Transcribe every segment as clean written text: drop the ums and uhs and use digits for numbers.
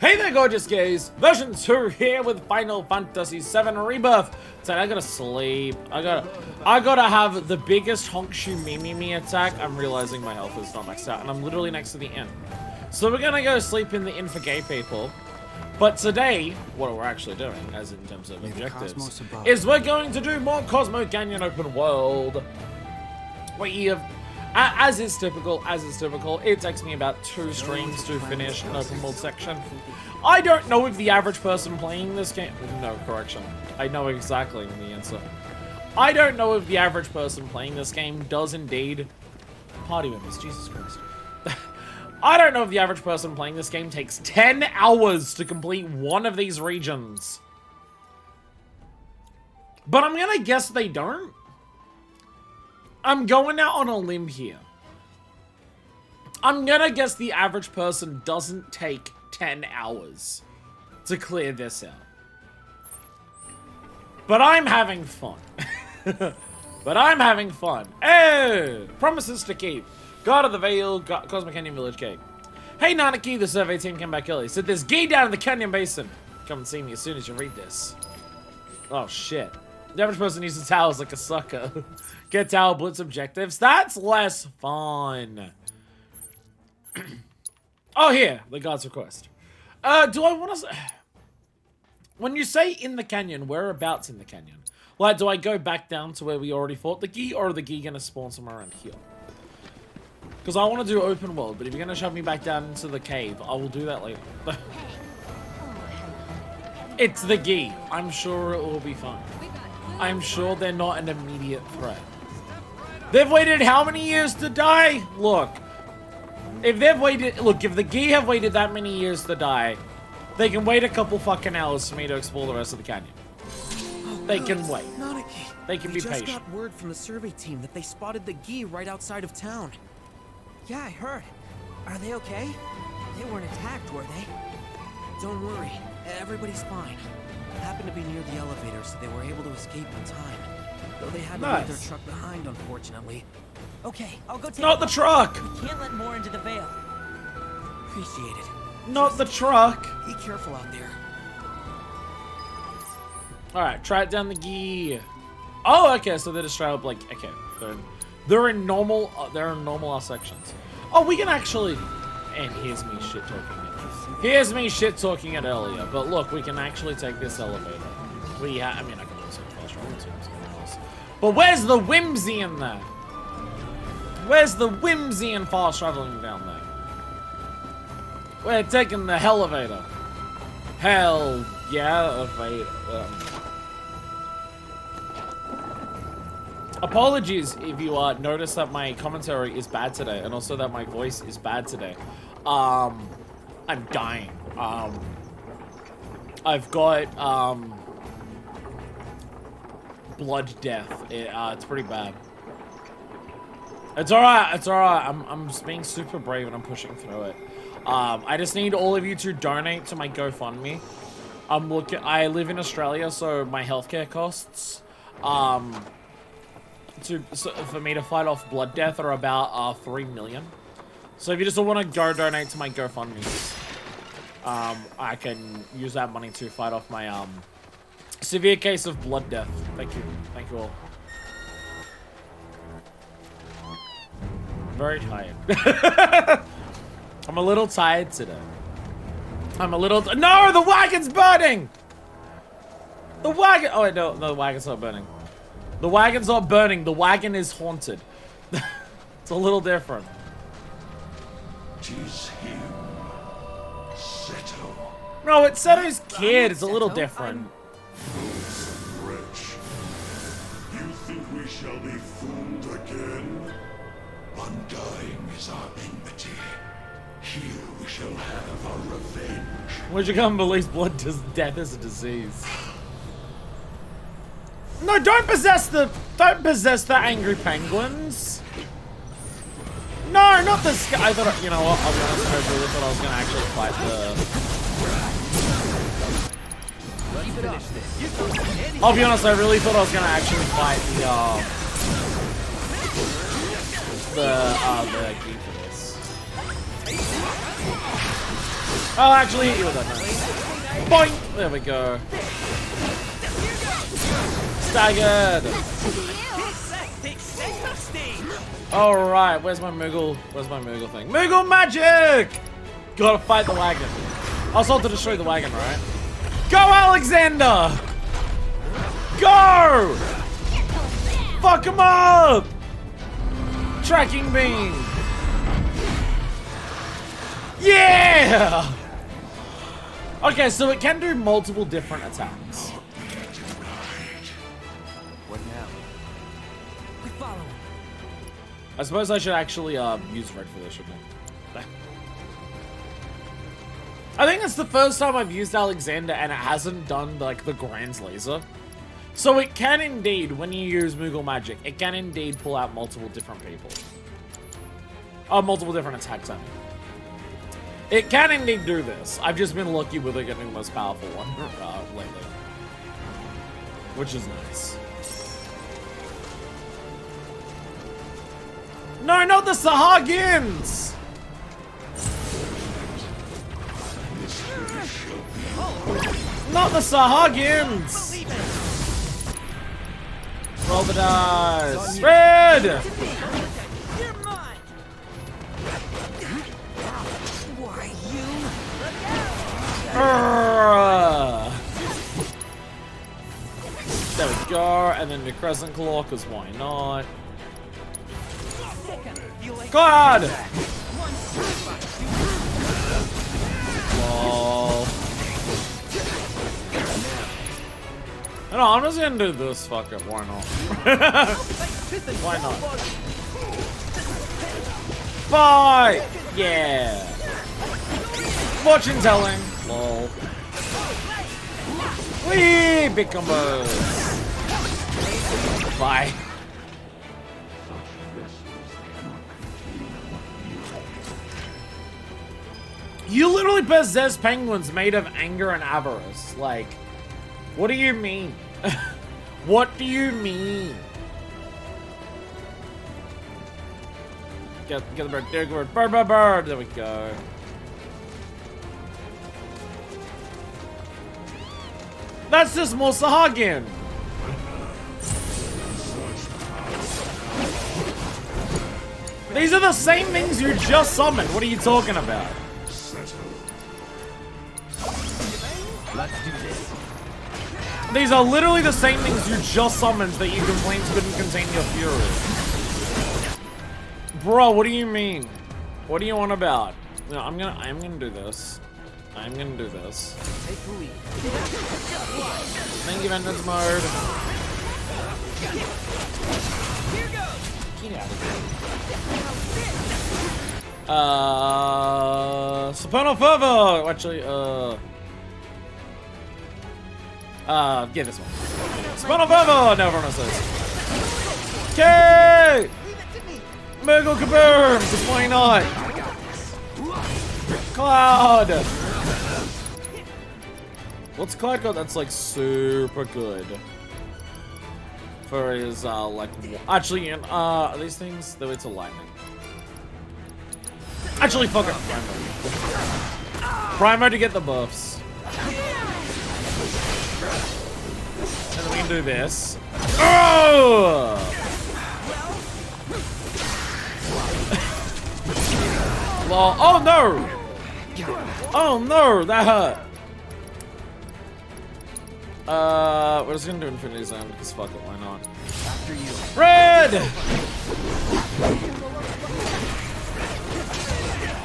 Hey there, gorgeous gays! Version 2 here with Final Fantasy VII Rebirth. Today I gotta sleep. I gotta have the biggest honkshu me attack. I'm realizing my health is not maxed out, and I'm literally next to the inn. So we're gonna go sleep in the inn for gay people. But today, what we're actually doing, as in terms of objectives, is we're going to do more Comso Canyon open world. We have, as is typical, it takes me about 2 streams to finish an open world section. I don't know if the average person playing this game, no, correction, I know exactly the answer. I don't know if the average person playing this game does indeed, party members, Jesus Christ. I don't know if the average person playing this game takes 10 hours to complete one of these regions. But I'm gonna guess they don't. I'm going out on a limb here. I'm gonna guess the average person doesn't take 10 hours to clear this out. But I'm having fun. But I'm having fun. Hey! Promises to keep. God of the Veil, Comso Canyon Village Gate. Hey Nanaki, the survey team came back early. Said there's gay down in the canyon basin. Come and see me as soon as you read this. Oh shit. The average person uses towels like a sucker. Get towel blitz objectives. That's less fun. Oh, here. The god's request. Do I want to... When you say in the canyon, whereabouts in the canyon? Like, do I go back down to where we already fought the Gi, or are the Gi going to spawn somewhere around here? Because I want to do open world, but if you're going to shove me back down into the cave, I will do that later. It's the Gi. I'm sure it will be fine. I'm sure they're not an immediate threat. They've waited how many years to die? Look. If they've waited... Look, if the Gi have waited that many years to die, they can wait a couple fucking hours for me to explore the rest of the canyon. They can wait. They can be patient. We just got word from the survey team that they spotted the Gi right outside of town. Yeah, I heard. Are they okay? They weren't attacked, were they? Don't worry. Everybody's fine. It happened to be near the elevator, so they were able to escape in time. Though they had to leave their truck behind, unfortunately. Okay, I'll go take Not the truck! We can't let more into the Veil. Appreciate it. Not the truck! Be careful out there. Alright, try it down the Gi. Oh, okay, so they're just straight up like, okay. They're in normal sections. Oh, we can actually... And here's me shit-talking it. Here's me shit-talking it earlier. But look, we can actually take this elevator. I mean, I can also fast travel to this. But where's the whimsy in that? Where's the whimsy in fast traveling down there? We're taking the elevator. Hell yeah, elevator. Apologies if you notice that my commentary is bad today, and also that my voice is bad today. I'm dying. I've got blood death. It's pretty bad. It's alright. It's alright. I'm just being super brave and I'm pushing through it. I just need all of you to donate to my GoFundMe. I live in Australia, so my healthcare costs for me to fight off blood death are about 3 million. So if you just want to go donate to my GoFundMe, I can use that money to fight off my severe case of blood death. Thank you all. Very tired. I'm a little tired today. No, the wagon's burning! The wagon... Oh, wait, no, the wagon's not burning. The wagon's not burning. The wagon is haunted. It's a little different. 'Tis him. Seto. No, it's Seto's kid. It's a little different. Loathsome wretch. You think we shall be fooled again? Undying is our enmity. Here we shall have our revenge. Where'd you come believes death is a disease? No, don't possess the angry penguins. No, not the sky. I thought, you know what? I'll be honest, I really thought I was gonna actually fight the. I'll be honest, I really thought I was gonna actually fight the Gi for this. I'll actually hit you with that. Nice. Boink! There we go. Staggered. Alright, where's my Moogle? Where's my Moogle thing? Moogle magic! Gotta fight the wagon. I was told to destroy the wagon, right? Go, Alexander! Go! Fuck him up! Tracking beam! Yeah! Okay, so it can do multiple different attacks. What now? We follow him. I suppose I should actually use red for this, shouldn't I? I think it's the first time I've used Alexander and it hasn't done like the Grand's laser. So it can indeed, when you use Moogle magic, it can indeed pull out multiple different people. Multiple different attacks, I mean. It can indeed do this. I've just been lucky with it getting the most powerful one lately. Which is nice. No, not the Sahagins! Not the Sahagins! Roll the dice. Red! You're mine. Why you? There we go, and then the Crescent Claw, because why not? God! Lol. No, I'm just gonna do this, fuck it, why not? Why not? Fight! Yeah! Fortune telling! Lol. Wee! Big combos! Bye. You literally possess penguins made of anger and avarice. Like, what do you mean? What do you mean? Get the bird, dig the bird, bird, bird. There we go. That's just more Sahagin. These are the same things you just summoned. What are you talking about? Let's do this. These are literally the same things you just summoned that you complained couldn't contain your fury. Bro, what do you mean? What do you want about? No, I'm gonna do this. I'm gonna do this. Take the lead. Thank you, Vengeance Mode. Get out of here. Supernal Fervor! Actually, yeah, this one. Supernal Fervor! No, everyone says. Okay! Moogle Kaboom! Just why not? Cloud! What's Cloud got that's like super good? For his, like, actually, are these things? Though it's a lightning. Actually, fuck it. Primo to get the buffs. And then we can do this. Oh! Lol. Oh no! Oh no, that hurt. We're just gonna do Infinity Zone because fuck it, why not? After you. Red!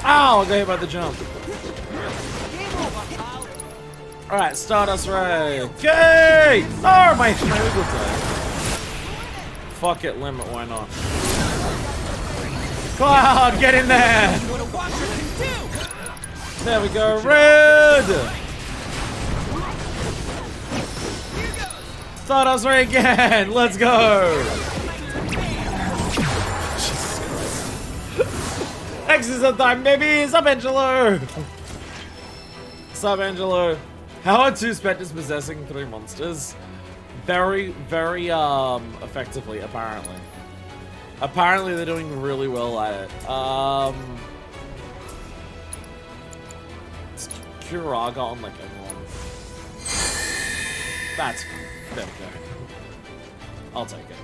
Ow! I got hit by the jump. Alright, Stardust Ray. Okay! Oh, my Moogle type. Fuck it, limit, why not? Cloud, get in there! There we go, Red! Stardust Ray again! Let's go! Exorcism time, baby! Sup, Angelo? Sup, Angelo? How are 2 specters possessing 3 monsters? Very, very, effectively, apparently. Apparently, they're doing really well at it. Curaga on like everyone. That's fine. There we go. I'll take it.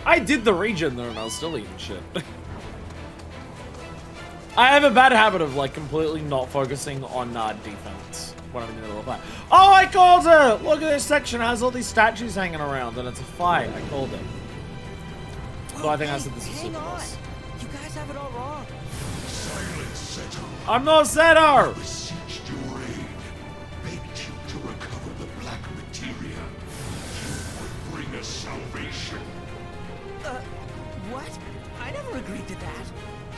I did the regen though, and I was still eating shit. I have a bad habit of like completely not focusing on defense when I'm in the middle of a fight. Oh, I called it! Look at this section, it has all these statues hanging around, and it's a fight. I called it. So I think I said this is super boss. You guys have it all wrong. Silence, Seto. I'm not Seto! Beseeched your aid. Begged you to recover the black materia. You would bring us salvation. What? I never agreed to that.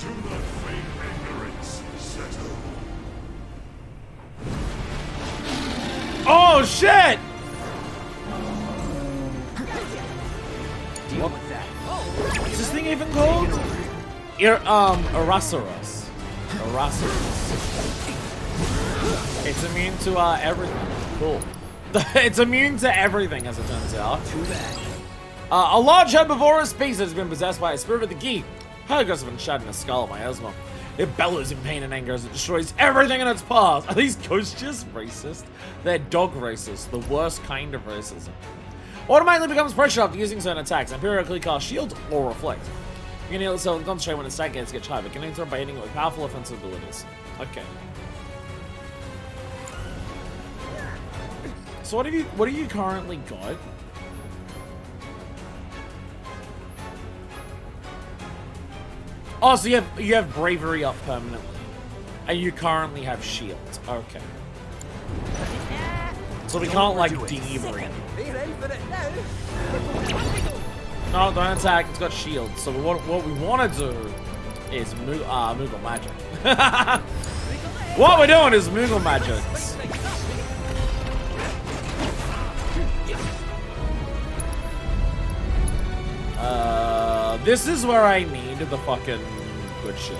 Do not feign ignorance, Seto. Oh shit! Deal with that. What's this thing even called? Erasaurus. It's immune to everything. Cool. It's immune to everything, as it turns out. Too bad. A large herbivorous beast has been possessed by a spirit of the Gi. How aggressive and shattered a skull of miasma. It bellows in pain and anger as it destroys everything in its path. Are these ghosts just racist? They're dog racist, the worst kind of racism. Automatically becomes pressure after using certain attacks, and periodically cast shield or reflect. You can heal itself and concentrate when its attack gets high, but can interrupt by hitting it with powerful offensive abilities. Okay. So what have you currently got? Oh, so you have bravery up permanently, and you currently have shield. Okay. So we can't like debrief. No, don't attack. It's got shield. So what we want to do is Moogle magic. What we're doing is Moogle magic. This is where I need the fucking good shit.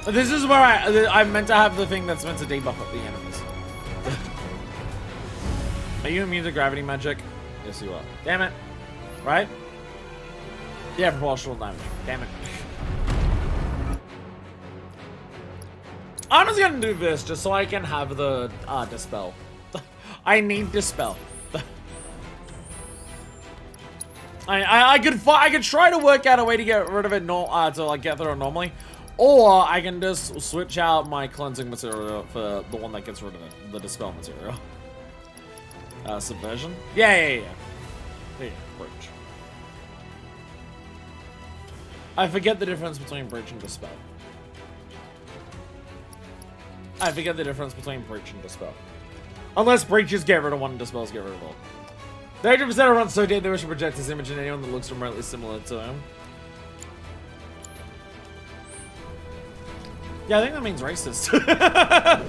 This is where I'm meant to have the thing that's meant to debuff the enemies. Are you immune to gravity magic? Yes, you are. Damn it. Right? Yeah, proportional damage. Damn it. I'm just gonna do this just so I can have the dispel. I need dispel. I could try to work out a way to get rid of it to like get through it normally, or I can just switch out my cleansing material for the one that gets rid of it, the dispel material. Subversion? Yeah. Yeah, breach. I forget the difference between breach and dispel. Unless breaches get rid of one and dispels get rid of all. The 80% runs so dead they wish to project his image in anyone that looks remotely similar to him. Yeah, I think that means racist. I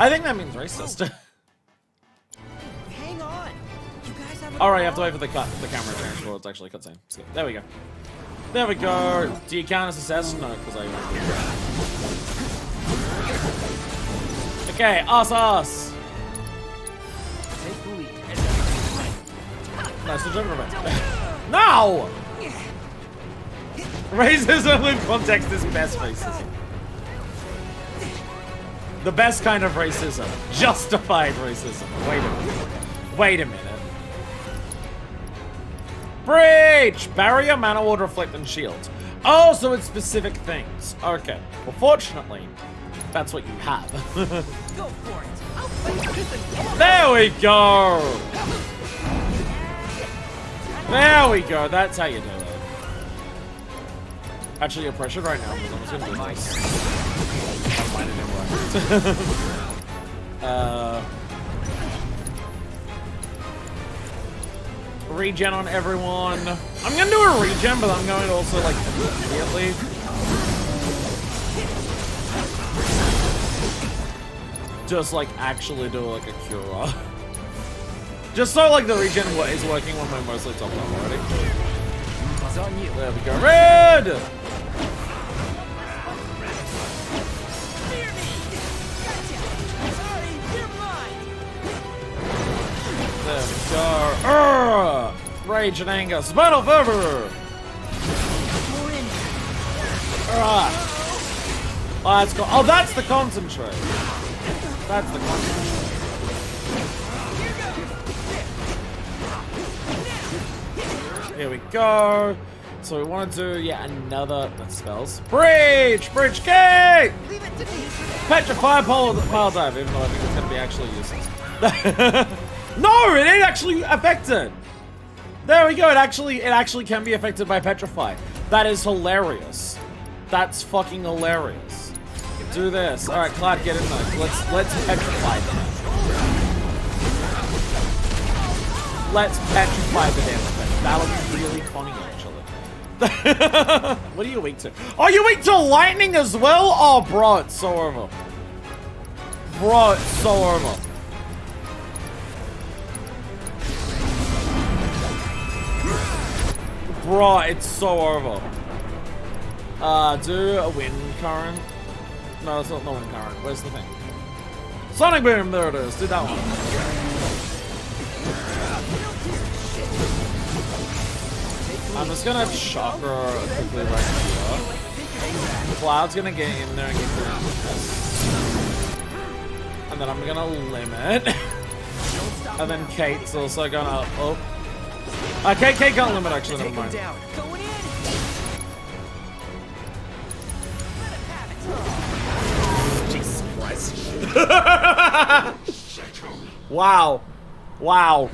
think that means racist. Hang on. You guys have it Alright, you have to wait for the camera to change before it's actually cutscene. There we go. There we go. Do you count as success? No, because I won't do that. Okay, us. Take the lead. No, still jumping around. No! Racism with context is best racism. The best kind of racism. Justified racism. Wait a minute. Breach! Barrier, mana ward, reflect, and shield. Oh, so it's specific things. Okay. Well, fortunately, that's what you have. Go for it. I'll fight this again. There we go! There we go. That's how you do it. Actually, you're pressured right now because I'm just gonna do this. Mine didn't work. Regen on everyone. I'm gonna do a regen, but I'm going to also like immediately. Just like actually do like a cure. Just so like the regen is working when we're mostly top down already. There we go. Red! There we go. Rage and anger. Spinal fervor. Alright. Let's go. Oh, that's the concentrate. That's the concentrate. Here we go. So we want to do yet another, that spells. Breach! Breach gate! Petrify pile dive, even though I think it's going to be actually useless. No, it ain't actually affected. There we go. It actually can be affected by Petrify. That is hilarious. That's fucking hilarious. Do this. All right, Cloud, get in there. Let's petrify them. Let's petrify the damn thing. That'll be really funny, actually. What are you weak to? Oh, you're weak to lightning as well? Oh, bro, it's so over. Bro, it's so over. Bro, it's so over. Do a wind current. No, it's not the wind current. Where's the thing? Sonic boom, there it is. Do that one. I'm just gonna chakra quickly right here. Cloud's gonna get in there and get around this. And then I'm gonna limit. And then Kate's also gonna Kate can't limit actually, never mind. Jesus Christ. Wow. Wow.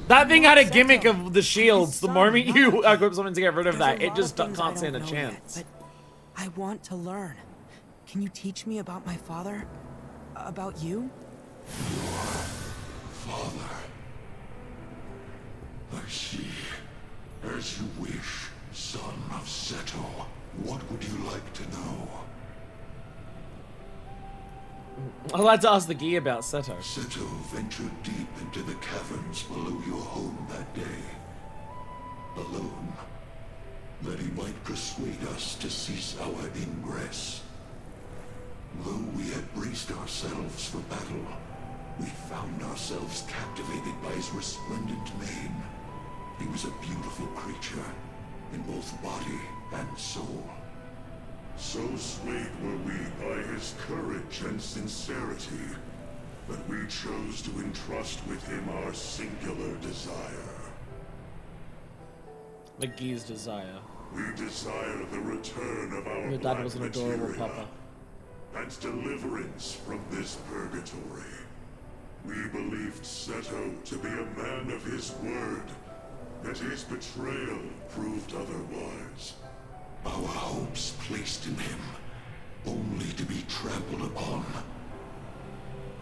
That thing had a gimmick of the shields. The moment you equip something to get rid of that, it just can't stand a chance. But I want to learn. Can you teach me about my father? About you? Father. I see. As you wish, son of Seto. What would you like to know? I'd like to ask the Gi about Seto. Seto ventured deep into the caverns below your home that day. Alone. That he might persuade us to cease our ingress. Though we had braced ourselves for battle, we found ourselves captivated by his resplendent mane. He was a beautiful creature, in both body and soul. So swayed were we by his courage and sincerity, that we chose to entrust with him our singular desire. The Gi's desire. We desire the return of our Your dad was an black adorable materia, papa. and deliverance from this purgatory. We believed Seto to be a man of his word, yet his betrayal proved otherwise. Our hopes placed in him, only to be trampled upon.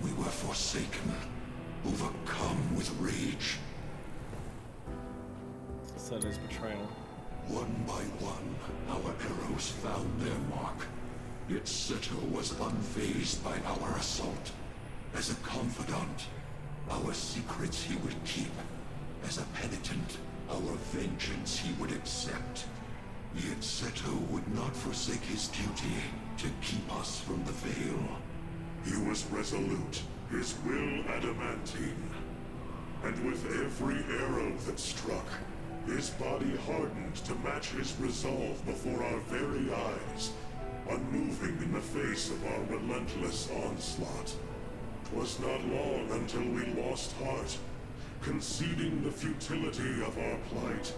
We were forsaken, overcome with rage. Seto's betrayal. One by one, our arrows found their mark. Yet Seto was unfazed by our assault. As a confidant, our secrets he would keep. As a penitent, our vengeance he would accept. Yet Seto would not forsake his duty to keep us from the Veil. He was resolute, his will adamantine. And with every arrow that struck, his body hardened to match his resolve before our very eyes, unmoving in the face of our relentless onslaught. 'Twas not long until we lost heart, conceding the futility of our plight,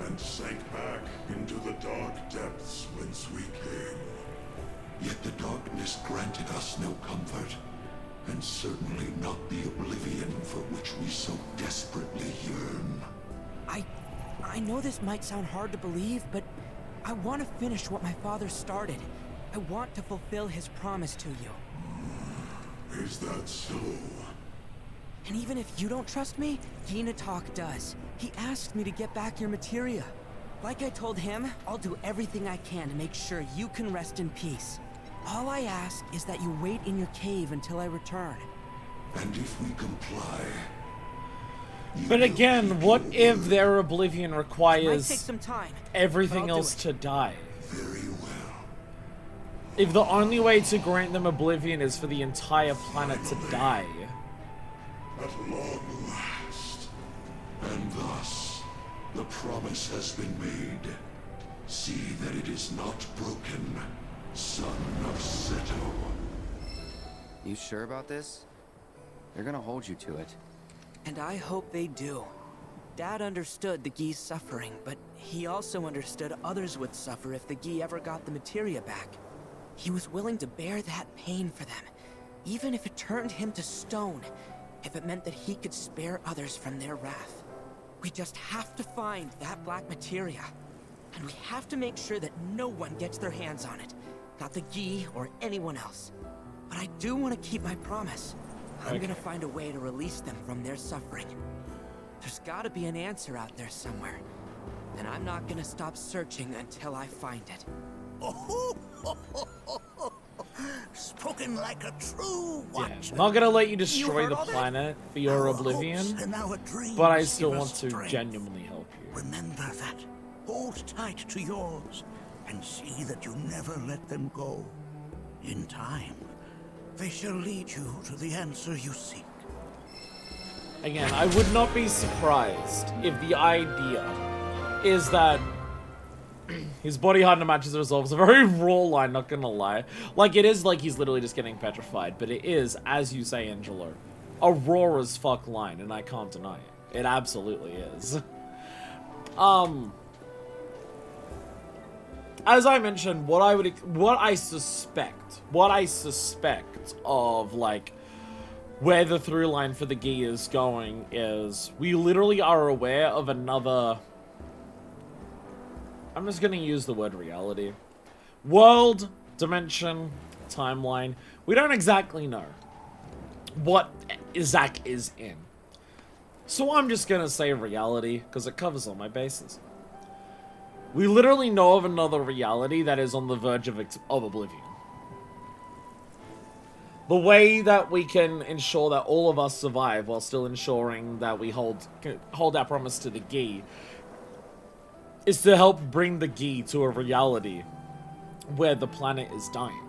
and sank back into the dark depths whence we came. Yet the darkness granted us no comfort, and certainly not the oblivion for which we so desperately yearn. I know this might sound hard to believe, but I want to finish what my father started. I want to fulfill his promise to you. Is that so? And even if you don't trust me, Yinatok does. He asked me to get back your materia. Like I told him, I'll do everything I can to make sure you can rest in peace. All I ask is that you wait in your cave until I return. And if we comply... But again, what if their oblivion It might take requires some time. everything but I'll do else it. to die? Very well. If the only way to grant them oblivion is for the entire planet to die. At long last. And thus, the promise has been made. See that it is not broken, son of Seto. You sure about this? They're gonna hold you to it. And I hope they do. Dad understood the Gi's suffering, but he also understood others would suffer if the Gi ever got the materia back. He was willing to bear that pain for them, even if it turned him to stone, if it meant that he could spare others from their wrath. We just have to find that black materia, and we have to make sure that no one gets their hands on it, not the Gi or anyone else. But I do want to keep my promise. I'm gonna find a way to release them from their suffering. There's gotta be an answer out there somewhere, and I'm not gonna stop searching until I find it. Spoken like a true watcher. I'm not gonna let you You destroy heard the all that? planet for your Our oblivion, hopes and our dreams but I still give want us to strength. genuinely help you. Remember that. Hold tight to yours, and see that you never let them go. In time, they shall lead you to the answer you seek. Again, I would not be surprised if the idea is that his body hardener matches the resolve. It's a very raw line, not gonna lie. Like, it is like he's literally just getting petrified, but it is, as you say, Angelo, a raw as fuck line, and I can't deny it. It absolutely is. As I mentioned, what I suspect of, like, where the through line for the Gi is going is we literally are aware of another, I'm just gonna use the word reality, world, dimension, timeline. We don't exactly know what Zack is in, so I'm just gonna say reality because it covers all my bases. We literally know of another reality that is on the verge of oblivion. The way that we can ensure that all of us survive while still ensuring that we hold our promise to the Gi is to help bring the Gi to a reality where the planet is dying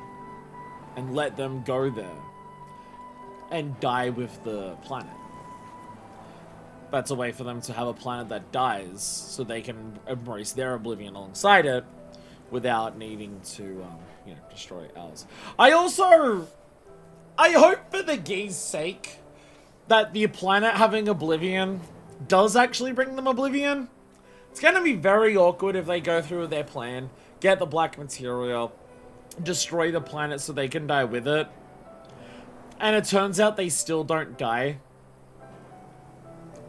and let them go there and die with the planet. That's a way for them to have a planet that dies so they can embrace their oblivion alongside it without needing to, you know, destroy ours. I hope for the Gi's sake that the planet having oblivion does actually bring them oblivion. It's gonna be very awkward if they go through their plan, get the black material, destroy the planet so they can die with it, and it turns out they still don't die.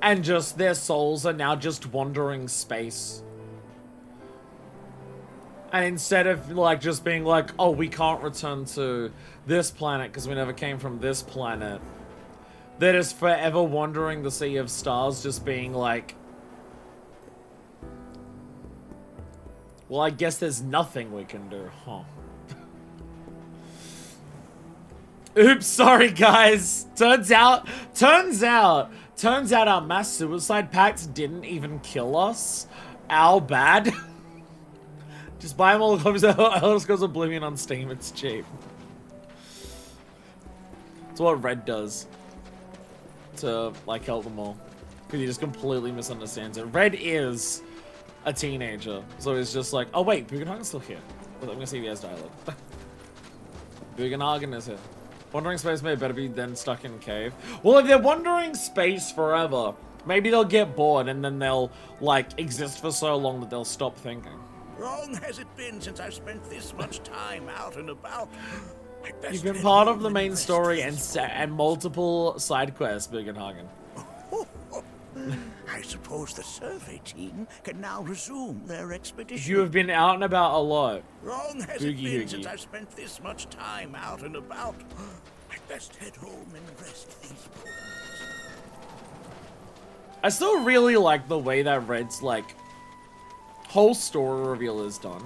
And just their souls are now just wandering space. And instead of, like, just being like, oh, we can't return to this planet because we never came from this planet, they're just forever wandering the sea of stars, just being like, well, I guess there's nothing we can do, huh? Oops, sorry, guys. Turns out our mass suicide pacts didn't even kill us. Our bad. Just buy them all the copies of Elder Scrolls Oblivion on Steam. It's cheap. It's what Red does to, like, help them all. Because he just completely misunderstands it. Red is a teenager. So he's just like, oh wait, Bugenhagen's still here. I'm gonna see if he has dialogue. Bugenhagen is here. Wandering space may better be then stuck in cave. Well, if they're wandering space forever, maybe they'll get bored and then they'll, like, exist for so long that they'll stop thinking. Long has it been since I've spent this much time out and about. You've been part of the main story and multiple side quests, Bugenhagen. I suppose the survey team can now resume their expedition. You have been out and about a lot. Long has Boogie it been Hoogie. since I've spent this much time out and about. I'd best head home and rest these bones. I still really like the way that Red's, like, whole story reveal is done.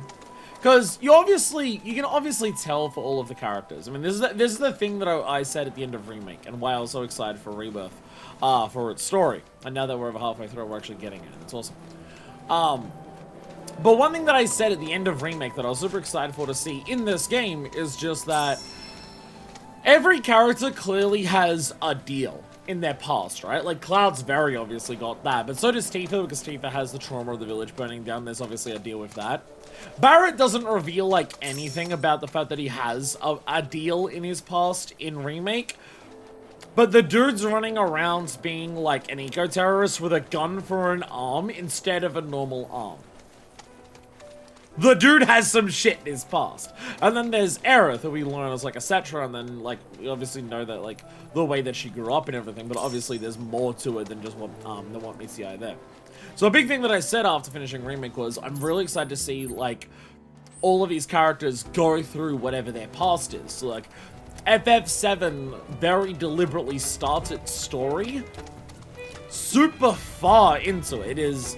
Because you can obviously tell for all of the characters. I mean, this is the thing that I said at the end of Remake and why I was so excited for Rebirth, for its story. And now that we're over halfway through, we're actually getting it. It's awesome. But one thing that I said at the end of Remake that I was super excited for to see in this game is just that every character clearly has a deal. in their past, right? Like, Cloud's very obviously got that, but so does Tifa, because Tifa has the trauma of the village burning down. There's obviously a deal with that. Barrett doesn't reveal, like, anything about the fact that he has a deal in his past in Remake, but the dude's running around being, like, an eco-terrorist with a gun for an arm instead of a normal arm. The dude has some shit in his past. And then there's Aerith, who we learn as, like, a Cetra, and then, like, we obviously know that, like, the way that she grew up and everything, but obviously there's more to it than just what meets the eye there. So a big thing that I said after finishing Remake was, I'm really excited to see, like, all of these characters go through whatever their past is. So, like, FF7 very deliberately starts its story super far into it. It is...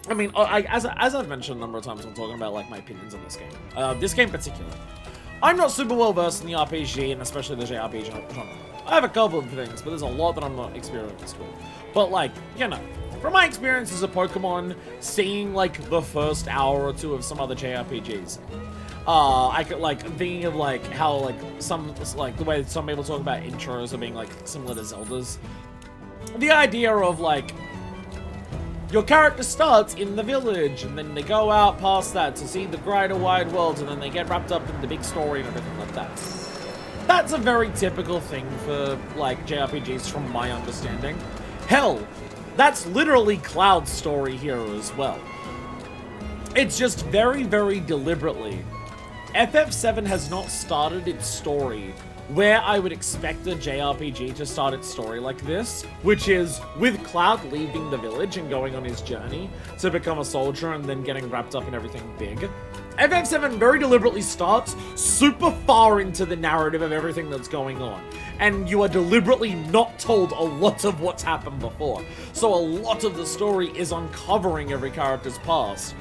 I mean, as I've mentioned a number of times when talking about, like, my opinions on this game in particular, I'm not super well versed in the RPG, and especially the JRPG genre. I have a couple of things, but there's a lot that I'm not experienced with. But, like, you know, from my experience as a Pokemon, seeing, like, the first hour or two of some other JRPGs, I could, like, thinking of, like, how, like, the way some people talk about intros are being, like, similar to Zelda's. The idea of, like, your character starts in the village, and then they go out past that to see the greater wide world, and then they get wrapped up in the big story and everything like that. That's a very typical thing for, like, JRPGs from my understanding. Hell, that's literally Cloud's story here as well. It's just very, very deliberately. FF7 has not started its story where I would expect a JRPG to start its story like this, which is with Cloud leaving the village and going on his journey to become a soldier and then getting wrapped up in everything big. FF7 very deliberately starts super far into the narrative of everything that's going on, and you are deliberately not told a lot of what's happened before. So a lot of the story is uncovering every character's past.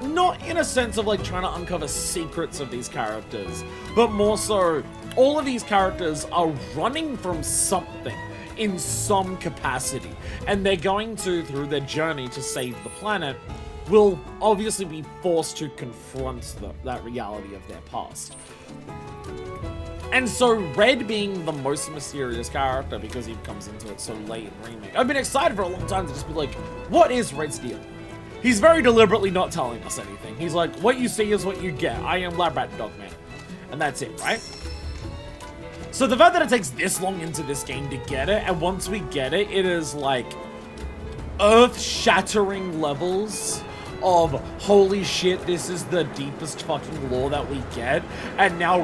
Not in a sense of, like, trying to uncover secrets of these characters, but more so, all of these characters are running from something in some capacity, and they're going to, through their journey to save the planet, will obviously be forced to confront that reality of their past. And so Red being the most mysterious character because he comes into it so late in Remake, I've been excited for a long time to just be like, what is Red's deal? He's very deliberately not telling us anything. He's like, what you see is what you get. I am Lab Rat Dogman. And that's it, right? So the fact that it takes this long into this game to get it, and once we get it, it is like earth-shattering levels of holy shit, this is the deepest fucking lore that we get. And now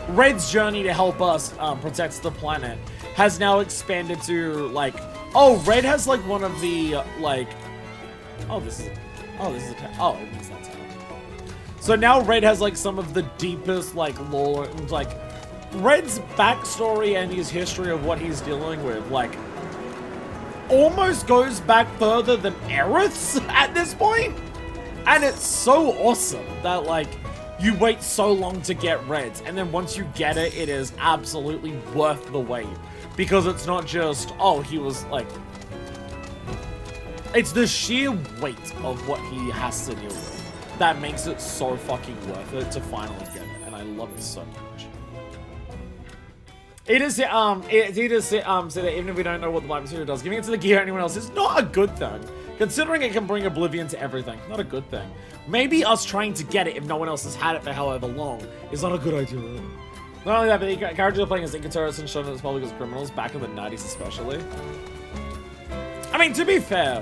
Red's journey to help us protect the planet has now expanded to, like, oh, Red has, like, one of the, like, it means that's it. So now Red has, like, some of the deepest, like, lore, like, Red's backstory and his history of what he's dealing with, like, almost goes back further than Aerith's at this point. And it's so awesome that, like, you wait so long to get Red's, and then once you get it, it is absolutely worth the wait. Because it's not just, oh, he was, like... It's the sheer weight of what he has to deal with that makes it so fucking worth it to finally get it, and I love it so much. It is, so that even if we don't know what the Light Material does, giving it to the gear anyone else is not a good thing. Considering it can bring oblivion to everything, not a good thing. Maybe us trying to get it if no one else has had it for however long is not a good idea. Not only that, but the characters are playing as eco-terrorists and shown as public as criminals, back in the 90s especially. I mean, to be fair,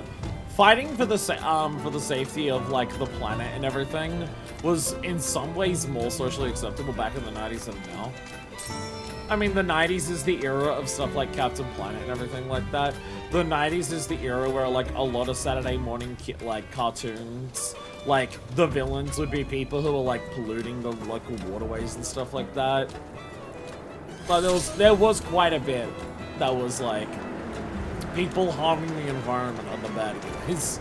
fighting for the safety of, like, the planet and everything was in some ways more socially acceptable back in the 90s than now. I mean, the 90s is the era of stuff like Captain Planet and everything like that. The 90s is the era where, like, a lot of Saturday morning, like, cartoons, like, the villains would be people who were, like, polluting the local waterways and stuff like that. But there was quite a bit that was, like, people harming the environment are the bad guys.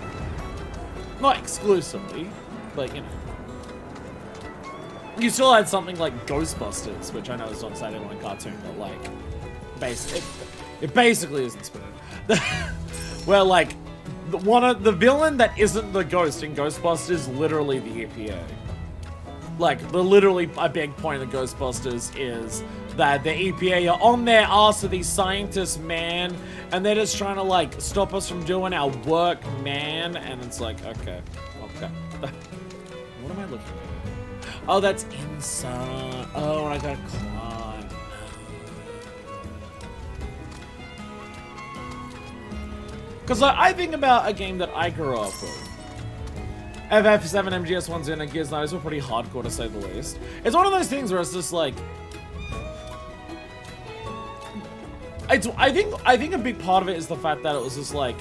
Not exclusively, but, you know. You still had something like Ghostbusters, which I know is not a Saturday morning cartoon, but, like, it basically is inspired. Where, like, the villain that isn't the ghost in Ghostbusters is literally the EPA. Like, literally a big point of Ghostbusters is that the EPA are on their ass with these scientists, man, and they're just trying to, like, stop us from doing our work, man, and it's like, okay. What am I looking at? Oh, that's inside. Oh, and I gotta climb. Because I think about a game that I grew up with. FF7, MGS1, and Gears 9 were pretty hardcore to say the least. It's one of those things where it's just like, I think a big part of it is the fact that it was just like,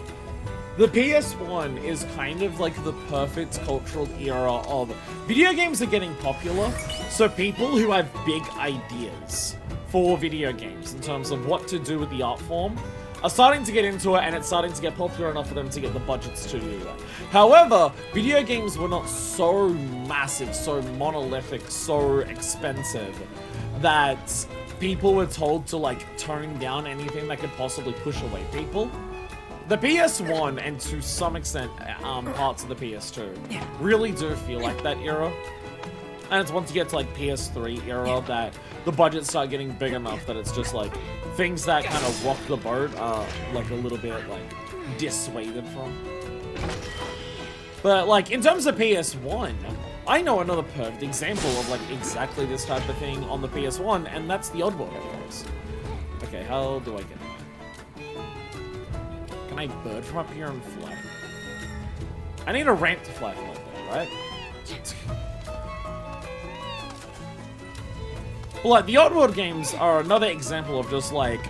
the PS1 is kind of like the perfect cultural era of video games are getting popular, so people who have big ideas for video games in terms of what to do with the art form are starting to get into it, and it's starting to get popular enough for them to get the budgets to do that. However, video games were not so massive, so monolithic, so expensive that people were told to like tone down anything that could possibly push away people. The PS1 and to some extent parts of the PS2 really do feel like that era. And it's once you get to like PS3 era that the budgets start getting big enough that it's just like things that kind of rock the boat are like a little bit like dissuaded from. But like in terms of PS1, I know another perfect example of like exactly this type of thing on the PS1, and that's the Oddworld games. Okay, how do I get it? Can I bird from up here and fly? I need a ramp to fly from up there, right? But like, the Oddworld games are another example of just like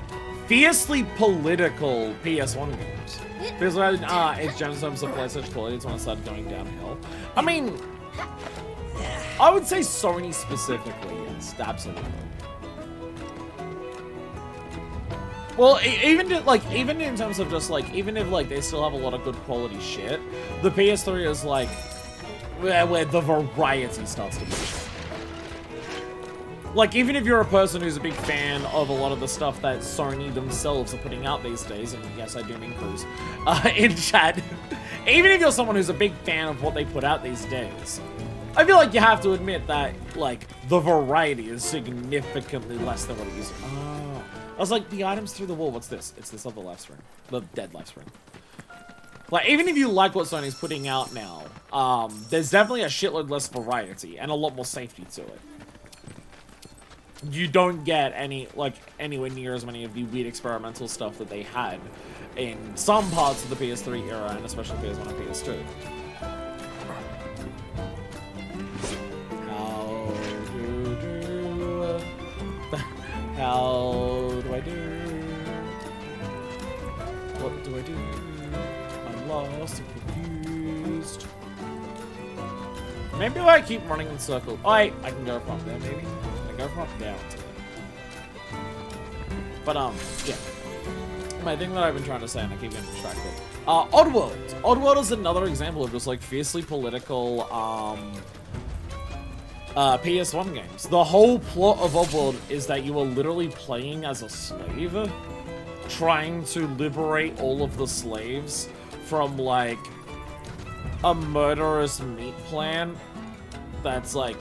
fiercely political PS1 games. Because when it's Genesis of play such quality, it's when I started going downhill. I mean, I would say Sony specifically, yes, absolutely. Well, even in terms of just like, even if like they still have a lot of good quality shit, the PS3 is like where the variety starts to be. Like, even if you're a person who's a big fan of a lot of the stuff that Sony themselves are putting out these days, and yes, I do mean Cruz, in chat, even if you're someone who's a big fan of what they put out these days, I feel like you have to admit that, like, the variety is significantly less than what it used to be. Oh. I was like, the items through the wall, what's this? It's this other life spring. The dead life spring. Like, even if you like what Sony's putting out now, there's definitely a shitload less variety and a lot more safety to it. You don't get anywhere near as many of the weird experimental stuff that they had in some parts of the PS3 era, and especially PS1 and PS2. How do I do? What do I do? I'm lost and confused. Maybe if I keep running in circles. Oh, I can go from there, maybe. Go from up down to it. But yeah. My thing that I've been trying to say, and I keep getting distracted. Oddworld. Oddworld is another example of just like fiercely political PS1 games. The whole plot of Oddworld is that you are literally playing as a slave, trying to liberate all of the slaves from like a murderous meat plan that's like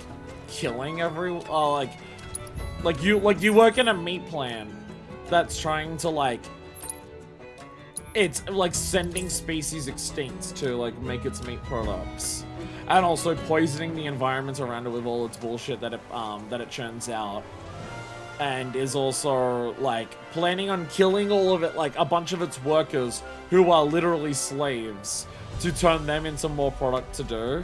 killing everyone. Like you work in a meat plan that's trying to like, it's like sending species extinct to like make its meat products, and also poisoning the environment around it with all its bullshit that it churns out, and is also like planning on killing all of it, like a bunch of its workers who are literally slaves, to turn them into more product to do.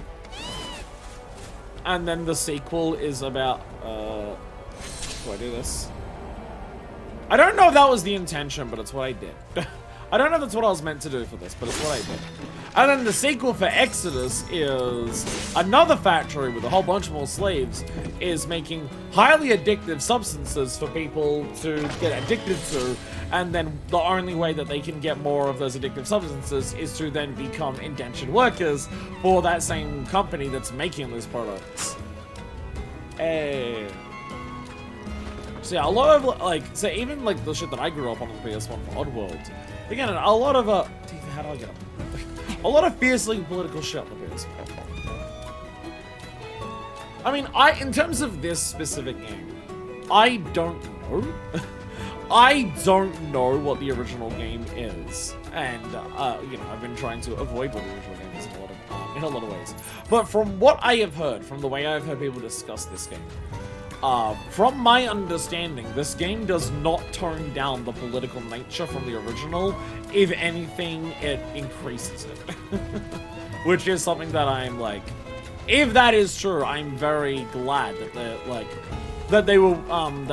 And then the sequel is about, do I do this? I don't know if that was the intention, but it's what I did. I don't know if that's what I was meant to do for this, but it's what I did. And then the sequel for Exodus is another factory with a whole bunch more slaves is making highly addictive substances for people to get addicted to, and then the only way that they can get more of those addictive substances is to then become indentured workers for that same company that's making those products. Hey. So yeah, a lot of like, so even like the shit that I grew up on the PS1 for Oddworld, again, a lot of how do I get up? A lot of fiercely political shit on the PS1. I mean, in terms of this specific game, I don't know. I don't know what the original game is, and you know, I've been trying to avoid what the original game is in a lot of ways. But from what I have heard, from the way I've heard people discuss this game, from my understanding, this game does not tone down the political nature from the original. If anything, it increases it, which is something that I'm like, if that is true, I'm very glad that that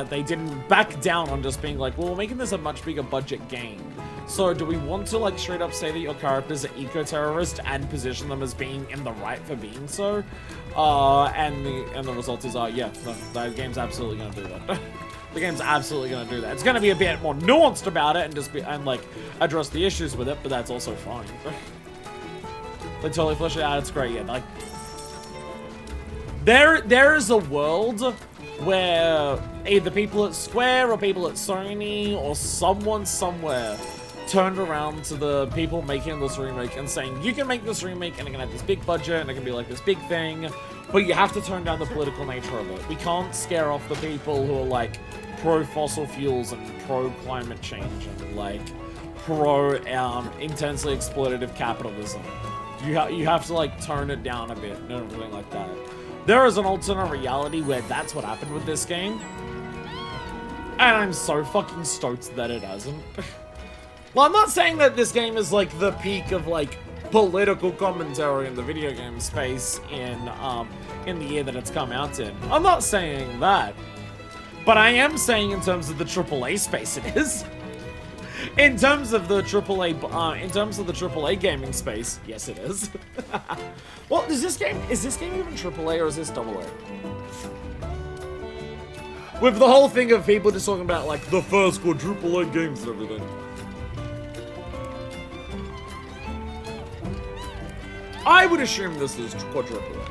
they didn't back down on just being like, well, we're making this a much bigger budget game. So do we want to like straight up say that your characters are eco-terrorists and position them as being in the right for being so? And the result is, yeah, the game's absolutely gonna do that. The game's absolutely gonna do that. It's gonna be a bit more nuanced about it and just like address the issues with it, but that's also fine. They totally flesh it out. It's great. Yeah, like there is a world where either people at Square or people at Sony or someone somewhere turned around to the people making this remake and saying, you can make this remake and it can have this big budget and it can be like this big thing, but you have to tone down the political nature of it. We can't scare off the people who are like pro-fossil fuels and pro-climate change and like pro-intensely exploitative capitalism. You have to like tone it down a bit and everything like that. There is an alternate reality where that's what happened with this game. And I'm so fucking stoked that it hasn't. Well, I'm not saying that this game is like the peak of like political commentary in the video game space in the year that it's come out in. I'm not saying that. But I am saying in terms of the AAA space it is. In terms of the AAA gaming space, yes it is. Well, is this game even AAA or is this AA? With the whole thing of people just talking about like the first quadruple A games and everything. I would assume this is quadruple A.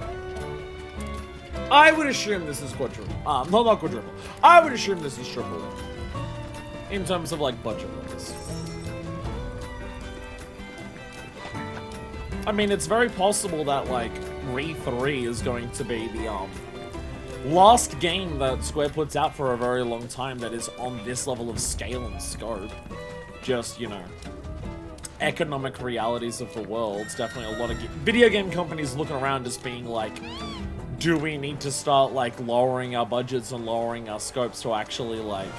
I would assume this is quadruple. No, not quadruple. I would assume this is triple A. In terms of like budget wise. I mean, it's very possible that like Re 3 is going to be the last game that Square puts out for a very long time that is on this level of scale and scope. Just, you know, economic realities of the world. Definitely a lot of video game companies looking around just being like, do we need to start like lowering our budgets and lowering our scopes to actually like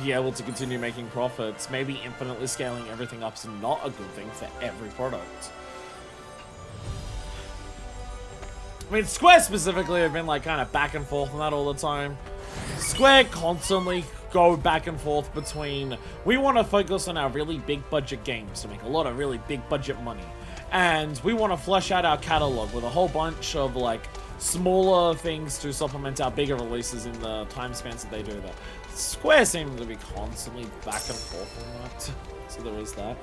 be able to continue making profits? Maybe infinitely scaling everything up is not a good thing for every product. I mean, Square specifically have been like kind of back and forth on that all the time. Square constantly go back and forth between, we want to focus on our really big budget games to make a lot of really big budget money, and we want to flesh out our catalog with a whole bunch of like smaller things to supplement our bigger releases in the time spans that they do that. Square seems to be constantly back and forth on that, so there is that.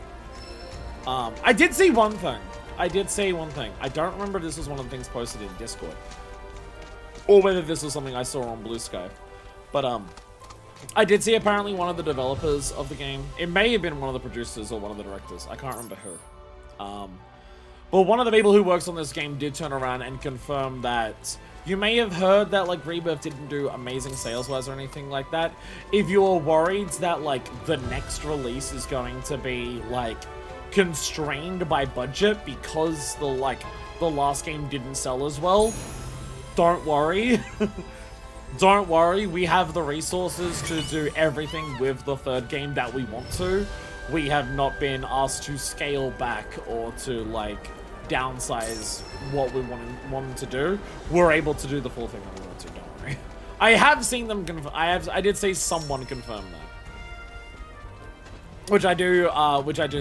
I did see one thing. I don't remember if this was one of the things posted in Discord, or whether this was something I saw on Blue Sky, but I did see apparently one of the developers of the game, it may have been one of the producers or one of the directors, I can't remember who, but one of the people who works on this game did turn around and confirm that you may have heard that like Rebirth didn't do amazing sales-wise or anything like that. If you're worried that like the next release is going to be like constrained by budget because the last game didn't sell as well, don't worry. Don't worry, we have the resources to do everything with the third game that we want to. We have not been asked to scale back or to like downsize what we wanted to do. We're able to do the full thing that we want to, don't worry. I have seen them I did see someone confirm that. Which I do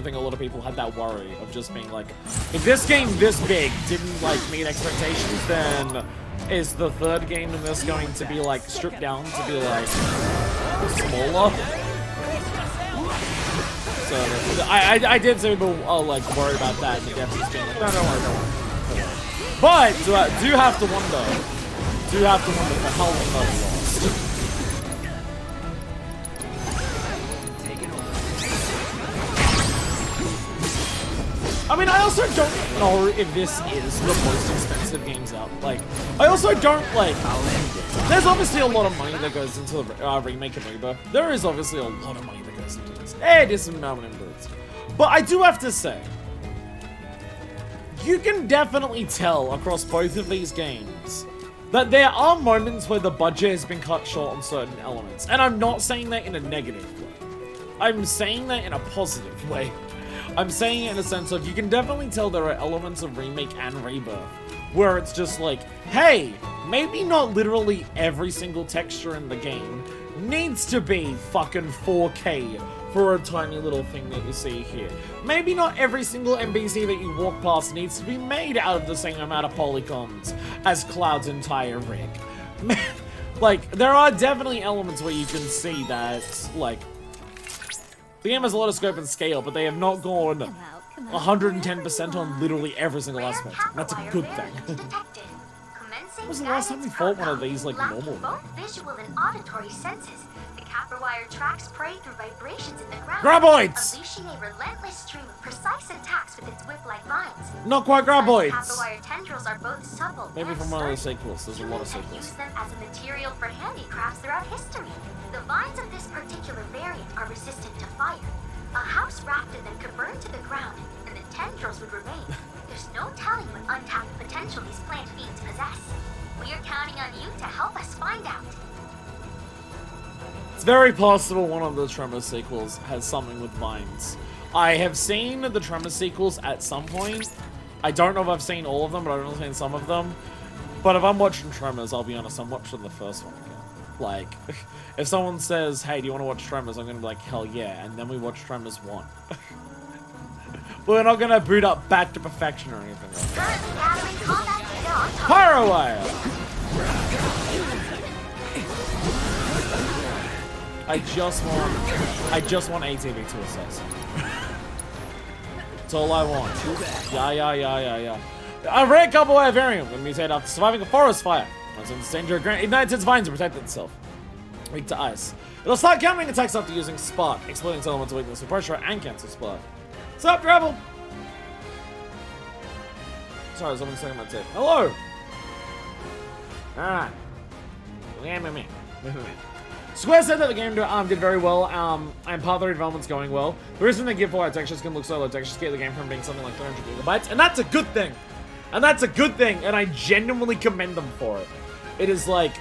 think a lot of people had that worry of just being like, if this game this big didn't like meet expectations, then is the third game in this going to be like stripped down to be like smaller? So I did see people like worry about that, and the devs just being like, no, don't worry. But do have to wonder for how long they'll last. I mean, I also don't know if this is the most expensive games out. Like, I also don't, like, there's obviously a lot of money that goes into the remake and Rebirth. There is obviously a lot of money that goes into this. And there's some mountain boots. But I do have to say, you can definitely tell across both of these games that there are moments where the budget has been cut short on certain elements. And I'm not saying that in a negative way. I'm saying that in a positive way. I'm saying it in a sense of, you can definitely tell there are elements of Remake and Rebirth where it's just like, hey, maybe not literally every single texture in the game needs to be fucking 4K for a tiny little thing that you see here. Maybe not every single NPC that you walk past needs to be made out of the same amount of polygons as Cloud's entire rig. Like, there are definitely elements where you can see that, like, the game has a lot of scope and scale, but they have not gone 110% on literally every single aspect. That's a good thing. When was the last time we fought one of these, like, normal? Both visual and auditory senses. The copper wire tracks prey through vibrations in the ground, Graboids! unleashing a relentless stream of precise attacks with its whip-like vines. Not quite graboids! Copper wire tendrils are both supple Maybe and from one of the sturdy. sequels. There's a lot of Humans have sequels. used them as a material for handicrafts throughout history. The vines of this particular variant are resistant to fire. A house wrapped in them could burn to the ground, and the tendrils would remain. There's no telling what untapped potential these plant fiends possess. We are counting on you to help us find out. It's very possible one of the Tremor sequels has something with vines. I have seen the Tremor sequels at some point. I don't know if I've seen all of them, but I've only seen some of them. But if I'm watching Tremors, I'll be honest, I'm watching the first one again. Like, if someone says, hey, do you want to watch Tremors? I'm going to be like, hell yeah. And then we watch Tremors 1. We're not going to boot up back to perfection or anything like that. Currently gathering combat data on target. Pyrowire! I just want ATV to assess. That's all I want. Yeah. A rare couple wire variant when mutated after surviving a forest fire. Once in danger, ignites its vines to protect itself. Weak to ice. It'll start countering attacks after using Spark, exploding its elemental weakness with pressure and cancel Spark. What's up, Rebel? Sorry, someone's saying my tape. Hello! Alright. Me. Square said that the game did very well, and part of the development's going well. The reason they give for textures can look so low, textures get the game from being something like 300 gigabytes, and that's a good thing! And that's a good thing, and I genuinely commend them for it. It is like,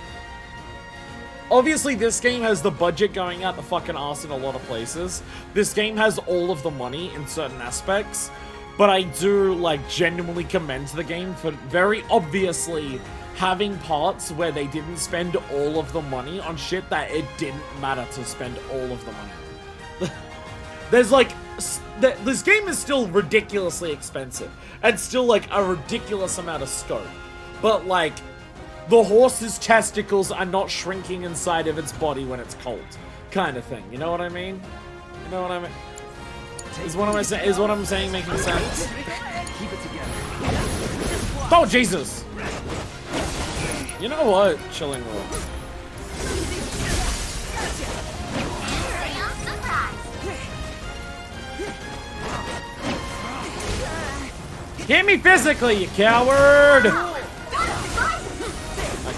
obviously this game has the budget going out the fucking arse in a lot of places. This game has all of the money in certain aspects, but I do, like, genuinely commend the game for very obviously having parts where they didn't spend all of the money on shit that it didn't matter to spend all of the money on. There's like, this game is still ridiculously expensive, and still like a ridiculous amount of scope, but like, the horse's testicles are not shrinking inside of its body when it's cold, kind of thing, you know what I mean? You know what I mean? Is what I'm saying making sense? Keep it together. Oh, Jesus! You know what? Chilling roll. Hit me physically, you coward! Okay,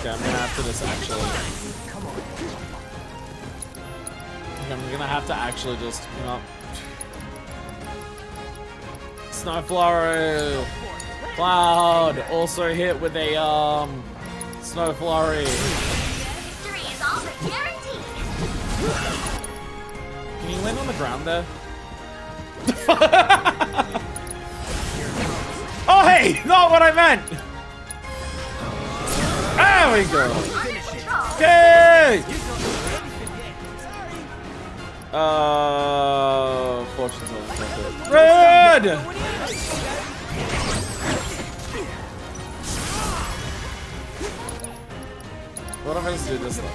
I'm gonna have to just actually... I'm gonna have to actually just, you know... Snow Flurry! Cloud! Also hit with a, Snow Flurry. Victory is all but guaranteed. Can you land on the ground there? Oh, hey! Not what I meant! There we go! Okay! Fortune telling. Red! What if I just do this though?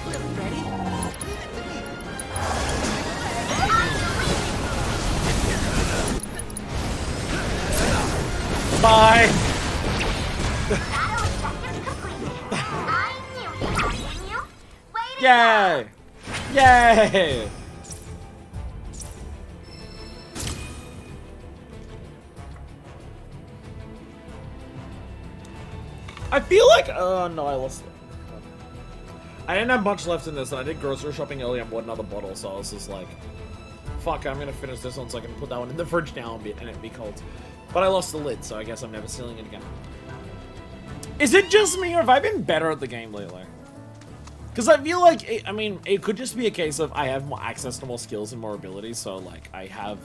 Bye! Yay! Yay! I feel like, oh no, I lost it. I didn't have much left in this, and I did grocery shopping earlier and bought another bottle, so I was just like, fuck, I'm gonna finish this one so I can put that one in the fridge now and it be cold. But I lost the lid, so I guess I'm never sealing it again. Is it just me, or have I been better at the game lately? Because I feel like, it could just be a case of I have more access to more skills and more abilities, so, like, I have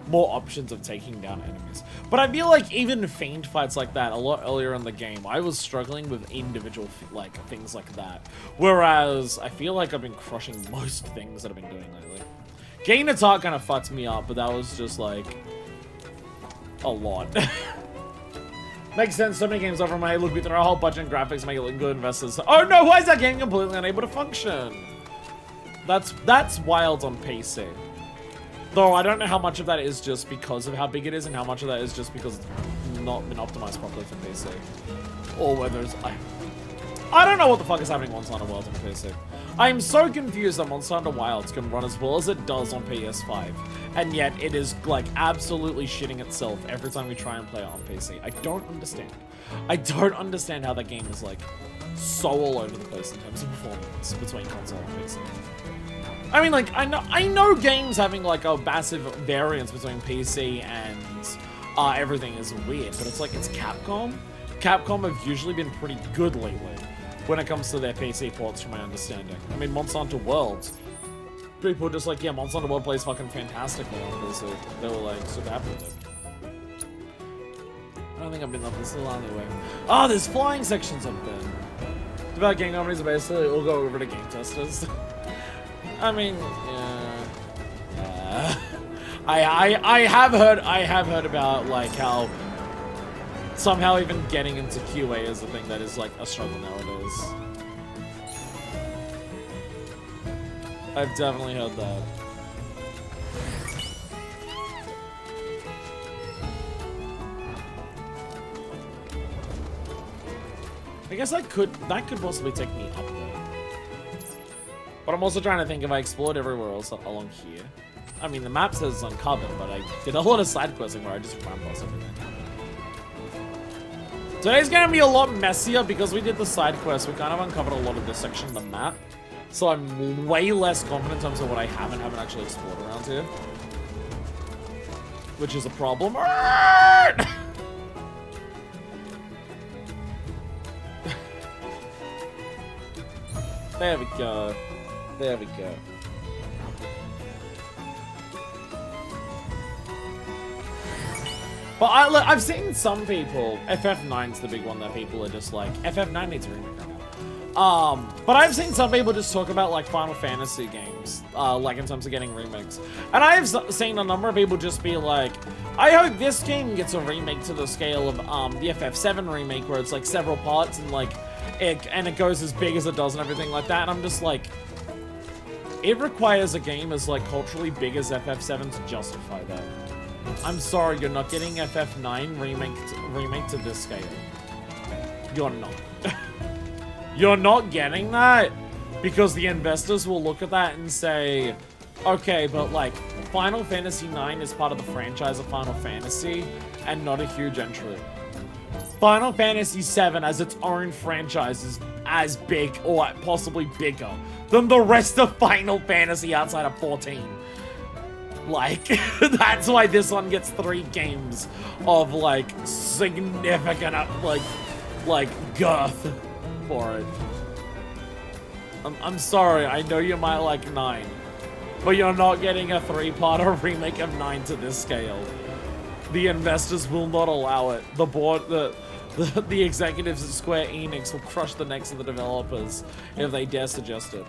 more options of taking down enemies. But I feel like even Fiend fights like that a lot earlier in the game, I was struggling with individual, like, things like that. Whereas, I feel like I've been crushing most things that I've been doing lately. Gain attack kind of fucked me up, but that was just, like, a lot. Makes sense, so many games over my head look through a whole budget and graphics make it look good investors. Oh no, why is that game completely unable to function? That's wild on PC. Though I don't know how much of that is just because of how big it is and how much of that is just because it's not been optimized properly for PC. Or whether it's... I don't know what the fuck is happening on Monster Hunter Wilds on PC. I'm so confused that Monster Hunter Wilds can run as well as it does on PS5. And yet it is, like, absolutely shitting itself every time we try and play it on PC. I don't understand. I don't understand how that game is, like, so all over the place in terms of performance between console and PC. I mean, like, I know games having, like, a massive variance between PC and everything is weird, but it's like, it's Capcom. Capcom have usually been pretty good lately when it comes to their PC ports, from my understanding. I mean, Monster Hunter World, people were just like, yeah, Monster Hunter World plays fucking fantastically on PC. They were, like, super happy with it. I don't think I've been up this long anyway. Oh, there's flying sections up there. Developed game companies are basically all go over to game testers. I mean, yeah. I have heard about, like, how somehow even getting into QA is a thing that is, like, a struggle nowadays. I've definitely heard that. I guess that could possibly take me up there. But I'm also trying to think if I explored everywhere else along here. I mean, the map says it's uncovered, but I did a lot of side questing where I just ran past everything. Today's gonna be a lot messier because we did the side quest. We kind of uncovered a lot of this section of the map. So I'm way less confident in terms of what I haven't actually explored around here. Which is a problem. There we go. There we go. But I've seen some people, FF9's the big one that people are just like, FF9 needs a remake right now. But I've seen some people just talk about, like, Final Fantasy games, like, in terms of getting remakes. And I've seen a number of people just be like, I hope this game gets a remake to the scale of the FF7 remake, where it's, like, several parts and, like, it goes as big as it does and everything like that. And I'm just like, it requires a game as, like, culturally big as FF7 to justify that. I'm sorry, you're not getting FF9 remake to this scale. You're not. You're not getting that because the investors will look at that and say, okay, but, like, Final Fantasy IX is part of the franchise of Final Fantasy and not a huge entry. Final Fantasy VII as its own franchise is as big or possibly bigger than the rest of Final Fantasy outside of 14. Like, that's why this one gets 3 games of, like, significant, like girth for it. I'm sorry, I know you might like 9, but you're not getting a 3-parter remake of 9 to this scale. The investors will not allow it. The board, the executives at Square Enix will crush the necks of the developers if they dare suggest it.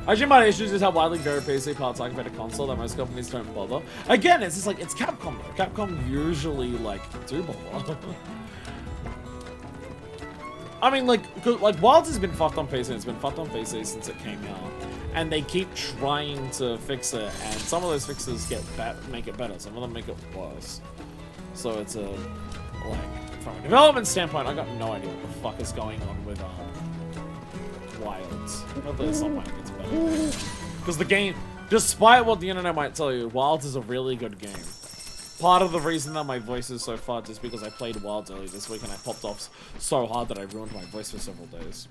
Actually, my issues is how widely varied PC parts are compared to console that most companies don't bother. Again, it's just like, it's Capcom though. Capcom usually, like, do bother. I mean, like Wilds has been fucked on PC, and it's been fucked on PC since it came out. And they keep trying to fix it, and some of those fixes make it better, some of them make it worse. So it's a, like, from a development standpoint, I got no idea what the fuck is going on with, Wilds. Hopefully at some point it gets better. Because the game, despite what the internet might tell you, Wilds is a really good game. part of the reason that my voice is so fucked is because I played Wilds earlier this week and I popped off so hard that I ruined my voice for several days.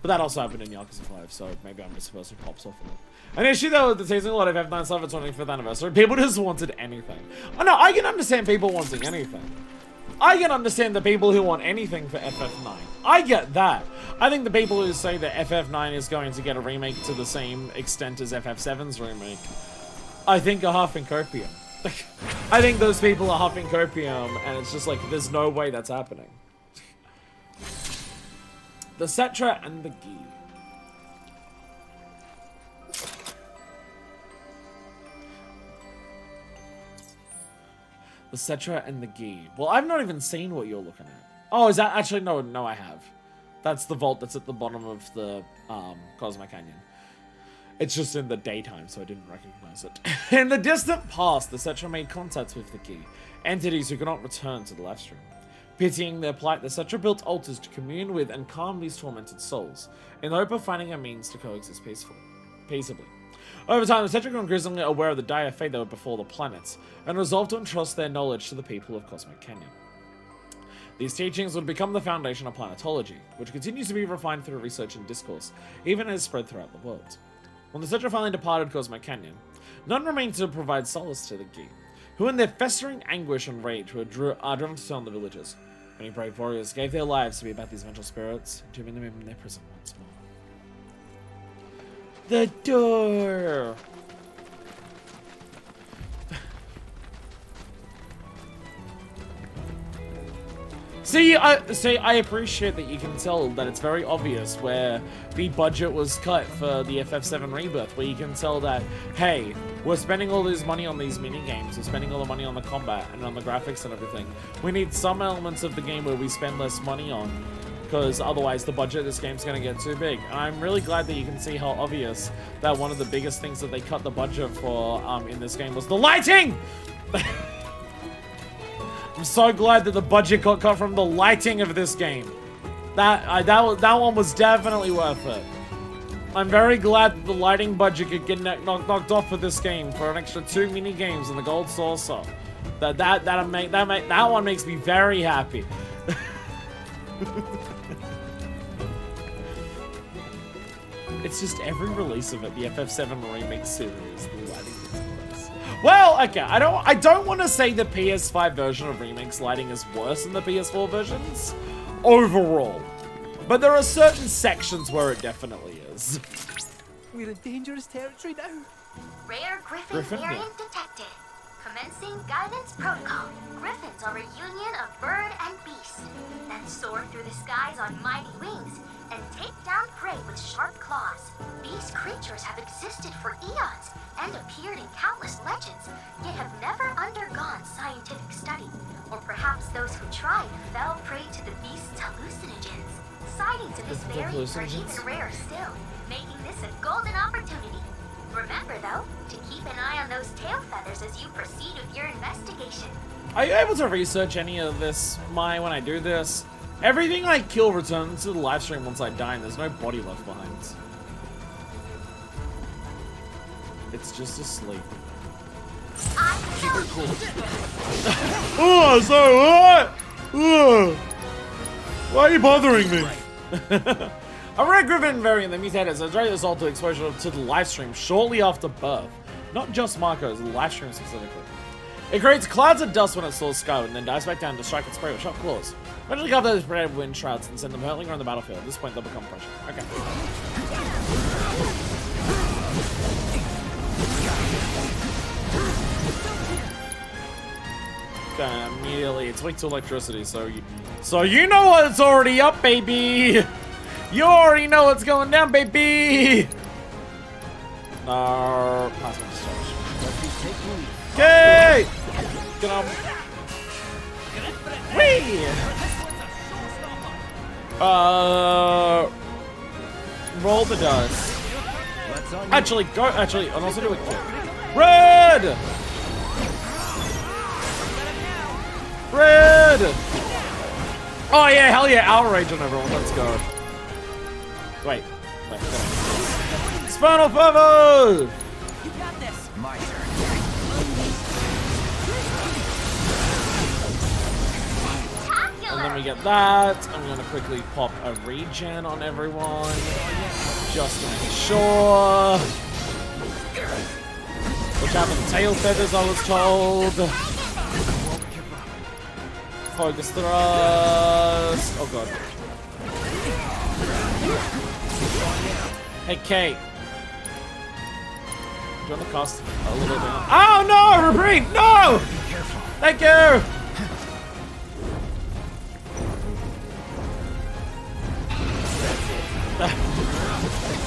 But that also happened in Yakuza 5, so maybe I'm just supposed to pop off of it. An issue though with the teasing a lot of F9 stuff for 25th anniversary, people just wanted anything. Oh no, I can understand people wanting anything. I can understand the people who want anything for FF9. I get that. I think the people who say that FF9 is going to get a remake to the same extent as FF7's remake, I think are huffing copium. I think those people are huffing copium, and it's just like, there's no way that's happening. The Cetra and the Gi. The Cetra and the Gi. Well, I've not even seen what you're looking at. Oh, is that actually no, I have. That's the vault that's at the bottom of the Comso Canyon. It's just in the daytime, so I didn't recognize it. In the distant past, the Cetra made contacts with the Gi, entities who could not return to the live stream. Pitying their plight, the Cetra built altars to commune with and calm these tormented souls, in the hope of finding a means to coexist peaceably. Over time, the Cetra grew increasingly aware of the dire fate that would befall the planets, and resolved to entrust their knowledge to the people of Comso Canyon. These teachings would become the foundation of planetology, which continues to be refined through research and discourse, even as spread throughout the world. When the Cetra finally departed Comso Canyon, none remained to provide solace to the Gi, who in their festering anguish and rage were driven to turn the villagers. Many brave warriors gave their lives to be about these vengeful spirits, entombing them in their prison once more. The door! See, I appreciate that you can tell that it's very obvious where the budget was cut for the FF7 Rebirth, where you can tell that, hey, we're spending all this money on these mini-games, we're spending all the money on the combat and on the graphics and everything. We need some elements of the game where we spend less money on, because otherwise the budget of this game's going to get too big. And I'm really glad that you can see how obvious that one of the biggest things that they cut the budget for in this game was the lighting! I'm so glad that the budget got cut from the lighting of this game. That one was definitely worth it. I'm very glad that the lighting budget could get knocked off for this game for an extra 2 mini games and the gold saucer. That one makes me very happy. It's just every release of it, the FF7 remake series, the lighting is worse. Well, okay, I don't want to say the PS5 version of Remake's lighting is worse than the PS4 versions overall, but there are certain sections where it definitely is. We're in dangerous territory now. Rare Griffin variant detected. Commencing guidance protocol. Griffins are a union of bird and beast that soar through the skies on mighty wings and take down prey with sharp claws. These creatures have existed for eons and appeared in countless legends, yet have never undergone scientific study. Or perhaps those who tried fell prey to the beast's hallucinogens. Sightings of this variant are even rarer still, making this a golden opportunity. Remember, though, to keep an eye on those tail feathers as you proceed with your investigation. Are you able to research any of this, Mai, when I do this? Everything I kill returns to the live stream once I die and there's no body left behind. It's just asleep. Keep it cool. Oh, so what? Oh. Why are you bothering me? A rare Griffin variant that mutated has direct assault to exposure to the live stream shortly after birth. Not just Marco's, the live stream specifically. It creates clouds of dust when it soars skyward and then dives back down to strike its prey with sharp claws. Eventually cover those prey with wind shrouds and send them hurtling around the battlefield. At this point they'll become pressure. Okay. Okay, immediately it's weak to electricity, so you know what's already up, baby! You already know what's going down, baby! Plasma discharge. Okay! Get on. Whee! Roll the dice. Actually, and also do a kick. Red! Red! Oh yeah, hell yeah, outrage on everyone, let's go. Wait. Spinal Feather! You got this. My turn. And then we get that. I'm gonna quickly pop a regen on everyone. Just to make sure. Watch out for the tail feathers, I was told. Focus thrust. Oh god. Hey, Kate. Do you want to cast a little bit? Oh no! Reprieve! No! Thank you!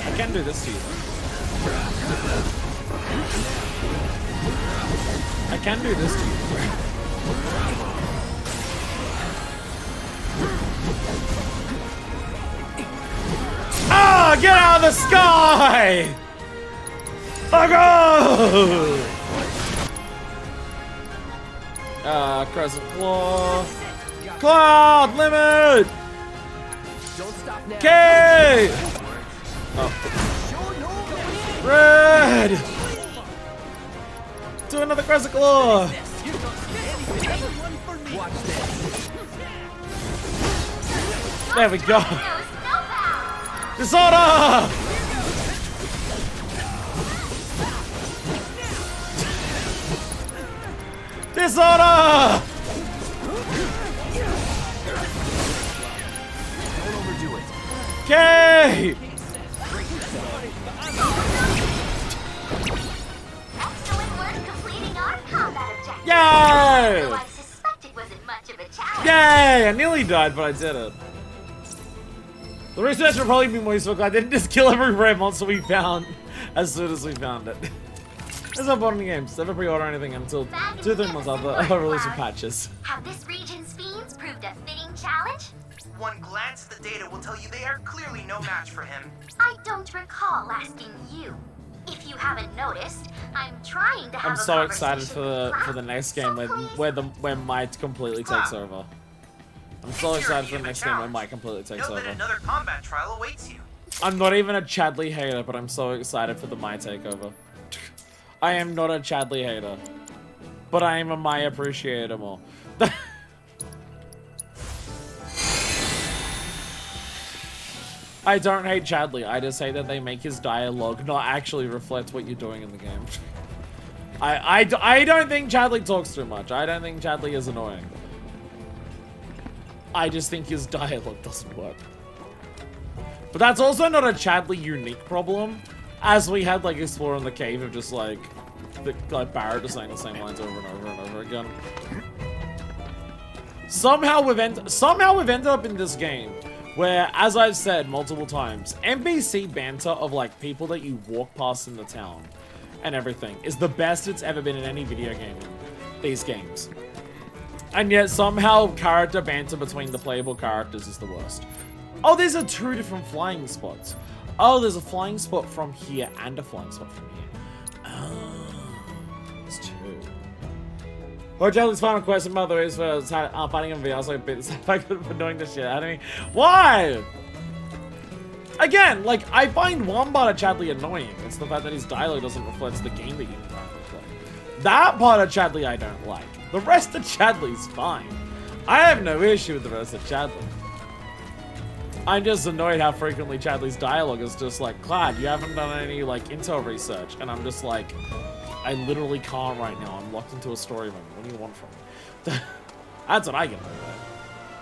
I can do this to you. I can do this to you. Ah! Get out of the sky! Oh go! Crescent Claw. Cloud limit! Don't stop now. Okay! Oh. Red! Do another Crescent Claw! Watch this. There we go! No snowbound. Disorder! Disorder! Don't overdo it. Okay! Excellent work completing our combat objective. Yay! Though I suspect it wasn't much of a challenge. Yay! I nearly died, but I did it. The research will probably be more useful because I didn't just kill every rare monster we found as soon as we found it. There's no point in the games. Never pre-order anything until 2-3 months after release of patches. Have this region's fiends proved a fitting challenge? One glance at the data will tell you they are clearly no match for him. I don't recall asking you. If you haven't noticed, I'm trying to have I'm a so excited conversation for the with next Cloud, game so where Might completely takes Cloud. over. I'm so excited for the next game where Might completely takes Know that over. another combat trial awaits you. I'm not even a Chadley hater, but I'm so excited for the Mai takeover. I am not a Chadley hater, but I am a Mai appreciator more. I don't hate Chadley, I just hate that they make his dialogue not actually reflect what you're doing in the game. I don't think Chadley talks too much. I don't think Chadley is annoying. I just think his dialogue doesn't work. But that's also not a Chadley unique problem, as we had like Explorer in the Cave of just like Barrett just saying the same lines over and over and over again. Somehow we've ended up in this game where, as I've said multiple times, NPC banter of like people that you walk past in the town and everything is the best it's ever been in any video game in these games. And yet somehow character banter between the playable characters is the worst. Oh, there's 2 different flying spots. Oh, there's a flying spot from here and a flying spot from here. Oh, there's 2. Oh, Jelly's final question, by the way, is for fighting him VR, so a bit for doing this shit. I don't mean, why? Again, like, I find one part of Chadley annoying. It's the fact that his dialogue doesn't reflect the game that you currently play. That part of Chadley I don't like. The rest of Chadley's fine. I have no issue with the rest of Chadley. I'm just annoyed how frequently Chadley's dialogue is just like, Clad, you haven't done any like intel research, and I'm just like, I literally can't right now. I'm locked into a story moment. What do you want from me? That's what I get out of that.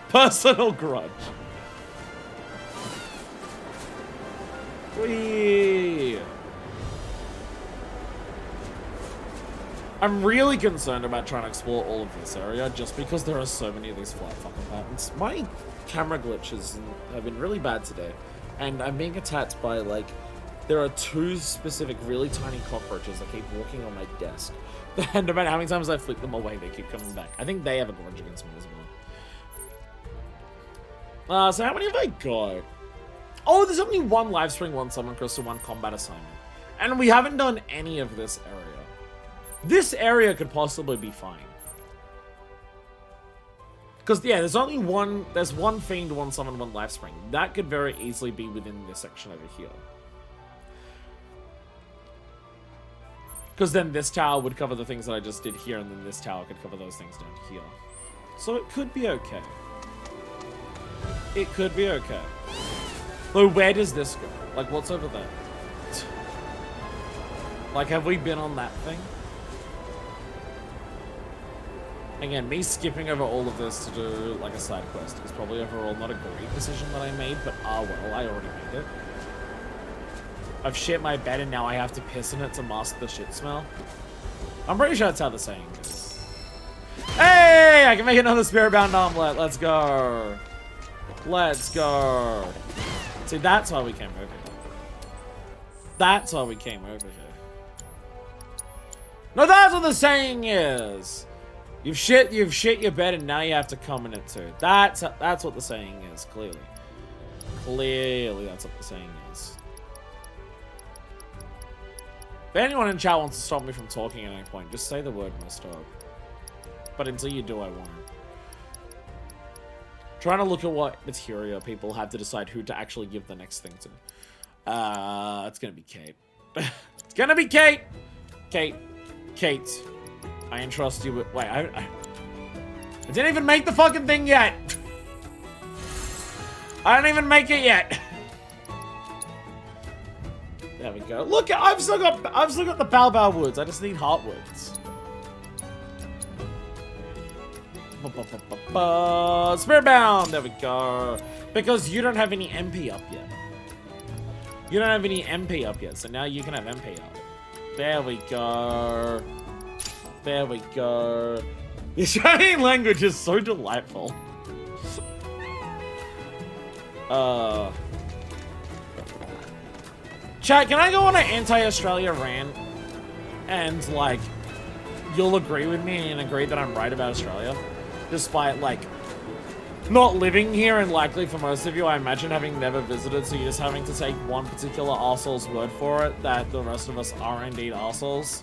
Personal grudge. Whee! I'm really concerned about trying to explore all of this area just because there are so many of these flat fucking patterns. My camera glitches have been really bad today, and I'm being attacked by like, there are 2 specific really tiny cockroaches that keep walking on my desk. And no matter how many times I flick them away, they keep coming back. I think they have a grudge against me as well. So how many have I got? Oh, there's only 1 live stream, 1 summon crystal, 1 combat assignment. And we haven't done any of this area. This area could possibly be fine. Because, yeah, there's only 1, there's 1 fiend, 1 summon, 1 life spring. That could very easily be within this section over here. Because then this tower would cover the things that I just did here, and then this tower could cover those things down here. So it could be okay. It could be okay. Though, where does this go? Like, what's over there? Like, have we been on that thing? Again, me skipping over all of this to do, like, a side quest is probably overall not a great decision that I made, but well, I already made it. I've shit my bed and now I have to piss in it to mask the shit smell. I'm pretty sure that's how the saying is. Hey! I can make another spirit-bound omelet. Let's go. Let's go. See, that's why we came over here. That's why we came over here. No, that's what the saying is. You've shit your bed and now you have to come in it too. That's what the saying is, clearly. Clearly, that's what the saying is. If anyone in chat wants to stop me from talking at any point, just say the word and I'll stop. But until you do, I won't. Trying to look at what materia people have to decide who to actually give the next thing to. It's gonna be Kate. It's gonna be Kate! Kate. I entrust you with... Wait, I didn't even make the fucking thing yet! I didn't even make it yet! There we go. Look, I've still got the Bao woods. I just need heartwoods. Spirit bound. There we go. Because you don't have any MP up yet. You don't have any MP up yet, so now you can have MP up. There we go. There we go. The Australian language is so delightful. Chat, can I go on an anti-Australia rant? And, like, you'll agree with me and agree that I'm right about Australia? Despite, like, not living here, and likely for most of you, I imagine, having never visited, so you're just having to take one particular arsehole's word for it, that the rest of us are indeed arseholes.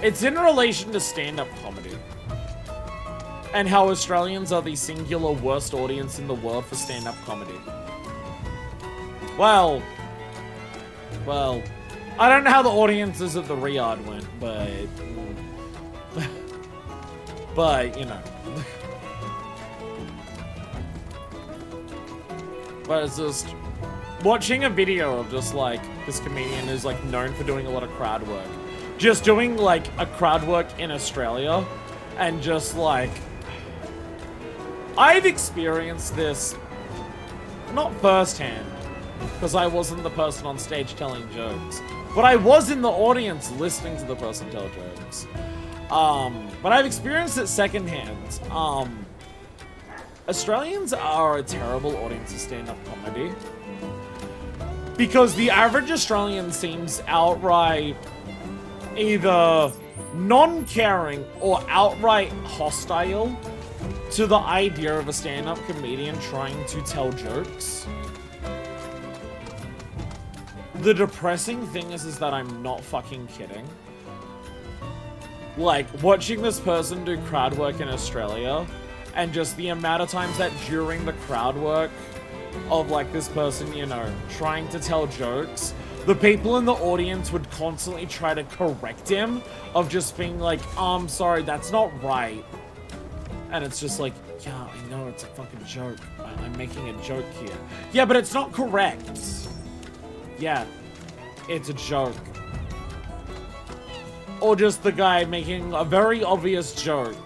It's in relation to stand-up comedy. And how Australians are the singular worst audience in the world for stand-up comedy. Well, I don't know how the audiences at the Riyadh went, but you know. But it's just watching a video of just like this comedian who's like known for doing a lot of crowd work. Just doing like a crowd work in Australia and just like I've experienced this not firsthand because I wasn't the person on stage telling jokes, but I was in the audience listening to the person tell jokes. But I've experienced it secondhand. Australians are a terrible audience of stand-up comedy because the average Australian seems outright either non-caring or outright hostile to the idea of a stand-up comedian trying to tell jokes. The depressing thing is that I'm not fucking kidding. Like, watching this person do crowd work in Australia, and just the amount of times that during the crowd work of, like, this person, you know, trying to tell jokes, the people in the audience would constantly try to correct him, of just being like, sorry, that's not right. And it's just like, yeah, I know, it's a fucking joke. I'm making a joke here. Yeah, but it's not correct. Yeah, it's a joke. Or just the guy making a very obvious joke,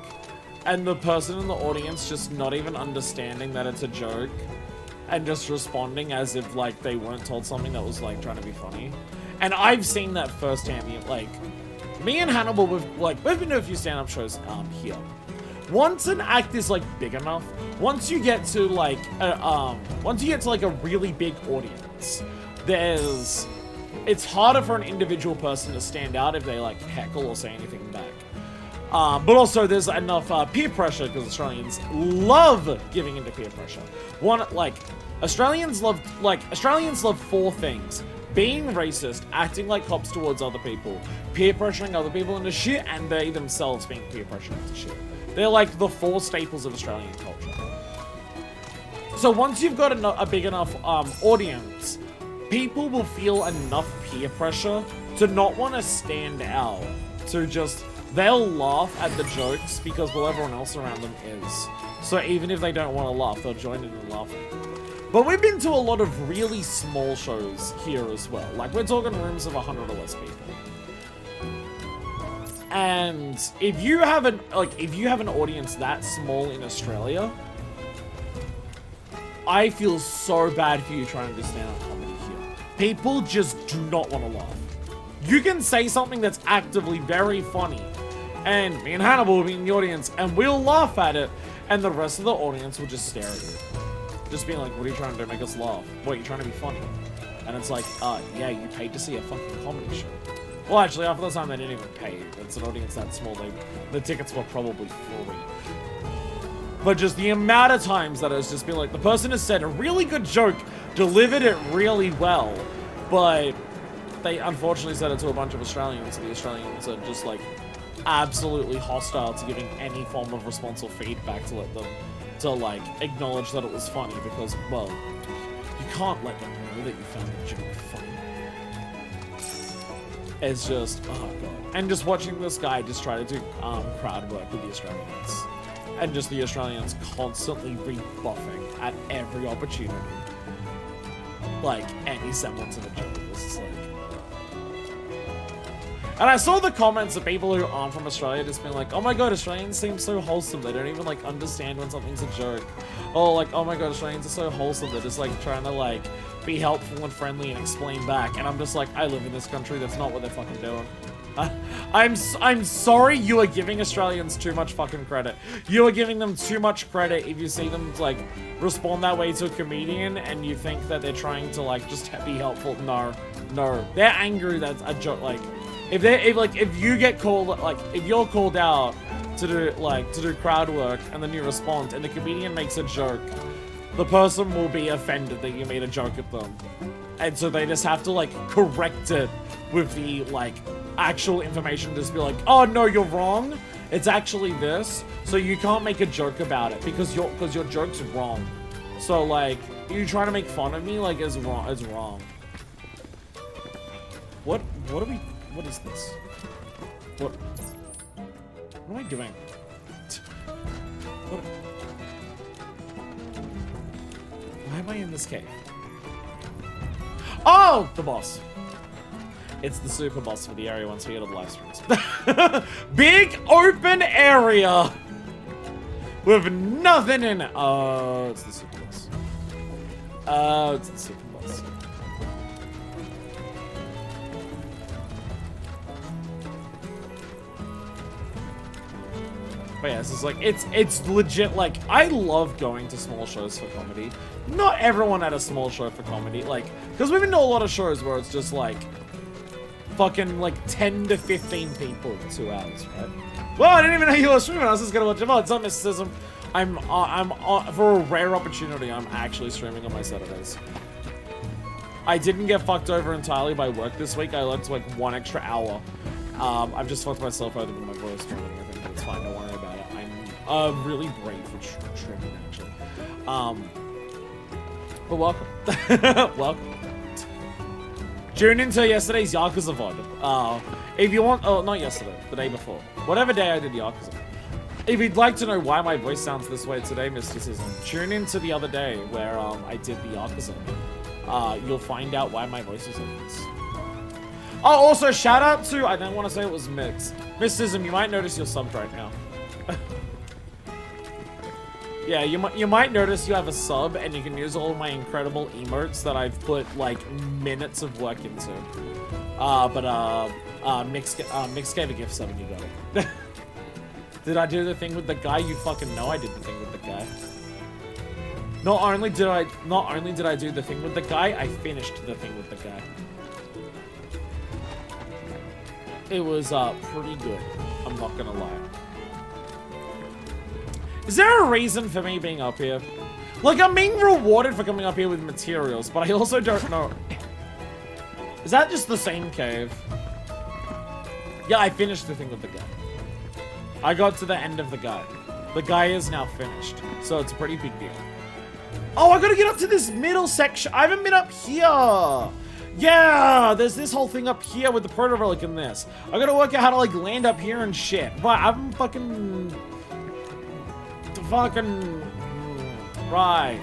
and the person in the audience just not even understanding that it's a joke, and just responding as if, like, they weren't told something that was, like, trying to be funny. And I've seen that firsthand. Like, me and Hannibal, we've been to a few stand-up shows here. Once an act is, like, big enough, once you get to, like, a really big audience, it's harder for an individual person to stand out if they, like, heckle or say anything back. But also there's enough peer pressure, because Australians love giving into peer pressure. Australians love four things: being racist, acting like cops towards other people, peer pressuring other people into shit, and they themselves being peer pressured into shit. They're like the four staples of Australian culture. So once you've got a big enough audience, people will feel enough peer pressure to not want to stand out, to just they'll laugh at the jokes because, well, everyone else around them is. So even if they don't want to laugh, they'll join in and laugh. But we've been to a lot of really small shows here as well. Like, we're talking rooms of 100 or less people. And if you have an audience that small in Australia, I feel so bad for you trying to do stand-up comedy here. People just do not want to laugh. You can say something that's actively very funny, and me and Hannibal will be in the audience, and we'll laugh at it, and the rest of the audience will just stare at you. Just being like, what are you trying to do? Make us laugh. What, you trying to be funny? And it's like, yeah, you paid to see a fucking comedy show. Well, actually, half the time they didn't even pay. It's an audience that small. The tickets were probably free. But just the amount of times that it's just been like, the person has said a really good joke, delivered it really well, but they unfortunately said it to a bunch of Australians, and the Australians are just like absolutely hostile to giving any form of response or feedback to let them, to like acknowledge that it was funny, because, well, you can't let them know that you found the joke funny. It's just, oh god. And just watching this guy just try to do crowd work with the Australians. And just the Australians constantly rebuffing at every opportunity. Like, any semblance of a joke. It's just like... And I saw the comments of people who aren't from Australia just being like, oh my god, Australians seem so wholesome. They don't even, like, understand when something's a joke. Oh, like, oh my god, Australians are so wholesome. They're just, like, trying to, like, be helpful and friendly and explain back. And I'm just like, I live in this country. That's not what they're fucking doing. I'm sorry you are giving Australians too much fucking credit. You are giving them too much credit if you see them, like, respond that way to a comedian and you think that they're trying to, like, just be helpful. No. They're angry that's a joke. Like, if you get called, like, if you're called out to do crowd work and then you respond and the comedian makes a joke, the person will be offended that you made a joke at them. And so they just have to, like, correct it with the, like, actual information. Just be like, oh, no, you're wrong. It's actually this. So you can't make a joke about it because your joke's wrong. So, like, you trying to make fun of me, like, is wrong. What is this? What am I doing? Why am I in this cave? Oh, the boss. It's the super boss for the area once we get all the live streams. Big open area with nothing in it. Oh, it's the super boss. Oh, it's the super boss. But yeah, this is like, it's legit, like, I love going to small shows for comedy. Not everyone at a small show for comedy, like, because we've been to a lot of shows where it's just like, fucking, like, 10 to 15 people in 2 hours, right? Well, I didn't even know you were streaming, I was just gonna watch it. Oh, it's not mysticism. I'm for a rare opportunity, I'm actually streaming on my Saturdays. I didn't get fucked over entirely by work this week. I learned, like, 1 extra hour. I've just fucked myself over with my voice and everything, but it's fine, don't worry about it. I'm really brave for streaming, actually. But welcome. Welcome. Tune into yesterday's Yakuza VOD. If you want, oh, not yesterday, the day before. Whatever day I did Yakuza. If you'd like to know why my voice sounds this way today, Mysticism, tune into the other day where I did the Yakuza. You'll find out why my voice is like this. Oh, also, shout out to, I don't want to say it was Mix. Mysticism, you might notice you're subbed right now. Yeah, you might notice you have a sub, and you can use all of my incredible emotes that I've put, like, minutes of work into. Mix gave a gift sub and you got it. Did I do the thing with the guy? You fucking know I did the thing with the guy. Not only did I do the thing with the guy, I finished the thing with the guy. It was pretty good. I'm not gonna lie. Is there a reason for me being up here? Like, I'm being rewarded for coming up here with materials, but I also don't know. Is that just the same cave? Yeah, I finished the thing with the guy. I got to the end of the guy. The guy is now finished, so it's a pretty big deal. Oh, I gotta get up to this middle section. I haven't been up here. Yeah, there's this whole thing up here with the proto relic in this. I gotta work out how to like land up here and shit. But I'm fucking right.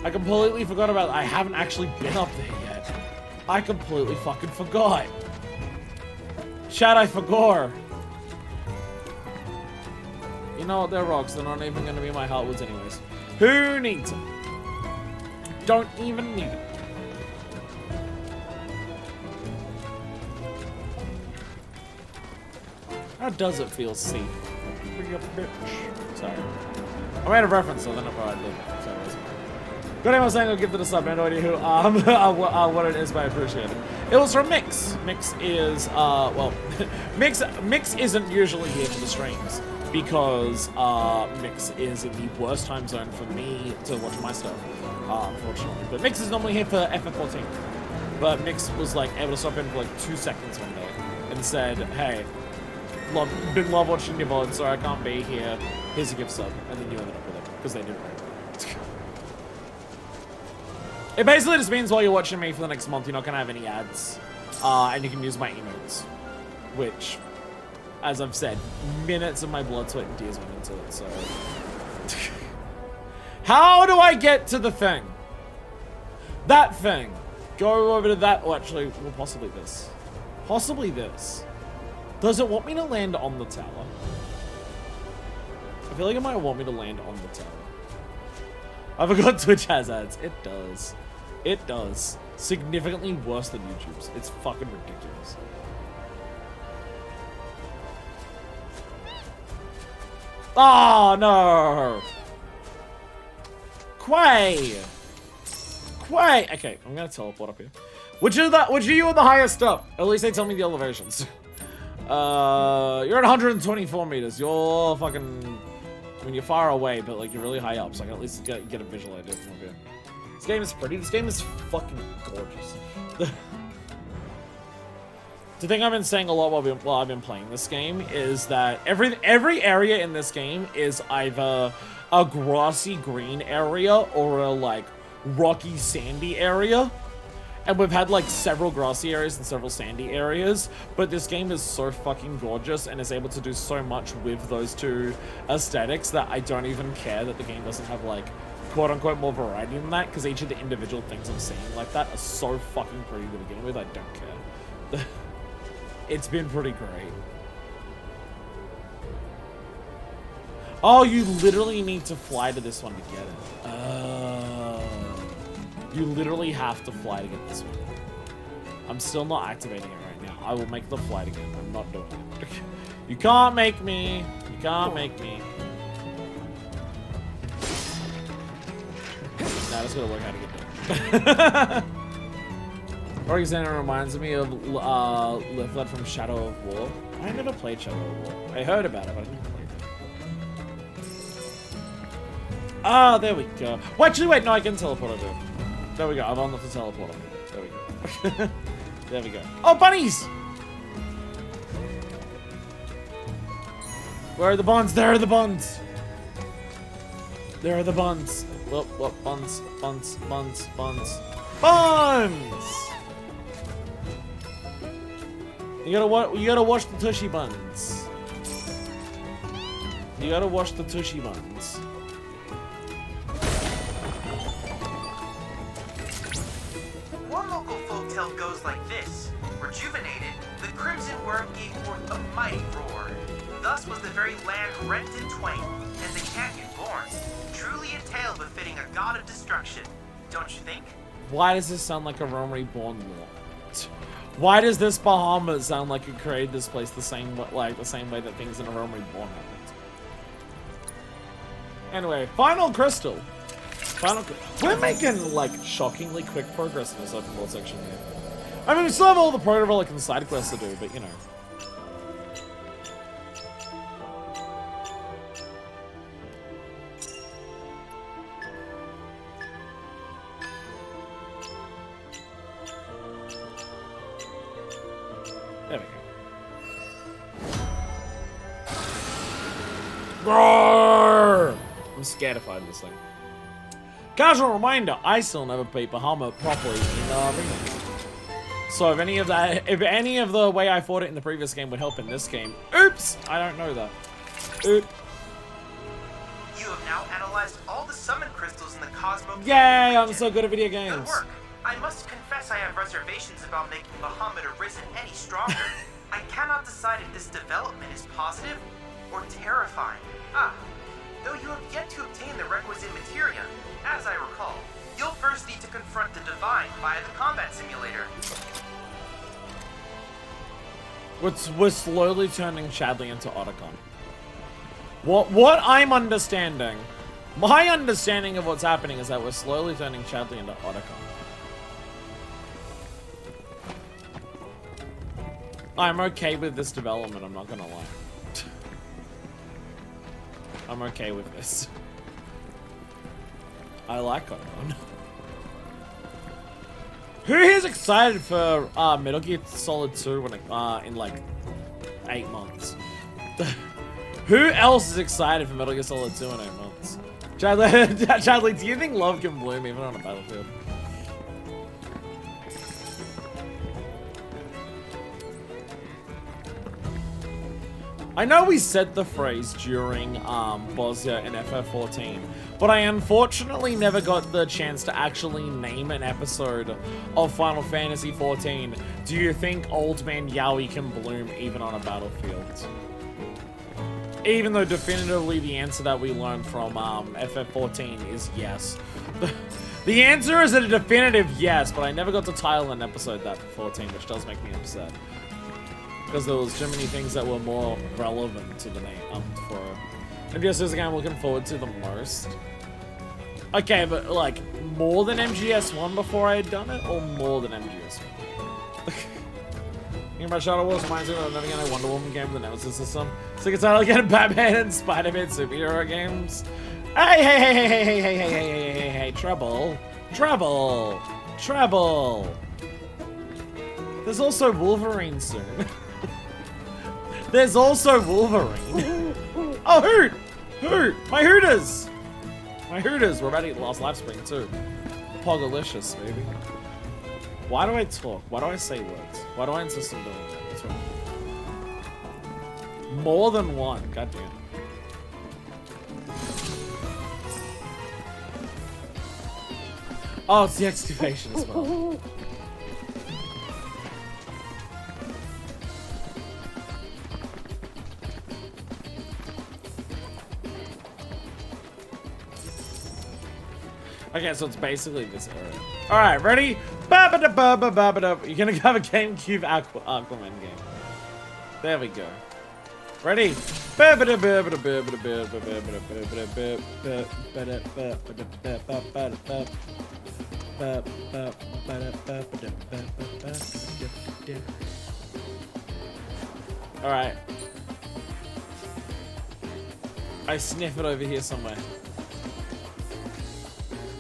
I completely forgot about it. I haven't actually been up there yet. I completely fucking forgot. Chat, I forgot. You know what? They're rocks. They're not even gonna be my Heartwoods anyways. Who needs them? Don't even need it. How does it feel safe? Bring up, bitch. Sorry. I made a reference, so then I probably did. So it wasn't. Good name I was saying I'll give to the sub, man. No idea who, what it is, but I appreciate it. It was from Mix. Mix is, well, Mix isn't usually here for the streams because, Mix is in the worst time zone for me to watch my stuff, unfortunately. But Mix is normally here for FF14. But Mix was, like, able to stop in for, like, 2 seconds one day and said, hey, been love watching your VOD, sorry I can't be here. Here's a gift sub. And then you ended up with it, because they didn't rate. It basically just means while you're watching me for the next month, you're not going to have any ads. And you can use my emotes. Which, as I've said, minutes of my blood, sweat, and tears went into it, so... How do I get to the thing? That thing. Go over to that, or actually, well, possibly this. Possibly this. Does it want me to land on the tower? I feel like it might want me to land on the tower. I forgot Twitch has ads. It does. It does. Significantly worse than YouTube's. It's fucking ridiculous. Oh, no! Quay! Quay! Okay, I'm gonna teleport up here. Which are you at the highest up? At least they tell me the elevations. You're at 124 meters. You're fucking... I mean, you're far away, but, like, you're really high up, so I can at least get a visual idea from up here. This game is pretty. This game is fucking gorgeous. The thing I've been saying a lot while I've been playing this game is that every area in this game is either a grassy green area or a, like, rocky sandy area. And we've had, like, several grassy areas and several sandy areas, but this game is so fucking gorgeous and is able to do so much with those two aesthetics that I don't even care that the game doesn't have, like, quote-unquote more variety than that, because each of the individual things I'm seeing like that are so fucking pretty to begin with, I don't care. It's been pretty great. Oh, you literally need to fly to this one to get it. You literally have to fly to get this one. I'm still not activating it right now. I will make the flight again. I'm not doing it. You can't make me. You can't make me. Nah, that's gonna work out to get done. Alexander reminds me of Liftlet from Shadow of War. I never played Shadow of War. I heard about it, but I never played it. Ah, there we go. Well, actually, wait, no, I can teleport over. There we go. I've unlocked the teleporter. There we go. There we go. Oh, bunnies! Where are the buns? There are the buns. There are the buns. Look, buns, buns, buns, buns, buns. You gotta wash the tushy buns. You gotta wash the tushy buns. One local folktale goes like this. Rejuvenated, the crimson worm gave forth a mighty roar. Thus was the very land rent in twain, and the canyon born. Truly a tale befitting a god of destruction, don't you think? Why does this sound like a Realm Reborn lore? Why does this Bahamut sound like it created this place the same way that things in a Realm Reborn happened? Anyway, final crystal. We're making, like, shockingly quick progress in this open world section here. I mean, we still have all the proto relic and side quests to do, but you know. There we go. Roar! I'm scared of fighting this thing. Casual reminder, I still never beat Bahamut properly in Arena. So if any of the way I fought it in the previous game would help in this game, oops, I don't know that. Oops. You have now analyzed all the summon crystals in the Cosmo. Yay, I'm so good at video games. Good work. I must confess I have reservations about making Bahamut Arisen any stronger. I cannot decide if this development is positive or terrifying. Though you have yet to obtain the requisite materia, as I recall, you'll first need to confront the Divine via the combat simulator. We're slowly turning Chadley into Otacon. What I'm understanding, my understanding of what's happening is that we're slowly turning Chadley into Otacon. I'm okay with this development, I'm not gonna lie. I'm okay with this. I like Otacon. Who is excited for Metal Gear Solid 2 when in like 8 months? Who else is excited for Metal Gear Solid 2 in 8 months? Chadley, do you think love can bloom even on a battlefield? I know we said the phrase during Bosnia in FF14, but I unfortunately never got the chance to actually name an episode of Final Fantasy XIV. Do you think Old Man Yaoi can bloom even on a battlefield? Even though definitively the answer that we learned from FF14 is yes. The answer is a definitive yes, but I never got to title an episode that for 14, which does make me upset. Because there was too many things that were more relevant to the name for MGS is the game I'm looking forward to the most. Okay, but like more than MGS1 before I had done it, or more than MGS1? Thinking about Shadow Wars reminds me of never getting a Wonder Woman game with the Nemesis system. So it's title again Batman and Spider-Man superhero games. Hey, trouble. There's also Wolverine soon. There's also Wolverine. Oh, Hoot! My Hooters! We're about to eat Last Life Spring too. Pogalicious, baby. Why do I talk? Why do I say words? Why do I insist on doing that? What's wrong? More than one. Goddamn. Oh, it's the excavation as well. Okay, so it's basically this area. Alright, ready? Ba-ba-da-ba-ba-ba-ba-da. You're gonna have a GameCube Aquaman game. There we go. Ready? Alright. I sniff it over here somewhere.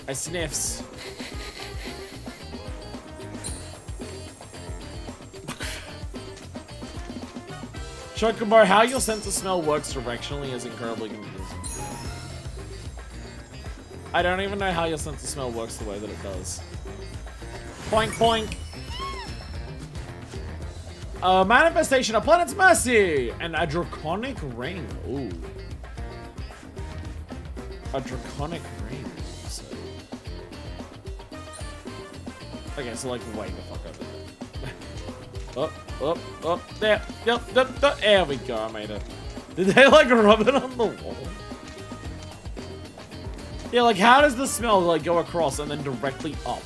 I sniffs. Chocobo, how your sense of smell works directionally is incredibly confusing. I don't even know how your sense of smell works the way that it does. Poink, poink. A manifestation of planet's mercy and a draconic ring. Ooh. A draconic ring. So. Okay, so like way the fuck over there. Up, there. Yep, there we go, I made it. Did they like rub it on the wall? Yeah, like how does the smell like go across and then directly up?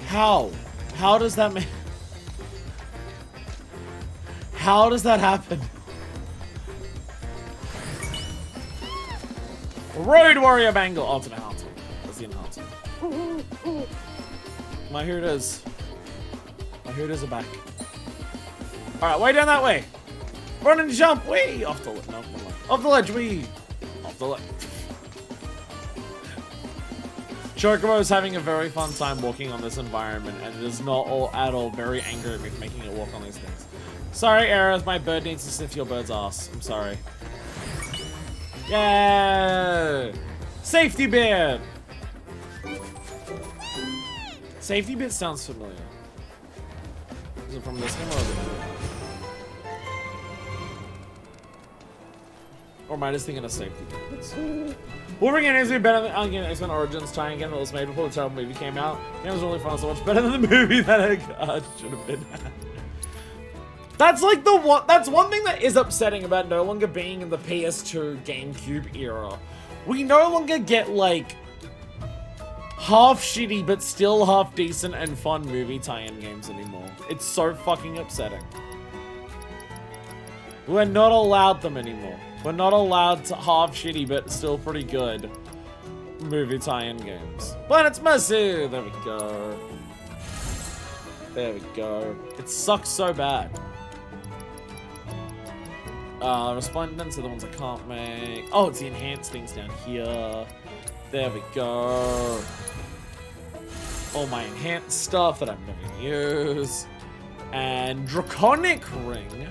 How? How does that make... How does that happen? Road Warrior Bangle! Oh, it's an enhancer. That's the enhancer. My Hooters. My Hooters are back. Alright, way down that way. Run and jump! Wee! Off the ledge. No, never mind. Off the ledge, wee! Off the ledge. Chocobo is having a very fun time walking on this environment, and it is not at all very angry at me for making it walk on these things. Sorry, Aerith, my bird needs to sniff your bird's ass. I'm sorry. Yeah! Safety bit! Safety bit sounds familiar. Is it from this game or or am I just thinking of safety bits? Wolverine is better than X-Men Origins trying again that was made before the terrible movie came out. It was really fun, so much better than the movie that it should have been. That's like the one. That's one thing that is upsetting about no longer being in the PS2 GameCube era. We no longer get like half shitty but still half decent and fun movie tie-in games anymore. It's so fucking upsetting. We're not allowed them anymore. We're not allowed to half shitty but still pretty good movie tie-in games. Planet's Mercy! There we go. There we go. It sucks so bad. Resplendence are the ones I can't make. Oh, it's the enhanced things down here. There we go. All my enhanced stuff that I'm never gonna use. And Draconic Ring.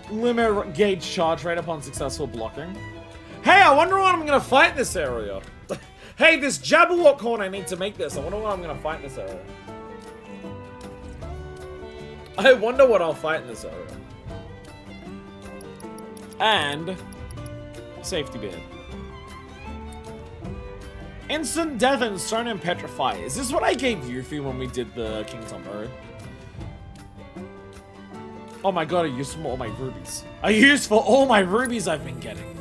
Limit gauge charge rate upon successful blocking. Hey, I wonder what I'm gonna fight in this area. Hey, this Jabberwock horn, I need to make this. I wonder what I'm gonna fight in this area. I wonder what I'll fight in this area. And safety bid. Instant death and stone and petrify. Is this what I gave Yuffie when we did the King's Umber? Oh my god, I used for all my rubies. I used for all my rubies I've been getting.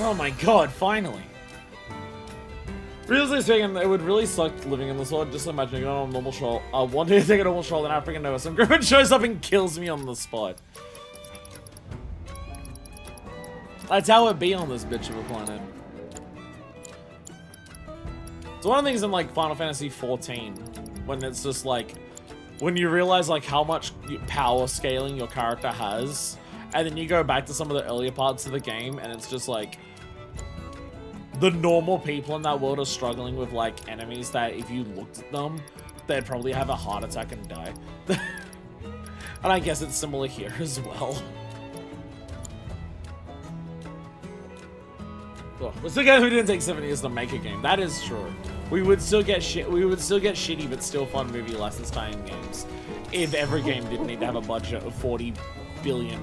Oh my god, finally. Realistically speaking, it would really suck living in this world. Just imagining on a normal stroll. One day I take a normal stroll, then I freaking know some Griffin shows up and kills me on the spot. That's how it be on this bitch of a planet. It's one of the things in like Final Fantasy 14 when it's just like when you realize like how much power scaling your character has, and then you go back to some of the earlier parts of the game and it's just like the normal people in that world are struggling with like enemies that if you looked at them, they'd probably have a heart attack and die. And I guess it's similar here as well. Oh, we're still we didn't take 7 years to make a game. That is true. We would still get shitty but still fun movie license tie-in games if every game didn't need to have a budget of $40 billion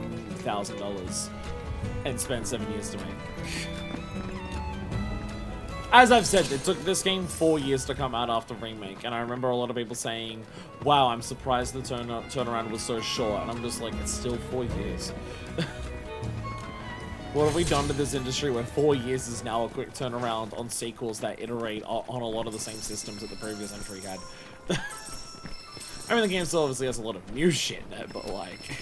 and spend 7 years to make. As I've said, it took this game 4 years to come out after remake, and I remember a lot of people saying, wow, I'm surprised the turnaround was so short, and I'm just like, it's still 4 years. What have we done to this industry when 4 years is now a quick turnaround on sequels that iterate on a lot of the same systems that the previous entry had? I mean, the game still obviously has a lot of new shit in it, but like...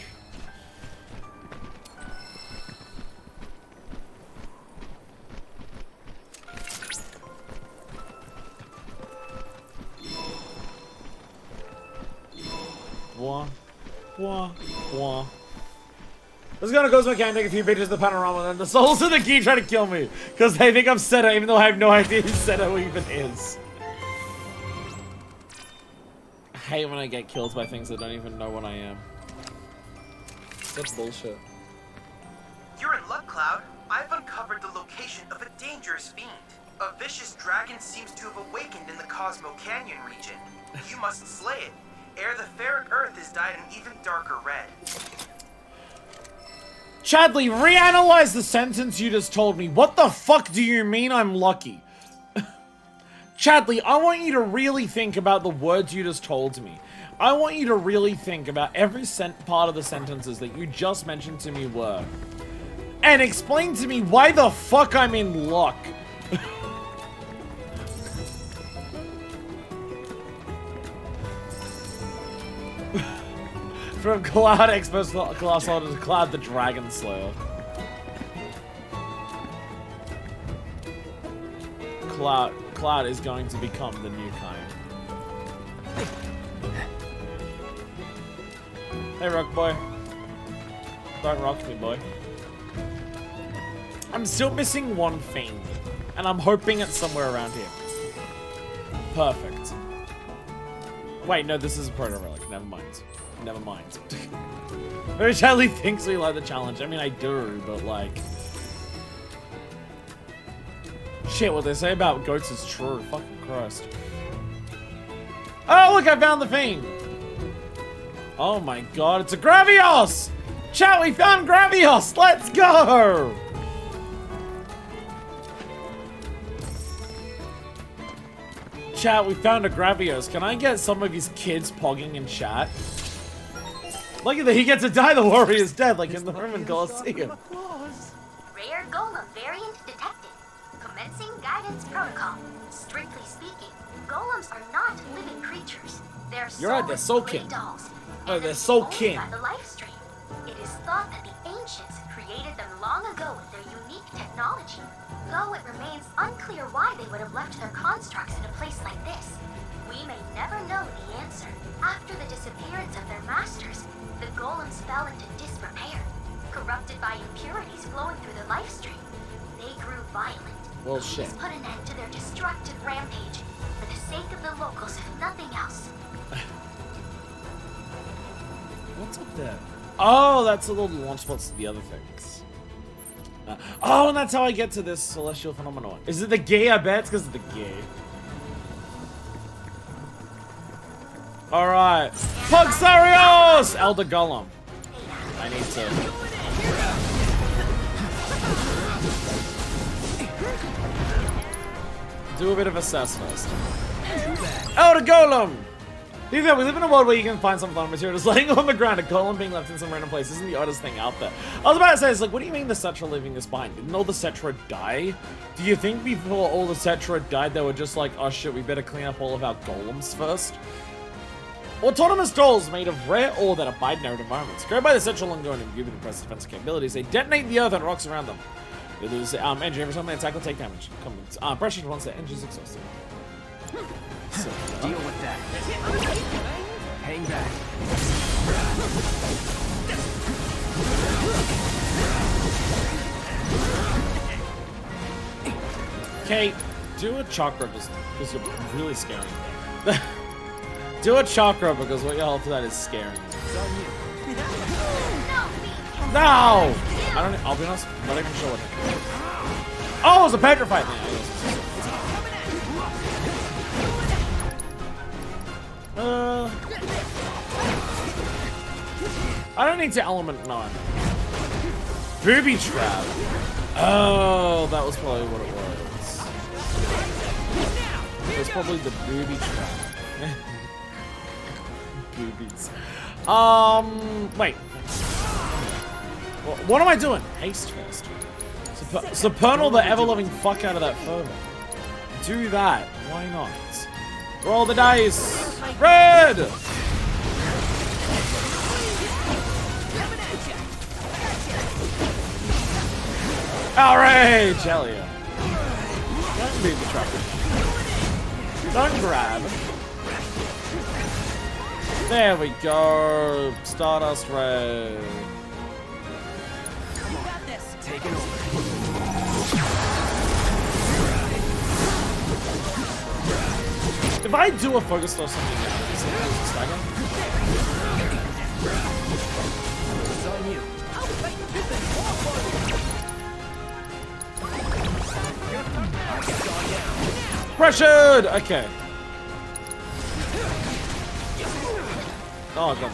Wah. Let's go to Cosmo Canyon, take a few pictures of the panorama, and then the souls of the key try to kill me. Because they think I'm Seta, even though I have no idea who Seta even is. I hate when I get killed by things that don't even know what I am. That's bullshit. You're in luck, Cloud. I've uncovered the location of a dangerous fiend. A vicious dragon seems to have awakened in the Comso Canyon region. You must slay it, ere the fair earth is dyed an even darker red. Chadley, reanalyze the sentence you just told me. What the fuck do you mean I'm lucky? Chadley, I want you to really think about the words you just told me. I want you to really think about every part of the sentences that you just mentioned to me were. And explain to me why the fuck I'm in luck. From Cloud Expert Class Order to Cloud the Dragon Slayer. Cloud is going to become the new kind. Hey, Rock Boy. Don't rock me, boy. I'm still missing one fiend. And I'm hoping it's somewhere around here. Perfect. Wait, no, this is a proto relic. Never mind. Never mind. Maybe Charlie thinks we like the challenge. I mean, I do, but like... Shit, what they say about goats is true. Fucking Christ. Oh, look, I found the thing. Oh my god, it's a Gravios! Chat, we found Gravios! Let's go! Chat, we found a Gravios. Can I get some of his kids pogging in chat? Look at that, he gets to die, the warrior's dead, like in the Roman Colosseum. Rare golem variant detected. Commencing guidance protocol. Strictly speaking, golems are not living creatures. They're You're right, they're soulless soaking. clay dolls. Oh, and they're lived soaking. only by the life stream. It is thought that the ancients created them long ago with their unique technology. Though it remains unclear why they would have left their constructs in a place like this. We may never know the answer. After the disappearance of their masters, the golems fell into disrepair. Corrupted by impurities flowing through the life stream, they grew violent. Well, shit. This put an end to their destructive rampage, for the sake of the locals, if nothing else. What's up there? Oh, that's a little launch spots to the other things. Oh, and that's how I get to this celestial phenomenon. Is it the gay? I bet it's because of the gay. Alright. Pugsarios! Elder Golem. I need to... do a bit of assess first. Elder Golem! We live in a world where you can find some fun materials laying on the ground, a golem being left in some random place isn't the oddest thing out there. I was about to say, it's like, what do you mean the Cetra leaving this behind? Didn't all the Cetra die? Do you think before all the Cetra died, they were just like, oh shit, we better clean up all of our golems first? Autonomous dolls made of rare ore that abide in arid environments. Created by the Cetra Longo and imbued with impressive defensive capabilities, they detonate the earth and rocks around them. They lose engine every time they attack or take damage. Pressure once their engine's exhausted. So, Deal with that. Hang back. Okay, do a chakra just because you're really scaring me. Do a chakra because what your health for that is scaring me. No! I'll be honest, I'm not even sure what it is. Oh, it's a petrified thing. I don't need to element 9. Booby trap. Oh, that was probably what it was. It was probably the booby trap. Boobies. Wait. What am I doing? Haste first. Supernal the ever-loving fuck out of that fervor. Do that. Why not? Roll the dice. Red! Outrage! Hell yeah. Don't beat the trucker. Don't grab. There we go. Stardust Red. You got this. Take it over. If I do a focus or something, is it stagger? It's on you. Pressured! Okay. Oh, god damn.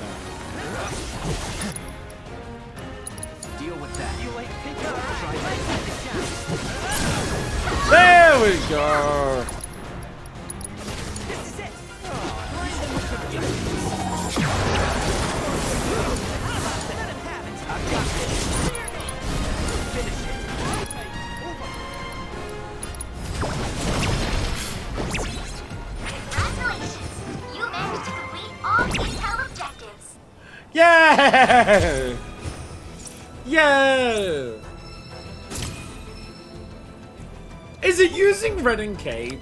Deal with that. There we go. Congratulations! You managed to complete all intel objectives. Yeah! Yeah! Is it using Red and Cade?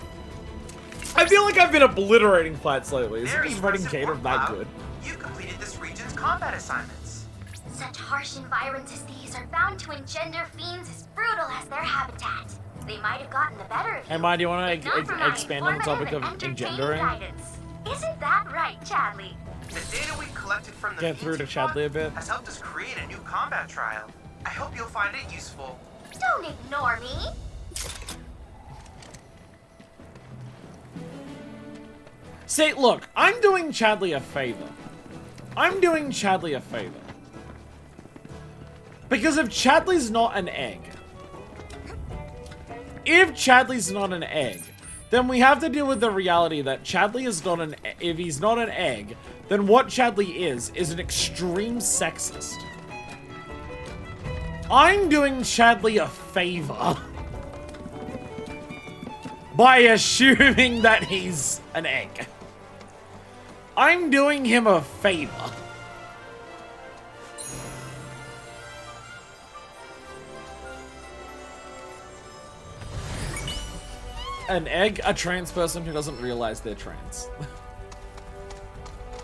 I feel like I've been obliterating fights lately. Is it just Red and Cade or that good? You've completed this region's combat assignments. Such harsh environs as these are bound to engender fiends as brutal as their habitat. They might have gotten the better of you. Hey, Ma, do you want if not to for my expand on the topic of informative and engendering? entertaining guidance. Isn't that right, Chadley? The data we collected from the Get through to VII plot Chadley a bit. has helped us create a new combat trial. I hope you'll find it useful. Don't ignore me. See, look, I'm doing Chadley a favor. Because if Chadley's not an egg, then we have to deal with the reality that Chadley is not an if he's not an egg, then what Chadley is an extreme sexist. I'm doing Chadley a favor by assuming that he's an egg. I'm doing him a favor. An egg, a trans person who doesn't realize they're trans.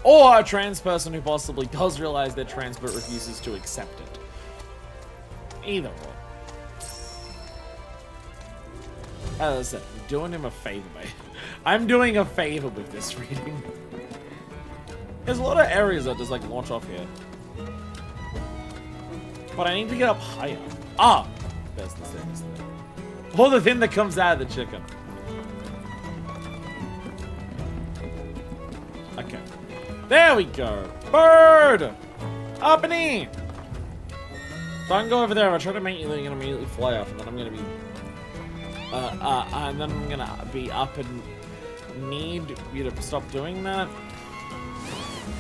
Or a trans person who possibly does realize they're trans but refuses to accept it. Either way. As I said, I'm doing him a favor, mate. I'm doing a favor with this reading. There's a lot of areas that just like launch off here. But I need to get up higher. Ah! There's the stairs there. Or the thing that comes out of the chicken. Okay. There we go. Bird! Up and in! Don't go over there. If I try to make you, then you're gonna immediately fly off, and then I'm gonna be... and then I'm gonna be up and need you to stop doing that.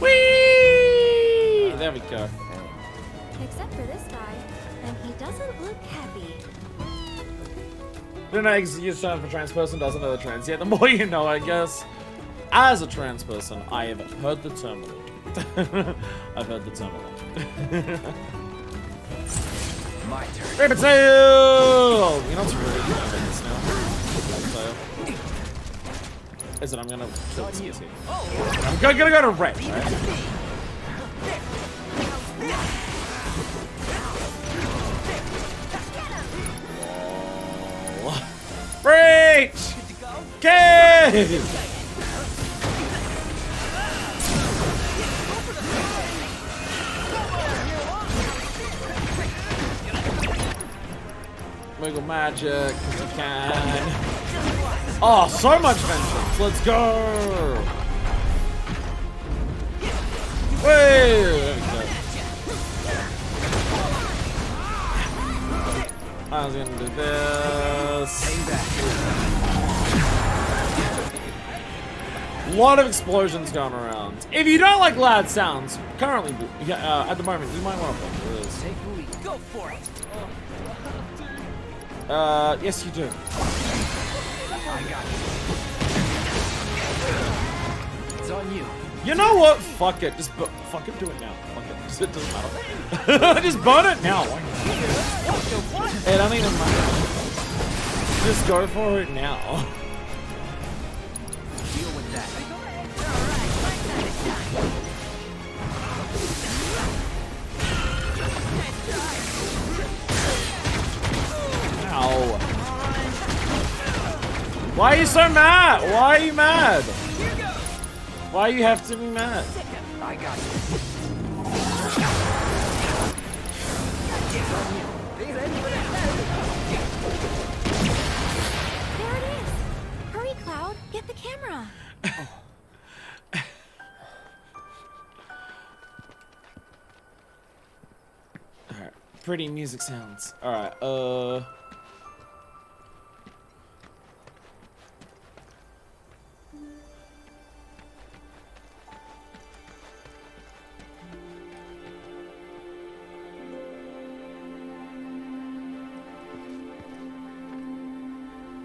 Whee! There we go. Except for this guy, and he doesn't look happy. No, excuse term for trans person doesn't know the trans yet. The more you know, I guess. As a trans person, I have heard the term a lot. I've heard the term a lot. My turn. Rabbit tail! You know what's really good about this now? Rabbit tail. Is that I'm gonna kill this here. I'm gonna go to red, right? Breach! Okay! Wiggle magic, if you can. Oh, so much vengeance! Let's go! Wait! There we go. I was gonna do this. A lot of explosions going around. If you don't like loud sounds, currently, at the moment, you might want to play this. Take the lead. Go for it. Yes, you do. I got you. It's on you. You know what? Fuck it. Just fuck it. Do it now. Fuck it. It doesn't matter. Just burn it now. It don't even matter. Just go for it now. Deal with that. Ow. Why are you so mad? Why are you mad? Why you have to be mad? I got you. There it is. Hurry, Cloud. Get the camera. Alright. Pretty music sounds. Alright,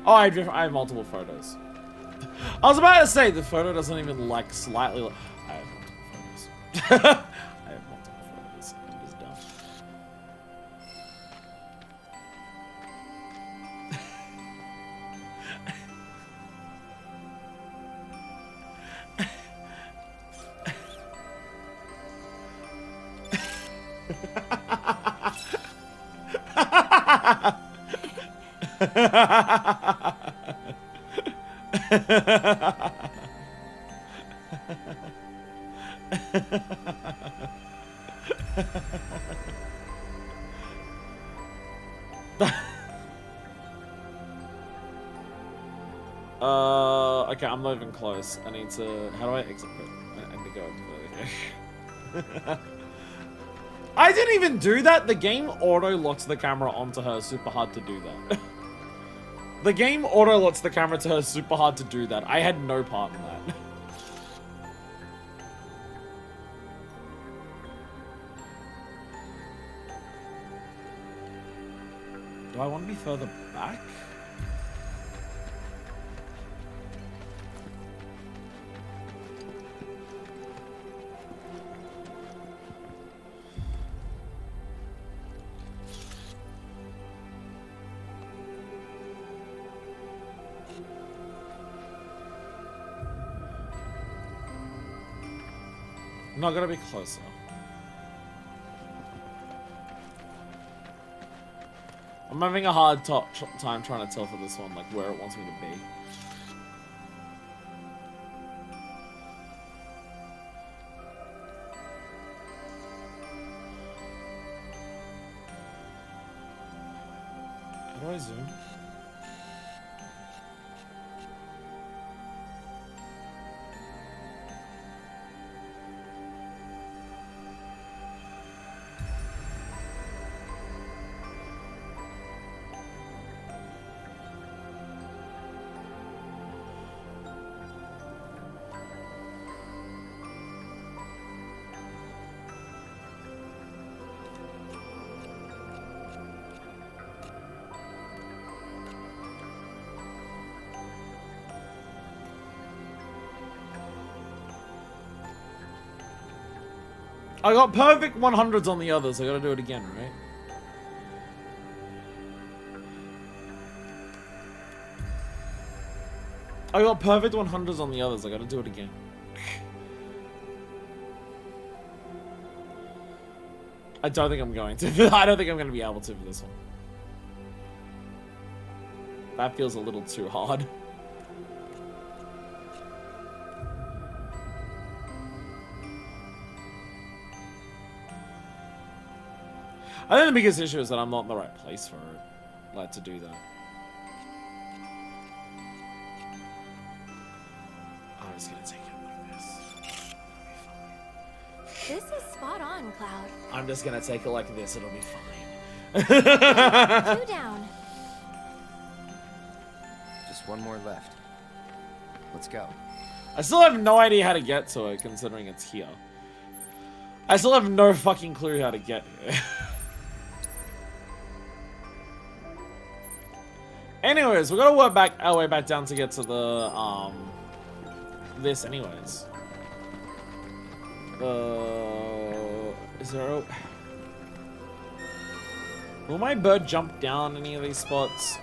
Oh, I have multiple photos. I was about to say the photo doesn't even like slightly. I have multiple photos. I have multiple photos. I'm just dumb. Okay, I'm not even close. I need to. How do I exit it? I need to go over there. I didn't even do that. The game auto locks the camera onto her. Super hard to do that. The game auto locks the camera to her. Super hard to do that. I had no part in that. Do I want to be further back? Not gonna be closer. I'm having a hard time trying to tell for this one, like where it wants me to be. How do I zoom? I got perfect 100s on the others. I gotta do it again, right? I got perfect 100s on the others. I gotta do it again. I don't think I'm going to. I don't think I'm gonna be able to for this one. That feels a little too hard. I think the biggest issue is that I'm not in the right place for it, like, to do that. I'm just gonna take it like this. That'll be fine. This is spot on, Cloud. I'm just gonna take it like this, it'll be fine. 2 down. Just one more left. Let's go. I still have no idea how to get to it, considering it's here. I still have no fucking clue how to get here. Anyways, we gotta work back our way back down to get to the this anyways. Is there a... Will my bird jump down any of these spots?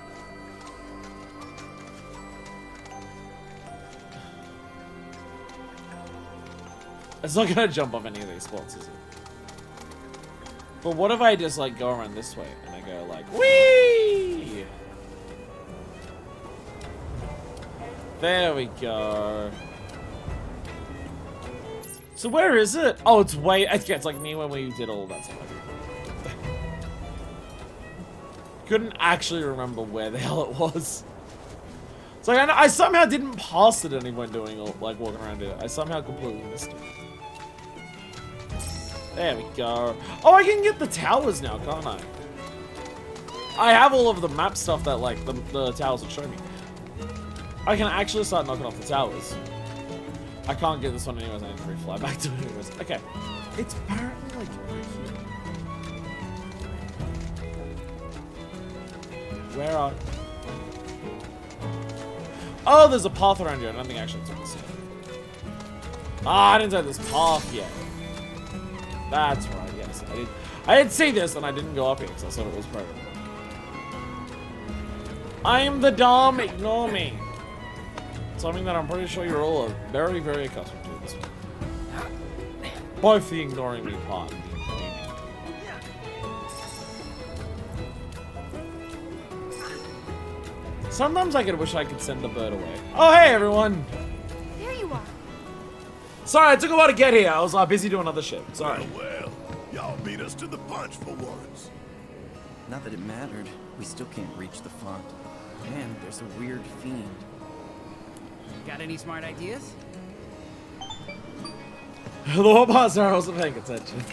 It's not gonna jump off any of these spots, is it? But what if I just like go around this way and I go like, whee! There we go. So where is it? Oh, it's way... Okay, it's like me when we did all that stuff. Couldn't actually remember where the hell it was. It's like I somehow didn't pass it at any point doing all, like walking around it. I somehow completely missed it. There we go. Oh, I can get the towers now, can't I? I have all of the map stuff that like the towers would show me. I can actually start knocking off the towers. I can't get this one anyways. I need to fly back to it anyways. Okay. It's apparently like right here. Where are... Oh, there's a path around here. I don't think I actually took this yet. Ah, I didn't take this path yet. That's right, yes. I did see this and I didn't go up here because I thought it was broken. I am the Dom, ignore me. Something that I'm pretty sure you're all very, very accustomed to this one. Both the ignoring me part and the ignoring me. Sometimes I could wish I could send the bird away. Oh, hey, everyone. There you are. Sorry, it took a while to get here. I was busy doing other shit. Sorry. Well, y'all beat us to the punch for once. Not that it mattered. We still can't reach the font. And there's a weird fiend. Got any smart ideas? The Warboss are also paying attention.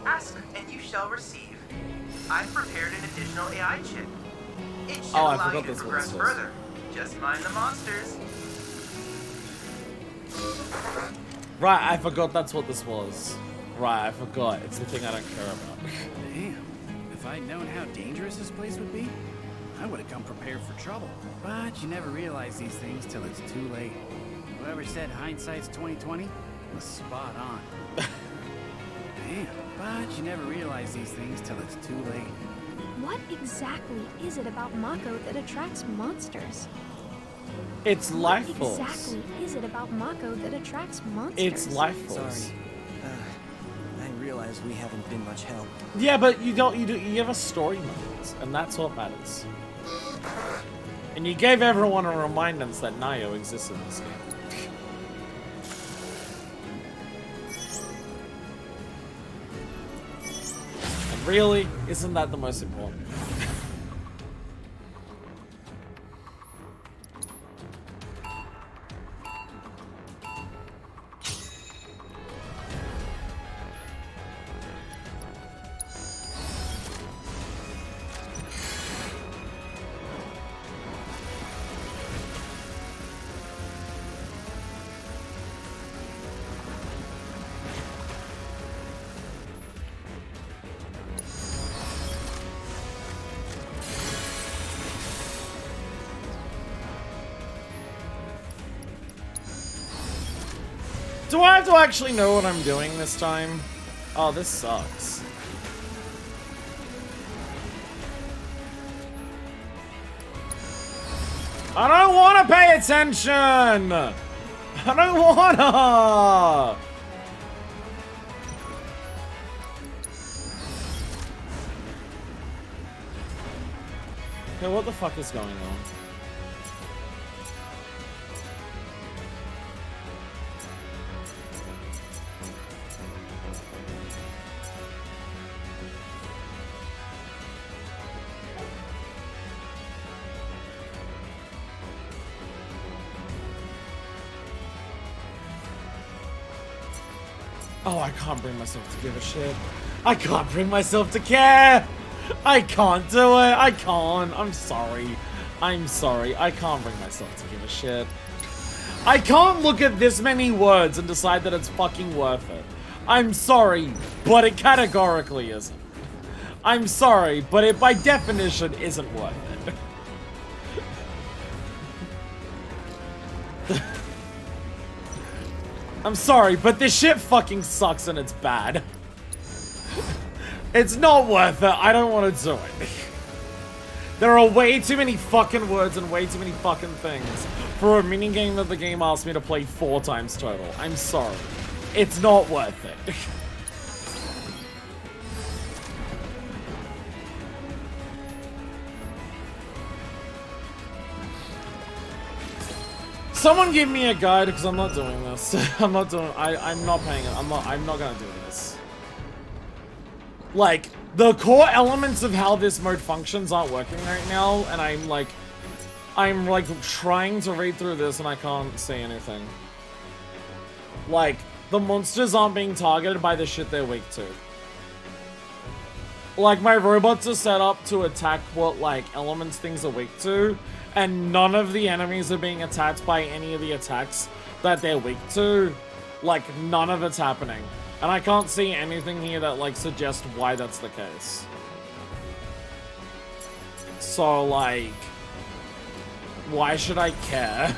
Ask and you shall receive. I've prepared an additional AI chip. It should Oh, I allow you forgot to this one progress says. further. Just mind the monsters. Right, I forgot that's what this was. Right, I forgot. It's the thing I don't care about. Damn. If I'd known how dangerous this place would be, I would have come prepared for trouble. But you never realize these things till it's too late. Whoever said hindsight's 20/20 was spot on. Damn. But you never realize these things till it's too late. What exactly is it about Mako that attracts monsters? It's life What force. exactly is it about Mako that attracts monsters? It's life force. Sorry. I realize we haven't been much help. Yeah, but you have a story mode, and that's what matters. And you gave everyone a reminder that Nayo exists in this game. And really, isn't that the most important? Do I have to actually know what I'm doing this time? Oh, this sucks. I don't want to pay attention! I don't wanna! Okay, what the fuck is going on? Oh, I can't bring myself to give a shit. I can't bring myself to care. I can't do it. I can't. I'm sorry. I'm sorry. I can't bring myself to give a shit. I can't look at this many words and decide that it's fucking worth it. I'm sorry, but it categorically isn't. I'm sorry, but it by definition isn't worth it. I'm sorry, but this shit fucking sucks and it's bad. It's not worth it. I don't want to do it. There are way too many fucking words and way too many fucking things for a minigame that the game asked me to play 4 times total. I'm sorry. It's not worth it. Someone give me a guide because I'm not doing this. I'm not paying it. I'm not gonna do this. Like, the core elements of how this mode functions aren't working right now, and I'm like trying to read through this and I can't see anything. Like, the monsters aren't being targeted by the shit they're weak to. Like, my robots are set up to attack what, like, elements things are weak to, and none of the enemies are being attacked by any of the attacks that they're weak to. Like, none of it's happening. And I can't see anything here that, like, suggests why that's the case. So, like, why should I care?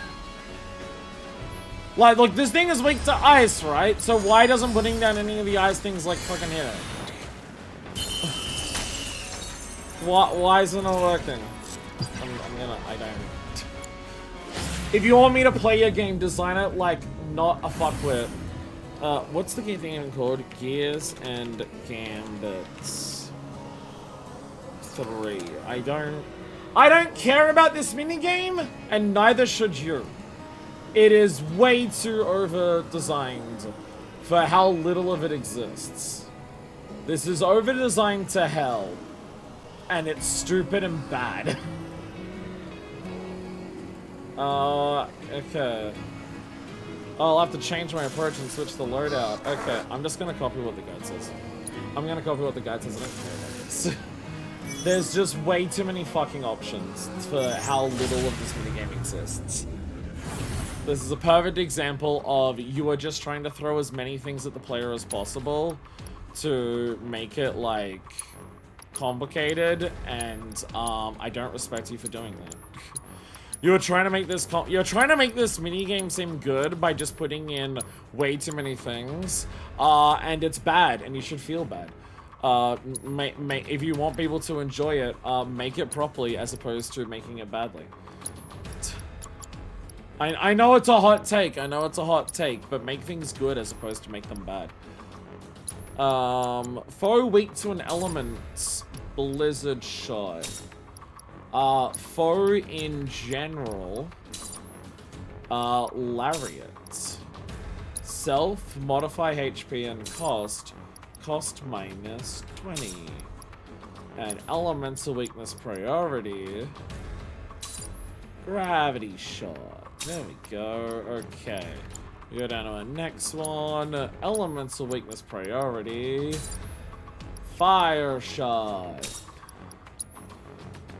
Like, look, this thing is weak to ice, right? So why doesn't putting down any of the ice things, like, fucking hit it? Why isn't it working? I don't. If you want me to play a game, design it like not a fuckwit. What's the game thing even called? Gears and Gambits 3. I don't I don't care about this minigame, and neither should you. It is way too over-designed for how little of it exists. This is over-designed to hell, and it's stupid and bad. Okay. I'll have to change my approach and switch the loadout. Okay, I'm just gonna copy what the guide says. I'm gonna copy what the guide says. I don't care about this. There's just way too many fucking options for how little of this minigame exists. This is a perfect example of you are just trying to throw as many things at the player as possible to make it, like, complicated, and I don't respect you for doing that. You're trying to make this minigame seem good by just putting in way too many things, and it's bad, and you should feel bad. If you want people to enjoy it, make it properly as opposed to making it badly. I know it's a hot take, but make things good as opposed to make them bad. Foe weak to an element, blizzard shot. Foe in general, lariat. Self, modify HP and cost minus 20. And elemental weakness priority, gravity shot. There we go, okay. We go down to our next one, elemental weakness priority, fire shot.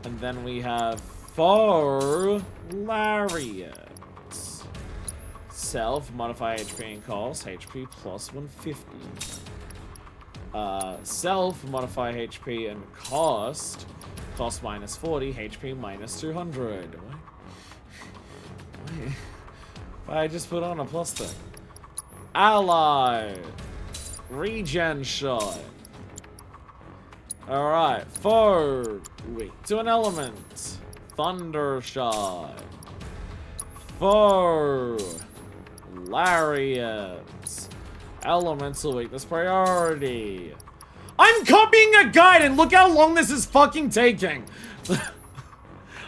And then we have foe lariat. Self, modify HP and cost, HP plus 150. Self, modify HP and cost minus 40, HP minus 200. I just put on a plus thing. Ally, regen shot. Alright, foe weak to an element, thunder shot. Foe lariat, elemental weakness priority. I'm copying a guide and look how long this is fucking taking.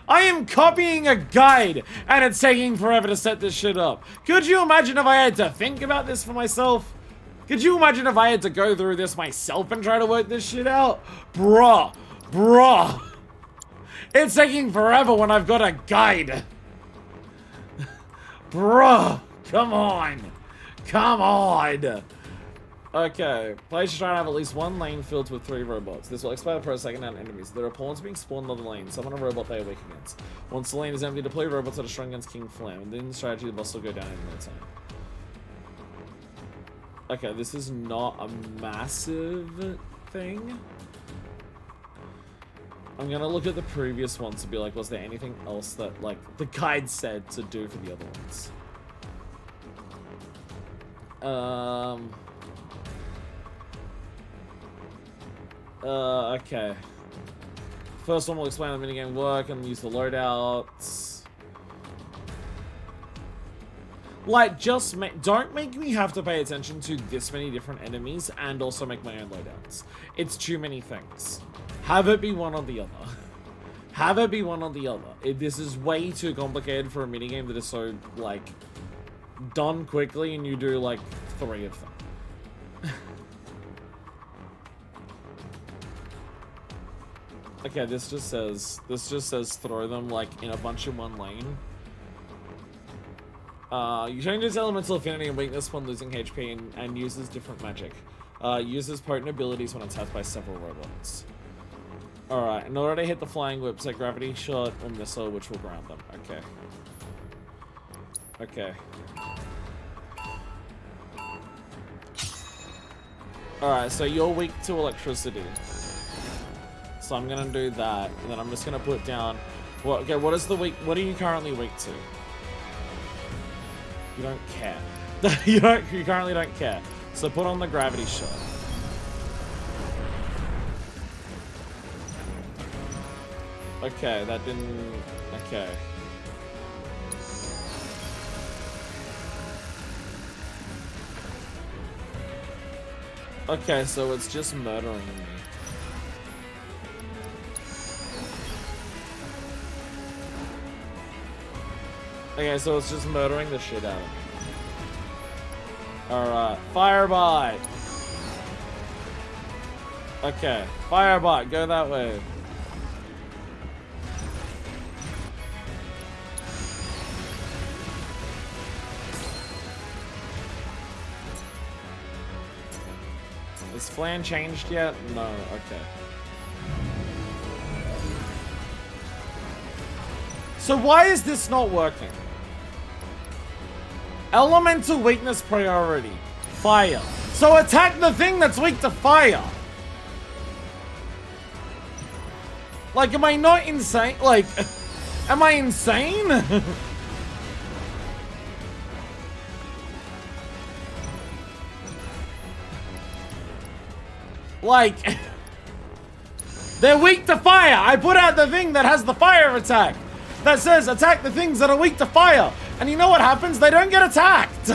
I am copying a guide and it's taking forever to set this shit up. Could you imagine if I had to think about this for myself? Could you imagine if I had to go through this myself and try to work this shit out? Bruh. It's taking forever when I've got a guide. Bruh. Come on. Okay, players should try to have at least one lane filled with 3 robots. This will expire per second on enemies. There are pawns being spawned on the lane. Summon a robot they are weak against. Once the lane is empty, deploy robots that are strong against King Flame. And then the strategy, the boss will go down in no time. Okay, this is not a massive thing. I'm gonna look at the previous ones to be like, was there anything else that, like, the guide said to do for the other ones? Okay. First one will explain how the minigame work and use the loadouts. Like, just don't make me have to pay attention to this many different enemies and also make my own loadouts. It's too many things. Have it be one or the other. This is way too complicated for a minigame that is so, like, done quickly and you do, like, 3 of them. Okay, this just says throw them, like, in a bunch in one lane. You change its elemental affinity and weakness when losing HP and uses different magic. Uses potent abilities when attacked by several robots. Alright, in order to hit the flying whip, say gravity shot or missile, which will ground them. Okay. Alright, so you're weak to electricity. So I'm gonna do that, and then I'm just gonna put down. Well, okay, what are you currently weak to? You don't care. You currently don't care. So put on the gravity shot. Okay, that didn't. Okay. Okay, so it's just murdering me. Okay, so it's just murdering the shit out of me. Alright, Firebite. Okay, Firebite, go that way. Is Flan changed yet? No, okay. So why is this not working? Elemental weakness priority. Fire. So attack the thing that's weak to fire. Like, am I not insane? Like, am I insane? Like, they're weak to fire. I put out the thing that has the fire attack. That says attack the things that are weak to fire. And you know what happens? They don't get attacked.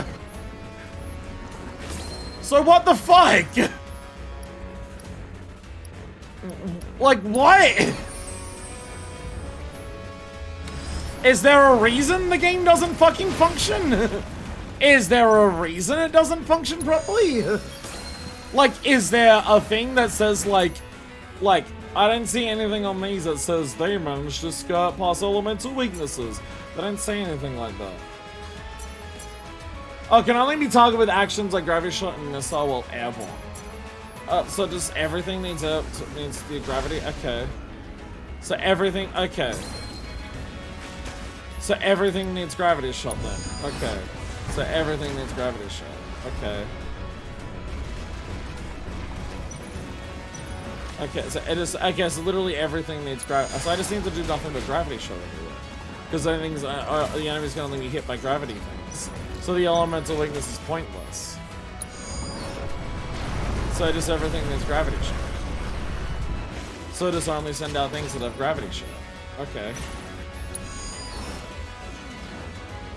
So what the fuck? Like, what? Is there a reason the game doesn't fucking function? Is there a reason it doesn't function properly? Like, is there a thing that says, like, I don't see anything on these that says they managed to skirt past elemental weaknesses. They don't say anything like that. Oh, can only be targeted with actions like gravity shot and missile while airborne. So just everything needs the gravity? Okay. So everything, okay. So everything needs gravity shot then. Okay. So everything needs gravity shot. Okay. Okay, so it is. I guess literally everything needs gravity. So I just need to do nothing but gravity shot everywhere, because I think the enemy's gonna only be hit by gravity things. So the elemental weakness is pointless. So just everything needs gravity shot. So just only send out things that have gravity shot. Okay.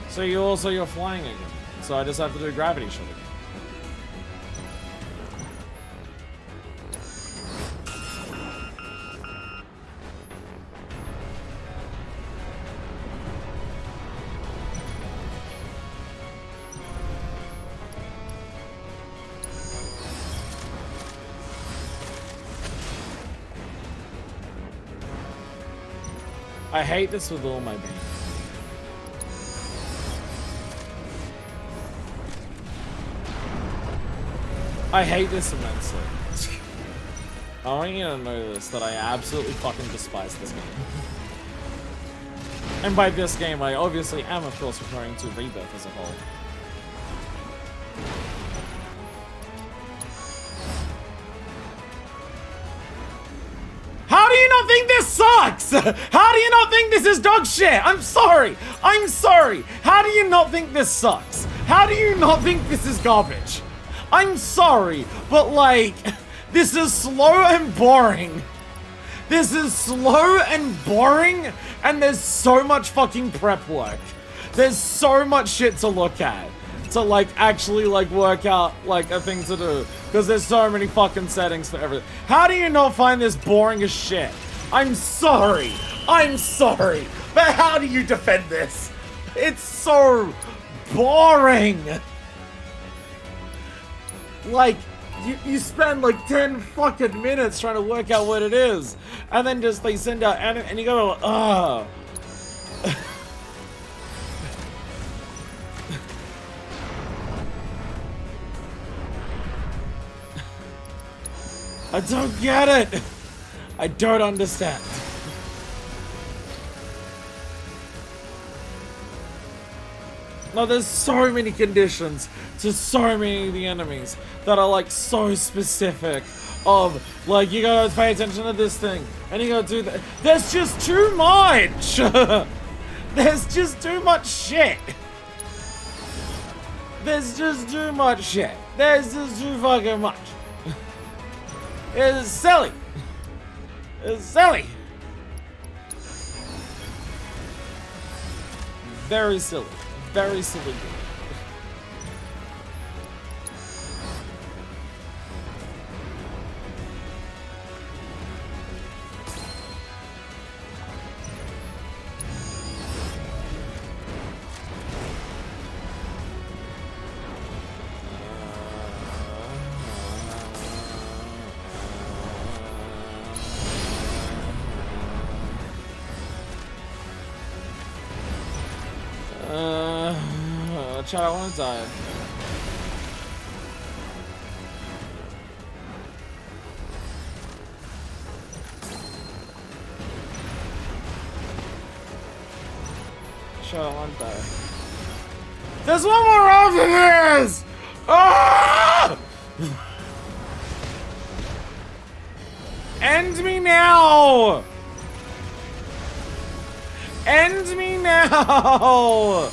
So you're flying again. So I just have to do gravity shot again. I hate this with all my being. I hate this immensely. I want you to know this, that I absolutely fucking despise this game. And by this game, I obviously am, of course, referring to Rebirth as a whole. How do you not think this sucks? How do you not think this is dog shit? I'm sorry. I'm sorry. How do you not think this sucks? How do you not think this is garbage? I'm sorry, but like, this is slow and boring. This is slow and boring, and there's so much fucking prep work. There's so much shit to look at. To like actually like work out like a thing to do, because there's so many fucking settings for everything. How do you not find this boring as shit? I'm sorry, but how do you defend this? It's so boring. Like, you spend like 10 fucking minutes trying to work out what it is, and then just they send out and you go, ugh. I don't get it. I don't understand. No, there's so many conditions to so many of the enemies that are like so specific of like, you gotta pay attention to this thing and you gotta do that. There's just too much. There's just too much shit. There's just too much shit. There's just too fucking much. It's silly. It's silly. Very silly. Very silly. Watch out, I wanna die. Watch out, I wanna die. There's one more after this! Ah! End me now! End me now!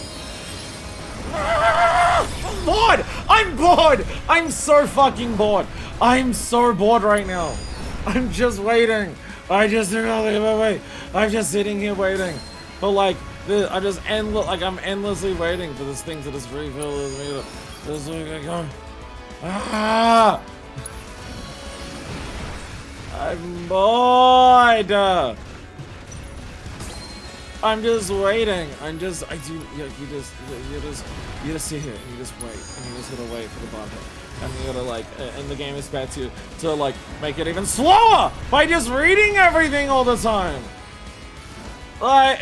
I'm bored! I'm bored! I'm so fucking bored! I'm so bored right now. I'm just waiting. I just do nothing but wait. I'm just sitting here waiting. But like, I'm just I'm endlessly waiting for this thing to just refill this meter. This thing going. Ah! I'm bored. I'm just waiting. You just sit here and you just wait, and you just gotta wait for the button, and you gotta like, and the game is bad to like make it even slower by just reading everything all the time. Like,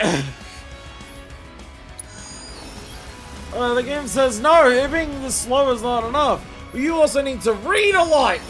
the game says no, it being this slow is not enough. You also need to read a lot.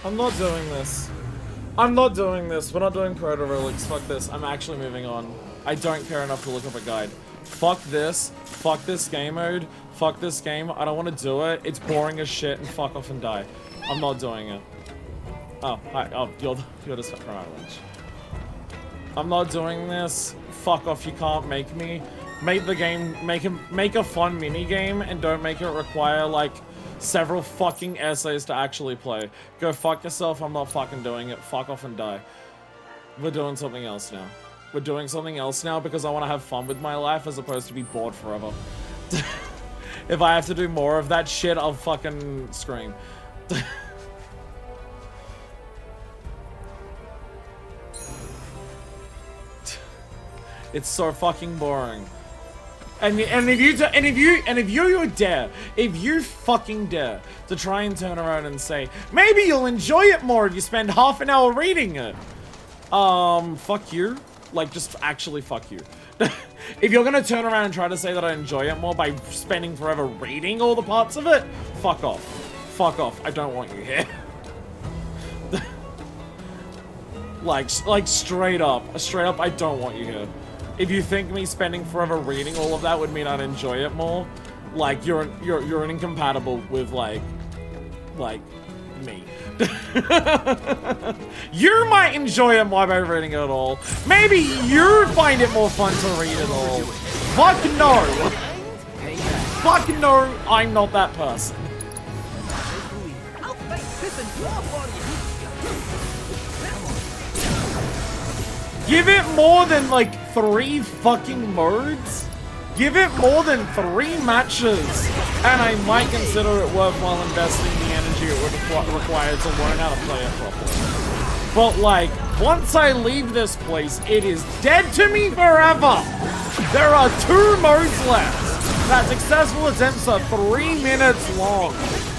I'm not doing this. I'm not doing this. We're not doing proto relics. Fuck this. I'm actually moving on. I don't care enough to look up a guide. Fuck this. Fuck this game mode. Fuck this game. I don't want to do it. It's boring as shit, and fuck off and die. I'm not doing it. Oh, hi. Oh, you're the stuff from Island. I'm not doing this. Fuck off. You can't make me. Make the game. Make a fun mini game, and don't make it require like several fucking essays to actually play. Go fuck yourself. I'm not fucking doing it. Fuck off and die. We're doing something else now. We're doing something else now because I want to have fun with my life as opposed to be bored forever. If I have to do more of that shit, I'll fucking scream. It's so fucking boring. And if you fucking dare to try and turn around and say, maybe you'll enjoy it more if you spend half an hour reading it. Fuck you. Like, just actually fuck you. If you're gonna turn around and try to say that I enjoy it more by spending forever reading all the parts of it, fuck off. Fuck off. I don't want you here. like straight up, I don't want you here. If you think me spending forever reading all of that would mean I'd enjoy it more, like you're incompatible with like me. You might enjoy it more by reading it all. Maybe you find it more fun to read it all. Fuck no. Fuck no, I'm not that person. Give it more than like 3 fucking modes? Give it more than 3 matches, and I might consider it worthwhile investing the energy it would require to learn how to play it properly. But like, once I leave this place, it is dead to me forever! There are 2 modes left! That successful attempts are 3 minutes long.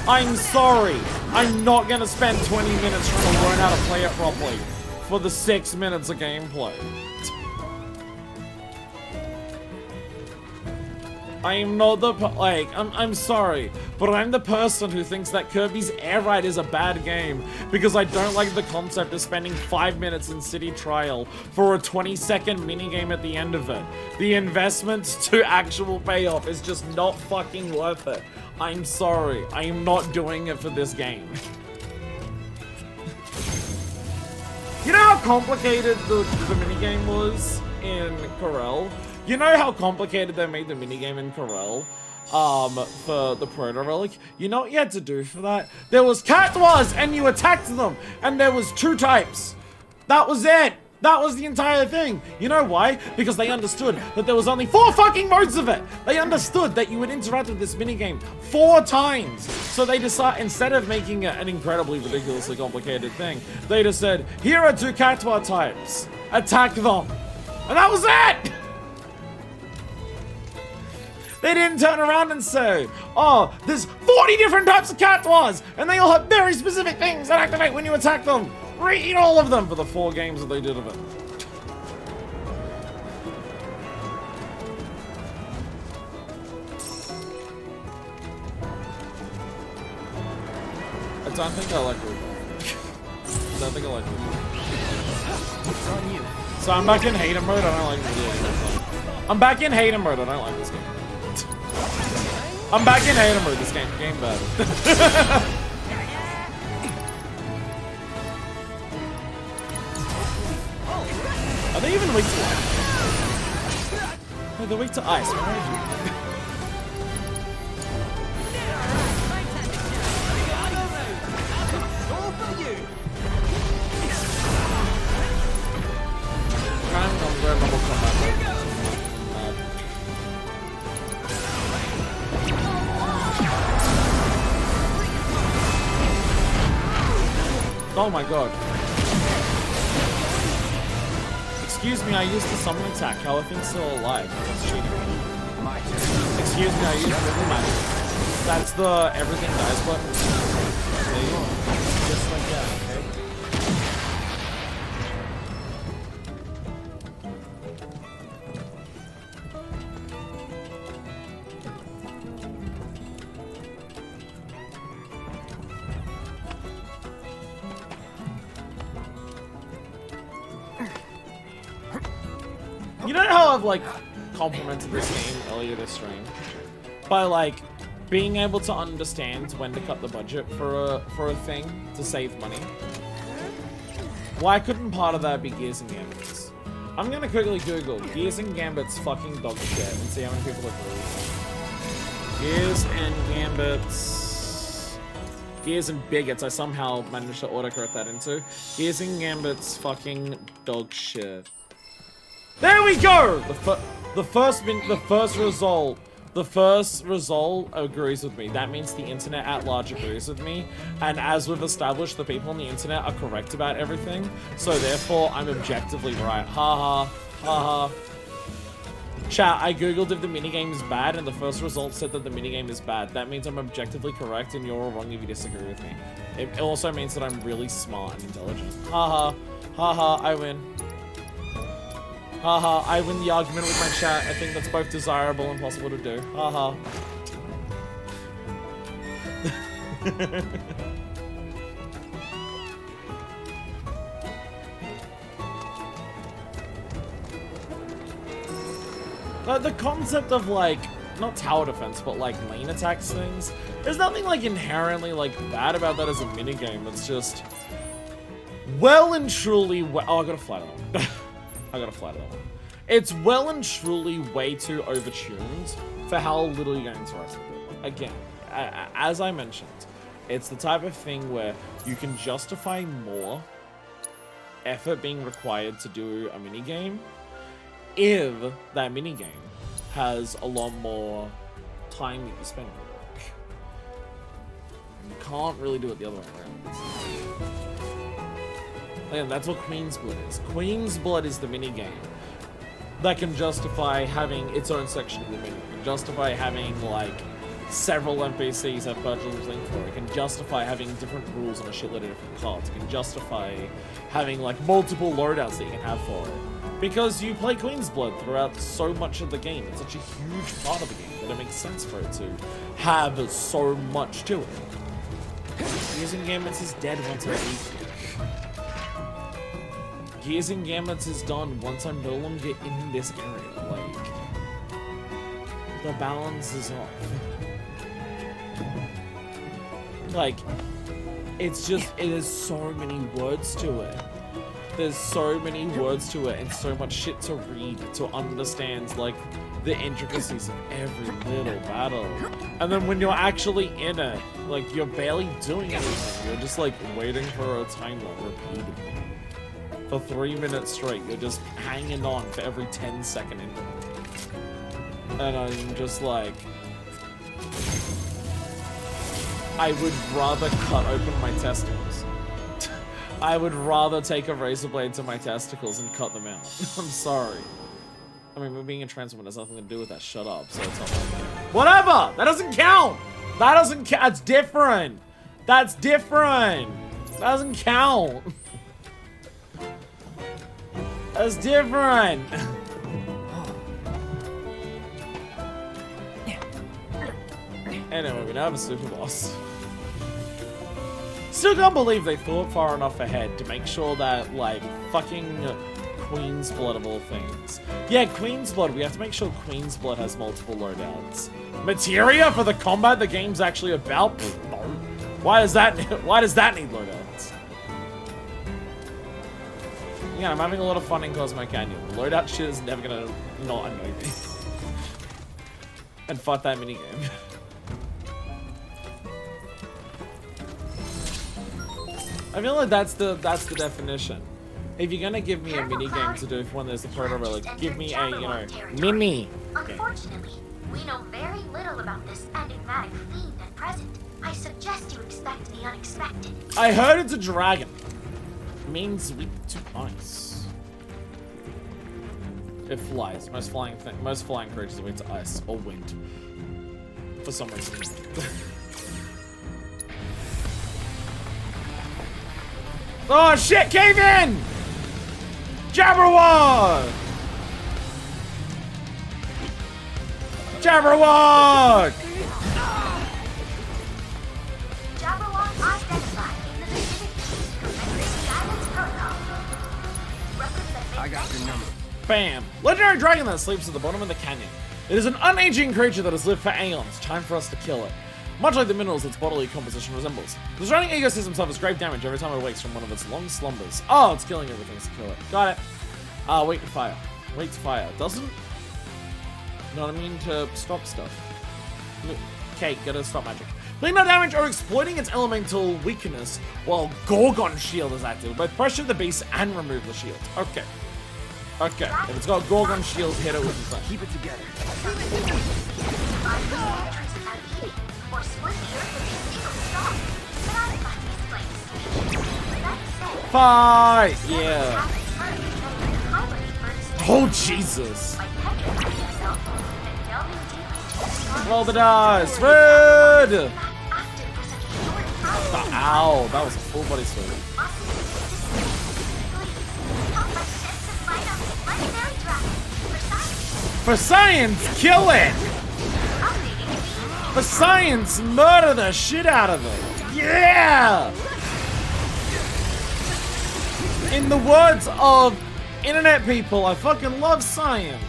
I'm sorry, I'm not gonna spend 20 minutes trying to learn how to play it properly for the 6 minutes of gameplay. I am not the I'm sorry, but I'm the person who thinks that Kirby's Air Ride is a bad game because I don't like the concept of spending 5 minutes in City Trial for a 20-second minigame at the end of it. The investment to actual payoff is just not fucking worth it. I'm sorry, I am not doing it for this game. You know how complicated the minigame was in Corel? You know how complicated they made the minigame in Corel? For the Proto Relic? You know what you had to do for that? There was Catois and you attacked them! And there was 2 types! That was it! That was the entire thing! You know why? Because they understood that there was only 4 fucking modes of it! They understood that you would interact with this minigame 4 times! So they decided, instead of making it an incredibly ridiculously complicated thing, they just said, here are 2 Catois types! Attack them! And that was it! They didn't turn around and say, oh, there's 40 different types of Catois, and they all have very specific things that activate when you attack them. Read all of them for the 4 games that they did of it. I don't think I like Rebirth. I don't think I like Rebirth. It's on you. So I'm back in hater mode. I don't like this. I'm back in hater mode. I don't like this game. I'm back in hater mode. This game bad. Are they even weak to ice? No, they're weak to ice. Why are you? Oh my god. Excuse me, I used the summon attack. How are things still alive? That's cheating. Excuse me, I used the magic. That's the everything dies button. There you go. Just like that, okay? You know how I've like complimented this game earlier this stream by like being able to understand when to cut the budget for a thing to save money? Why couldn't part of that be Gears and Gambits? I'm gonna quickly Google Gears and Gambits fucking dog shit and see how many people agree. Gears and Gambits. Gears and Bigots. I somehow managed to autocorrect that into Gears and Gambits fucking dog shit. There we go! The first result agrees with me. That means the internet at large agrees with me. And as we've established, the people on the internet are correct about everything. So therefore, I'm objectively right. Ha ha. Ha ha. Chat, I googled if the minigame is bad and the first result said that the minigame is bad. That means I'm objectively correct and you're all wrong if you disagree with me. It also means that I'm really smart and intelligent. Ha ha. Ha ha, I win. Haha, I win the argument with my chat. I think that's both desirable and possible to do. Haha. The concept of like, not tower defense, but like lane attacks things, there's nothing like inherently like bad about that as a minigame. It's just well and truly oh, I got a flat on. I gotta flat that one. It's well and truly way too overtuned for how little you're going to interact with it. Again, as I mentioned, it's the type of thing where you can justify more effort being required to do a minigame if that minigame has a lot more time that you spend with it. You can't really do it the other way around. And that's what Queen's Blood is. Queen's Blood is the minigame that can justify having its own section of the menu. It can justify having, like, several NPCs have purchased link for it. It can justify having different rules on a shitload of different cards. It can justify having, like, multiple loadouts that you can have for it. Because you play Queen's Blood throughout so much of the game. It's such a huge part of the game that it makes sense for it to have so much to it. Gears and Gambits is dead once I beat it. Gears and Gambits is done once I'm no longer in this area. Like, the balance is off. Like, it's just, it has so many words to it. There's so many words to it and so much shit to read to understand, like, the intricacies of every little battle. And then when you're actually in it, like, you're barely doing anything. You're just, like, waiting for a timer repeatedly. For 3 minutes straight, you're just hanging on for every 10-second interval. And I'm just like, I would rather cut open my testicles. I would rather take a razor blade to my testicles and cut them out. I'm sorry. I mean, being a trans woman has nothing to do with that. Shut up. So it's not like, whatever! That doesn't count! That doesn't count! That's different! That's different! That doesn't count! That's different! Anyway, we now have a super boss. Still can't believe they thought far enough ahead to make sure that, like, fucking Queen's Blood of all things. Yeah, Queen's Blood. We have to make sure Queen's Blood has multiple loadouts. Materia for the combat the game's actually about? Pfft, no. Why does that need loadouts? Yeah, I'm having a lot of fun in Comso Canyon. The loadout shit is never gonna not annoy me. And fuck that minigame. I feel like that's the definition. If you're gonna give me a mini game to do when there's the proto relic, give me a, you know, mini. Unfortunately, we know very little about this enigmatic fiend at present. I suggest you expect the unexpected. I heard it's a dragon. Means weak to ice. It flies. Most flying creatures are weak to ice or wind. For some reason. Oh shit, cave in! Jabberwock! Jabberwock! Jabberwock identified in the Pacific East Commemorating Islands Protocol. Records that I got your number. Bam! Legendary dragon that sleeps at the bottom of the canyon. It is an unaging creature that has lived for aeons. Time for us to kill it. Much like the minerals its bodily composition resembles. The surrounding ecosystem suffers grave damage every time it wakes from one of its long slumbers. Oh, it's killing everything to kill it. Got it. Wait to fire. Wait to fire. Doesn't... You know what I mean? To stop stuff. Okay, gotta stop magic. Dealing no damage or exploiting its elemental weakness while Gorgon Shield is active. Both pressure the beast and remove the shield. Okay. Okay. If it's got Gorgon Shield, hit it with the sun. Keep it together. or split the earth with a single star. But I find this place. That said, Fight! Yeah. Oh, Jesus. Roll the dice. Red! Ow, that was a full body swing. For science, kill it! For science, murder the shit out of it! Yeah! In the words of internet people, I fucking love science.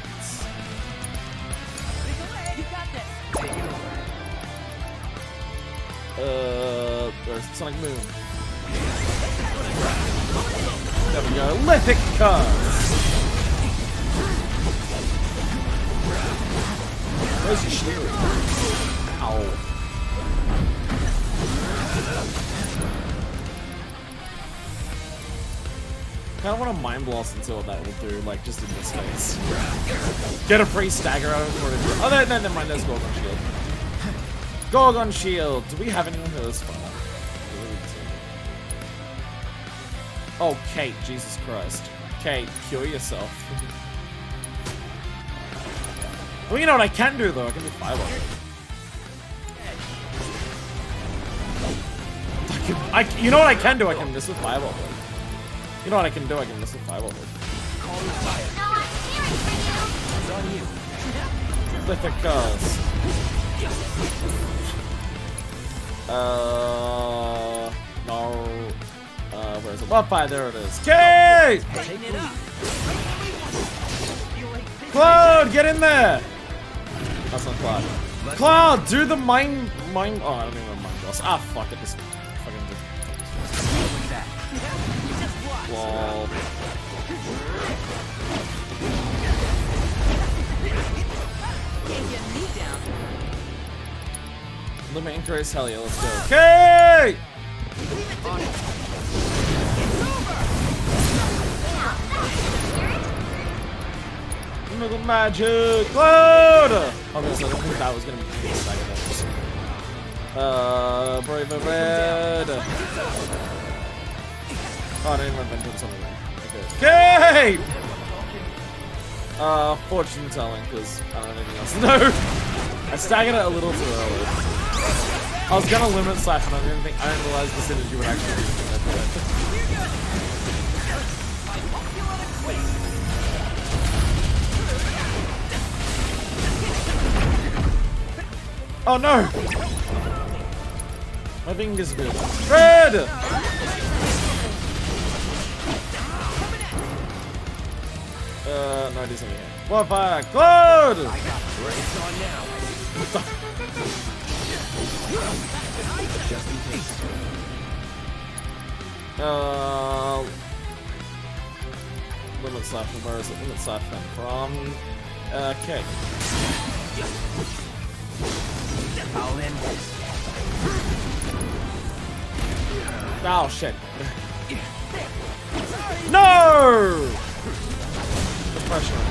There's Sonic Moon. There we go. Lithic Curse! Where's your shield? Ow. I kinda wanna Mind Blast and see what that will do, like, just in this case. Get a free stagger out of it. Oh, no, never mind, there's Gorgon Shield. Gorgon Shield! Do we have anyone who is far? Oh, Kate, Jesus Christ. Kate, cure yourself. Well, you know what I can do, though? I can do Fireball. You know what I can do? I can miss with Fireball. You know what I can do? I can miss with Fireball. Lithic Curse. No. Where's the Wi-Fi? There it is. Okay! Cloud, get in there! That's not Cloud. Cloud, do the mine. Oh, I don't even know mine boss. Ah, fuck it. Just fucking do. Lol. Limit increase, hell yeah, let's go. Okay! Little magic cloud! Obviously, I don't think that was gonna be the second episode. Brave red. Oh, I didn't even invent something. Okay. Fortune telling, because I don't have anything else to know. I staggered it a little too early. I was gonna limit slash, and I didn't realize the synergy would actually be that good. Oh no! My fingers good. Red! No, it isn't here. What fire? Cloud! I got it. It's on now. Just in case. Limit slash from where is it? Limit slash from. Okay. I'll end this. Oh shit. No! The pressure.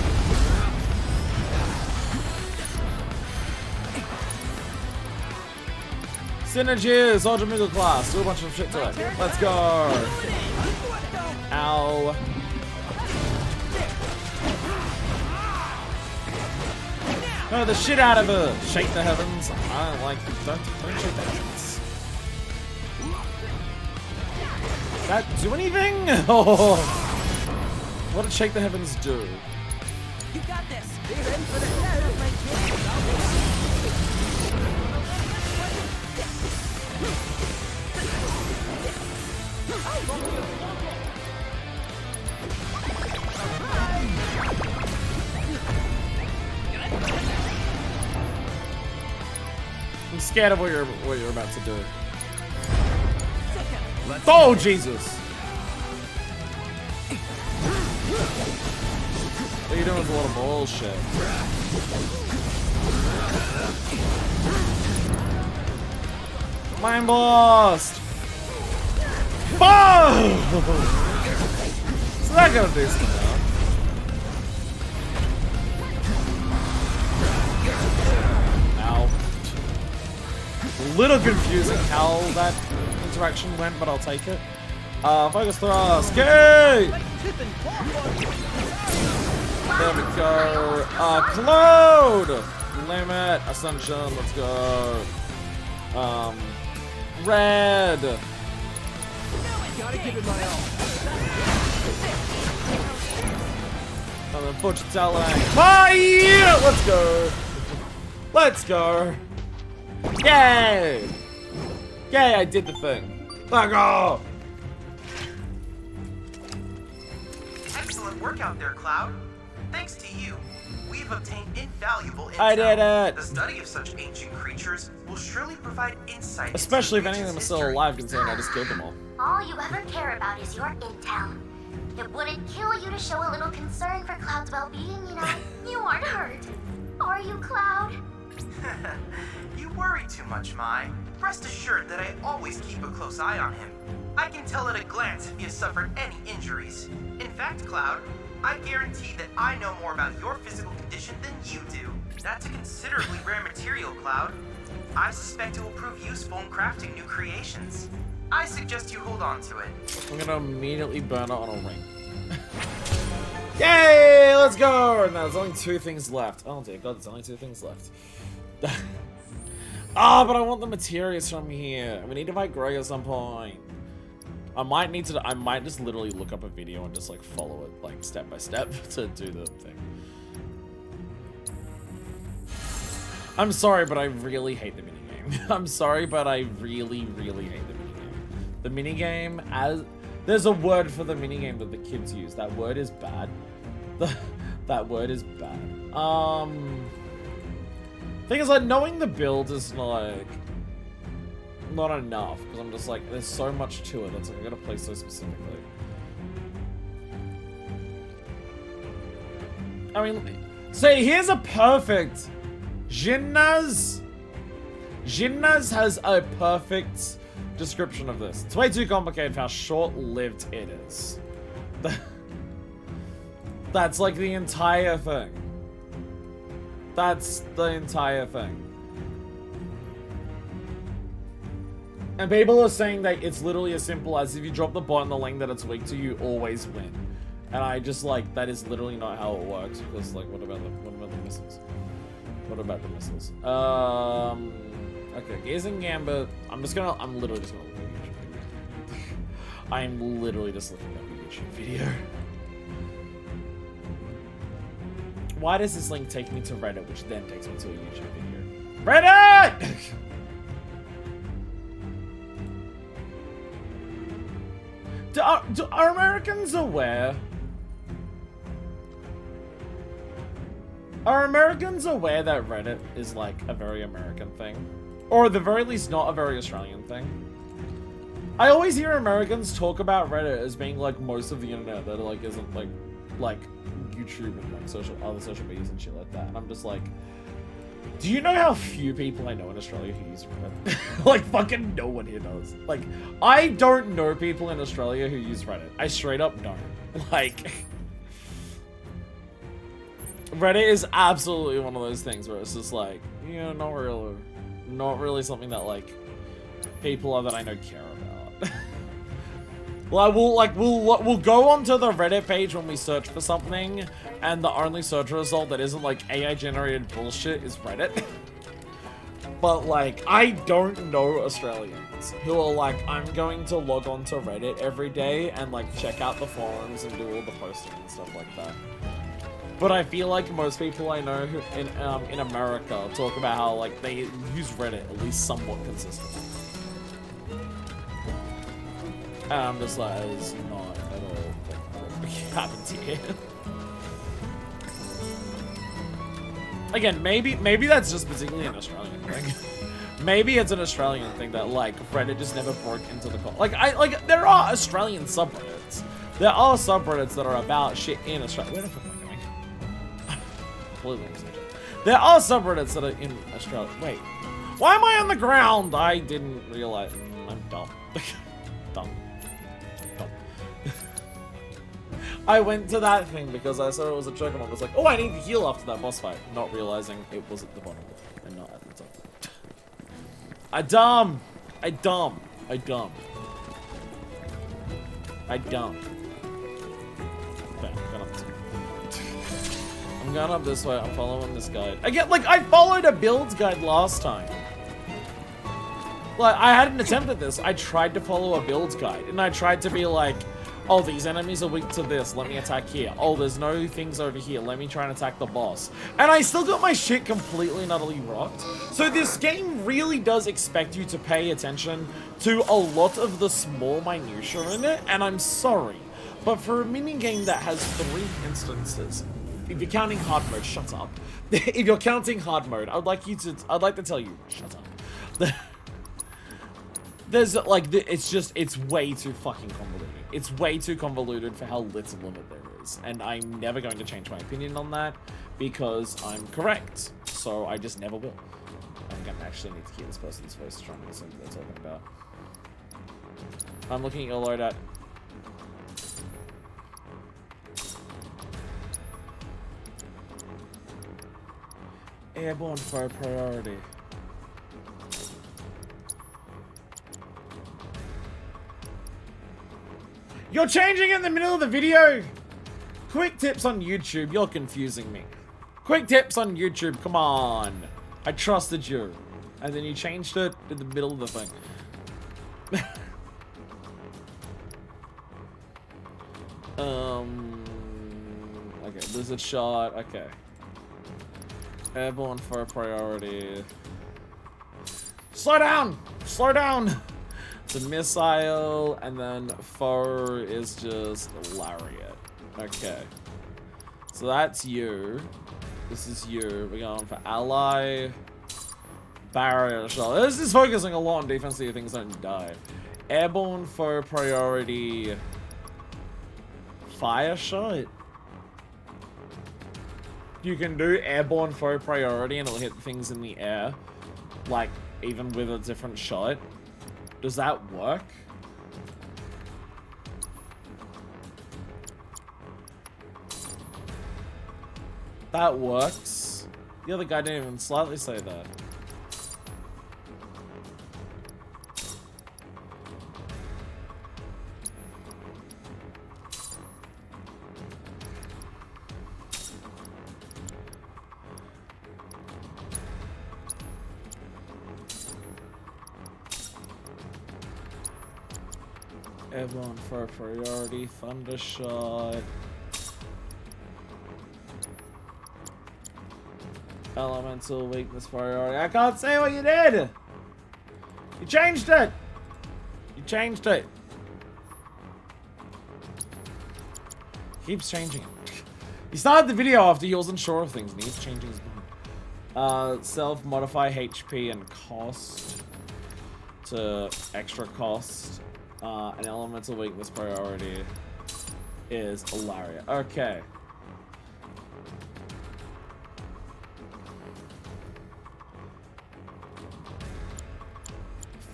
Synergies, Ultra Middle Class, do a bunch of shit to it. Let's go! Ow. Oh, the shit out of her! Shake the heavens. I don't like. Don't shake the heavens. That do anything? Oh. What did shake the heavens do? You got this. I'm scared of what you're about to do. Oh Jesus! What you're doing is a lot of bullshit. Mind blast! Boom! So that gonna do some now. Ow. A little confusing how that interaction went, but I'll take it. Focus thrust, okay! There we go. Cloud! Limit, Ascension, let's go. Red! Gotta give it my all. And then fortune telling. Fire! Let's go! Let's go! Yay! Yay, I did the thing. Let's go! Excellent work out there, Cloud. Thanks to you, we've obtained invaluable intel. I did it! The study of such ancient creatures will surely provide insight. Especially if into any of them are region's still history. alive, considering I just killed them all. All you ever care about is your intel. It wouldn't kill you to show a little concern for Cloud's well-being, you know? You aren't hurt. Are you, Cloud? You worry too much, Mai. Rest assured that I always keep a close eye on him. I can tell at a glance if he has suffered any injuries. In fact, Cloud, I guarantee that I know more about your physical condition than you do. That's a considerably rare material, Cloud. I suspect it will prove useful in crafting new creations. I suggest you hold on to it. I'm gonna immediately burn it on a ring. Yay! Let's go! And there's only 2 things left. Oh dear God, there's only 2 things left. Ah, but I want the materials from here. We need to fight Greg at some point. I might just literally look up a video and just like follow it like step by step to do the thing. I'm sorry, but I really hate the minigame. I'm sorry, but I really, really hate the minigame. The minigame, as there's a word for the minigame that the kids use. That word is bad. That word is bad. Thing is, like, knowing the build is like not enough, because I'm just like, there's so much to it. It's like I gotta play so specifically. I mean, say here's a perfect Jinnaz has a perfect description of this. It's way too complicated for how short-lived it is. That's like the entire thing. That's the entire thing. And people are saying that it's literally as simple as if you drop the bot in the lane that it's weak to, you always win. And I just like, that is literally not how it works, because like, what about the missiles? What about the missiles? Okay, Gazing Gambit. I'm literally just gonna look at a YouTube video. I'm literally just looking at a YouTube video. Why does this link take me to Reddit, which then takes me to a YouTube video? Reddit! Are Americans aware? Are Americans aware that Reddit is like a very American thing? Or at the very least not a very Australian thing? I always hear Americans talk about Reddit as being like most of the internet that like isn't like YouTube and like other social medias and shit like that. And I'm just like, do you know how few people I know in Australia who use Reddit? Like fucking no one here does. Like, I don't know people in Australia who use Reddit. I straight up don't. Like, Reddit is absolutely one of those things where it's just like, yeah, not really something that like people that I know care about. Well, we'll go onto the Reddit page when we search for something, and the only search result that isn't like AI generated bullshit is Reddit. But like, I don't know Australians who are like, I'm going to log on to Reddit every day and like check out the forums and do all the posting and stuff like that. But I feel like most people I know who in America talk about how like they use Reddit at least somewhat consistently. And I'm just like, it's not at all what happens here. Again, maybe that's just particularly an Australian thing. Maybe it's an Australian thing that like Reddit just never broke into the there are Australian subreddits. There are subreddits that are about shit in Australia. Where the fuck am I going? There are subreddits that are in Australia. Wait, why am I on the ground? I didn't realize. I'm dumb. Dumb. I went to that thing because I saw it was a choke and I was like, oh, I need to heal after that boss fight. Not realizing it was at the bottom and not at the top. I dumb. Okay, I'm going up this way. I'm following this guide. Again, like, I followed a build guide last time. Like, I had an attempt at this. I tried to follow a build guide and I tried to be like, oh, these enemies are weak to this. Let me attack here. Oh, there's no things over here. Let me try and attack the boss. And I still got my shit completely and utterly rocked. So this game really does expect you to pay attention to a lot of the small minutiae in it. And I'm sorry, but for a minigame that has 3 instances, if you're counting hard mode, shut up. If you're counting hard mode, I'd like to tell you, shut up. There's like, it's way too fucking convoluted. It's way too convoluted for how little of it there is. And I'm never going to change my opinion on that because I'm correct. So I just never will. I'm gonna actually need to keep this person's voice strong to see what they're talking about. I'm looking at your loadout. Airborne fire priority. You're changing in the middle of the video! Quick tips on YouTube, you're confusing me. Quick tips on YouTube, come on. I trusted you. And then you changed it in the middle of the thing. Okay, lizard shot, okay. Airborne for priority. Slow down! Slow down! It's a missile, and then foe is just lariat. Okay. So that's you. This is you. We're going for ally. Barrier shot. This is focusing a lot on defense so things don't die. Airborne for priority. Fire shot. You can do airborne for priority and it'll hit things in the air. Like, even with a different shot. Does that work? That works. The other guy didn't even slightly say that. Airborne for priority, thunder shot. Elemental weakness priority. I can't say what you did! You changed it! You changed it. Keeps changing it. He started the video after he wasn't sure of things and he's changing his mind. Self-modify HP and cost to extra cost. An elemental weakness priority is a lariat. Okay.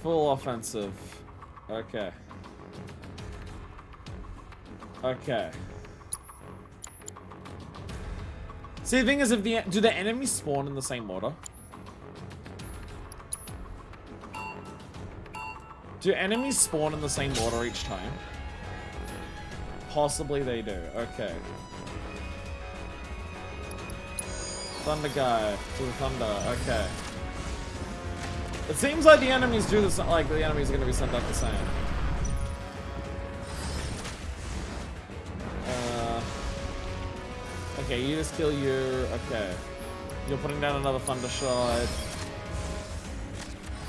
Full offensive. Okay. Okay. See, the thing is, do the enemies spawn in the same order? Do enemies spawn in the same order each time? Possibly they do. Okay. Thunder guy to the thunder. Okay. It seems like the enemies do this. Like the enemies are going to be sent out the same. Okay, you just kill you. Okay. You're putting down another thunder shot.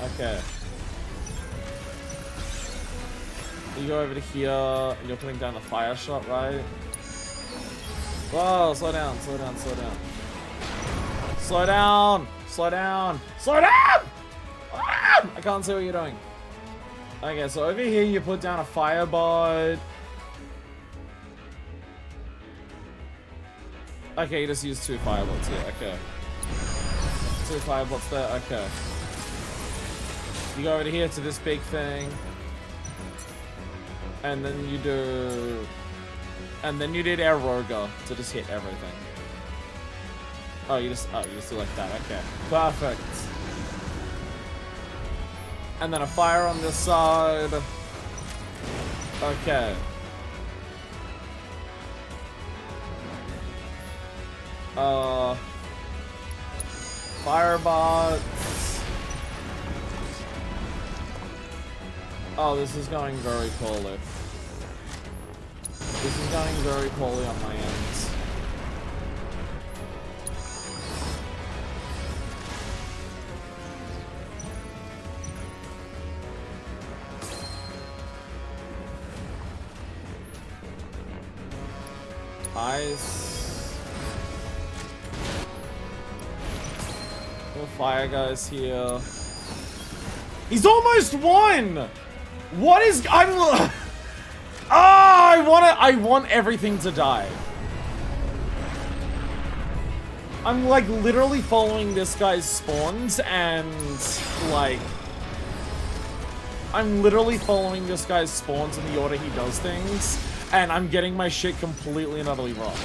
Okay. You go over to here, and you're putting down a fire shot, right? Whoa, slow down, slow down, slow down. Slow down! Slow down! Slow down! Ah! I can't see what you're doing. Okay, so over here you put down a firebot. Okay, you just use 2 firebots here, okay. 2 firebots there, okay. You go over to here to this big thing. And then you do... And then you did our Roga to just hit everything. Oh, you just do like that, okay. Perfect. And then a fire on this side. Okay. Firebots. Oh, this is going very poorly. This is going very poorly on my ends. Ice. Little fire guys here. He's almost won! What is... I'm... I want everything to die. I'm like literally following this guy's spawns and like... I'm literally following this guy's spawns in the order he does things, and I'm getting my shit completely and utterly rocked.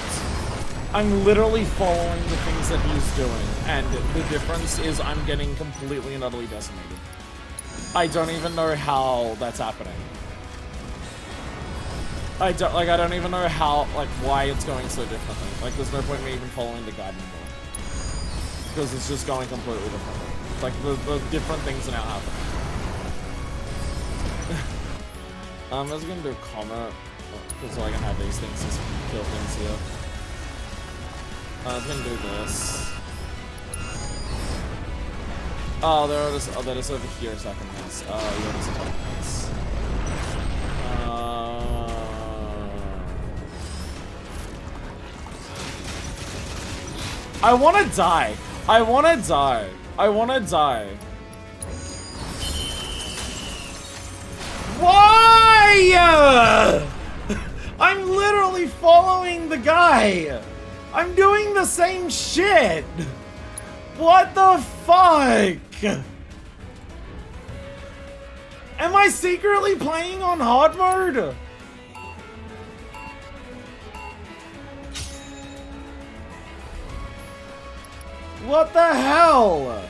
I'm literally following the things that he's doing, and the difference is I'm getting completely and utterly decimated. I don't even know how that's happening. I don't even know how, like, why it's going so differently. Like, there's no point in me even following the guide anymore. Because it's just going completely differently. Like, the different things are now happening. I'm just gonna do a comet, just so I can have these things just kill things here. I'm gonna do this. Oh, they're just over here so I can miss. Oh, yeah, this is what miss. I wanna die. I wanna die. I wanna die. Why? I'm literally following the guy. I'm doing the same shit. What the fuck? Am I secretly playing on hard mode? What the hell?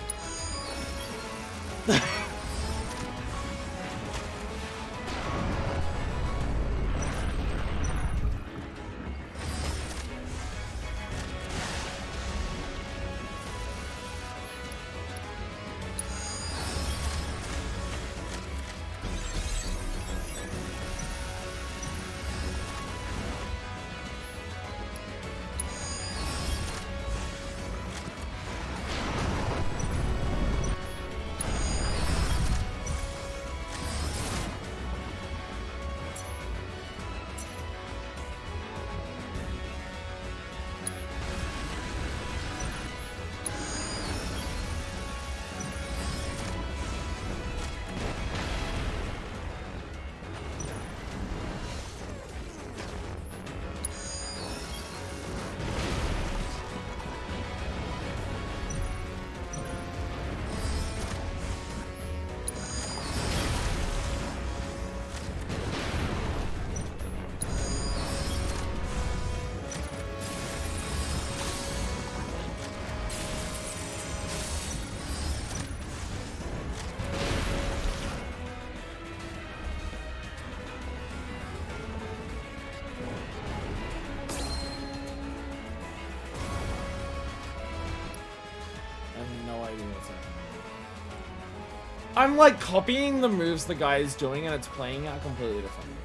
I'm like copying the moves the guy is doing and it's playing out completely differently.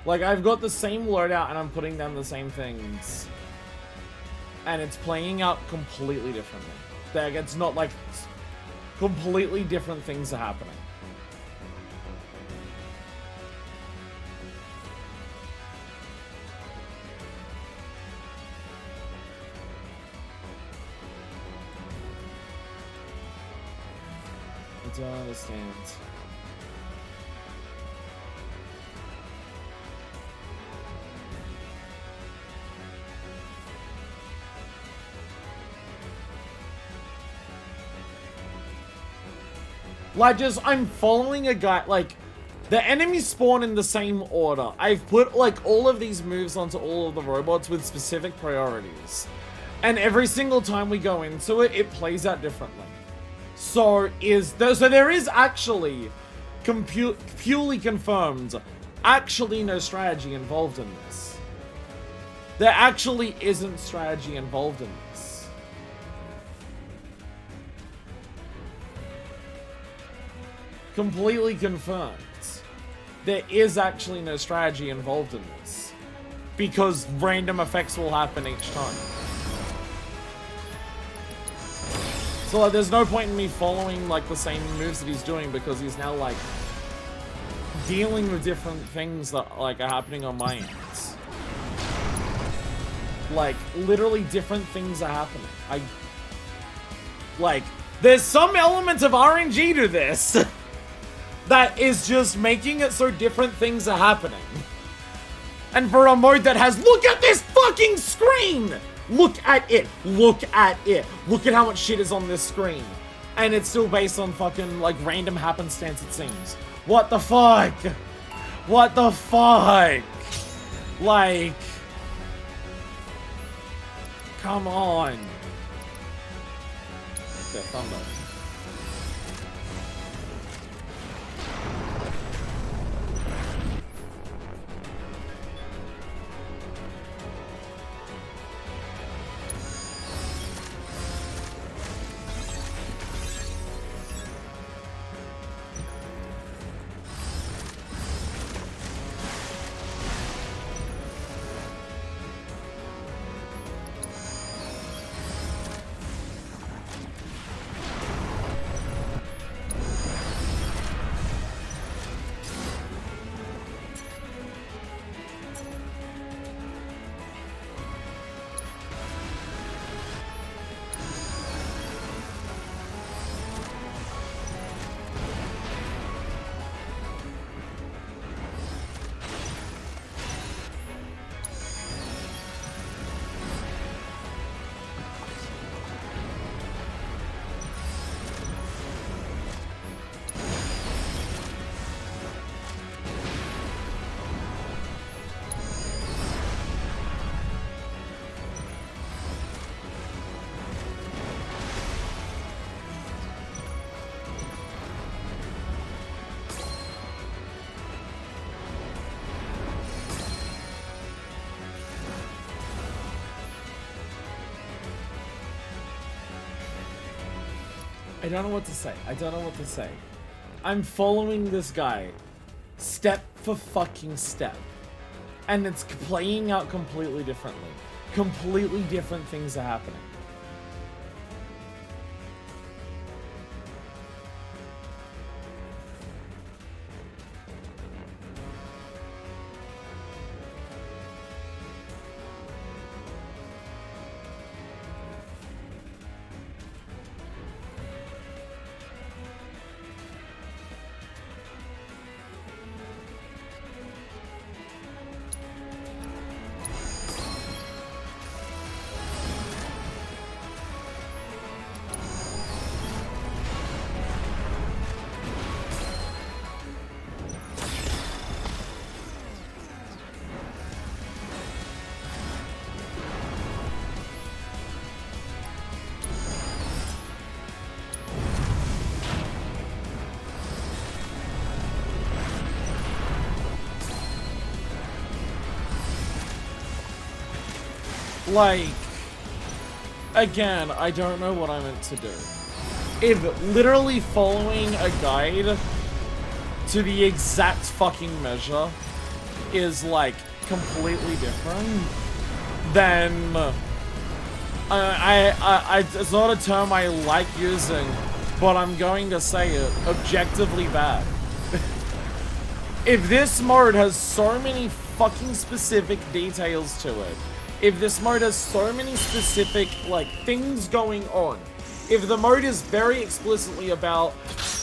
Like I've got the same loadout and I'm putting down the same things. And it's playing out completely differently. Like it's not like completely different things are happening. I don't understand. Like, just, I'm following a guy, like, the enemies spawn in the same order. I've put, like, all of these moves onto all of the robots with specific priorities. And every single time we go into it, it plays out differently. So there is actually, purely confirmed, actually no strategy involved in this. There actually isn't strategy involved in this. Completely confirmed. There is actually no strategy involved in this. Because random effects will happen each time. So like, there's no point in me following like the same moves that he's doing because he's now like dealing with different things that like are happening on my ends. Like literally different things are happening. Like there's some element of RNG to this that is just making it so different things are happening. And for a mode that has, look at this fucking screen! Look at it. Look at it. Look at how much shit is on this screen. And it's still based on fucking, like, random happenstance, it seems. What the fuck? What the fuck? Like... Come on. Okay, thunder. I don't know what to say. I don't know what to say. I'm following this guy step for fucking step. And it's playing out completely differently. Completely different things are happening. Like, again, I don't know what I meant to do. If literally following a guide to the exact fucking measure is, like, completely different, then it's not a term I like using, but I'm going to say it, objectively bad. If this mode has so many fucking specific details to it, if this mode has so many specific, like, things going on, if the mode is very explicitly about,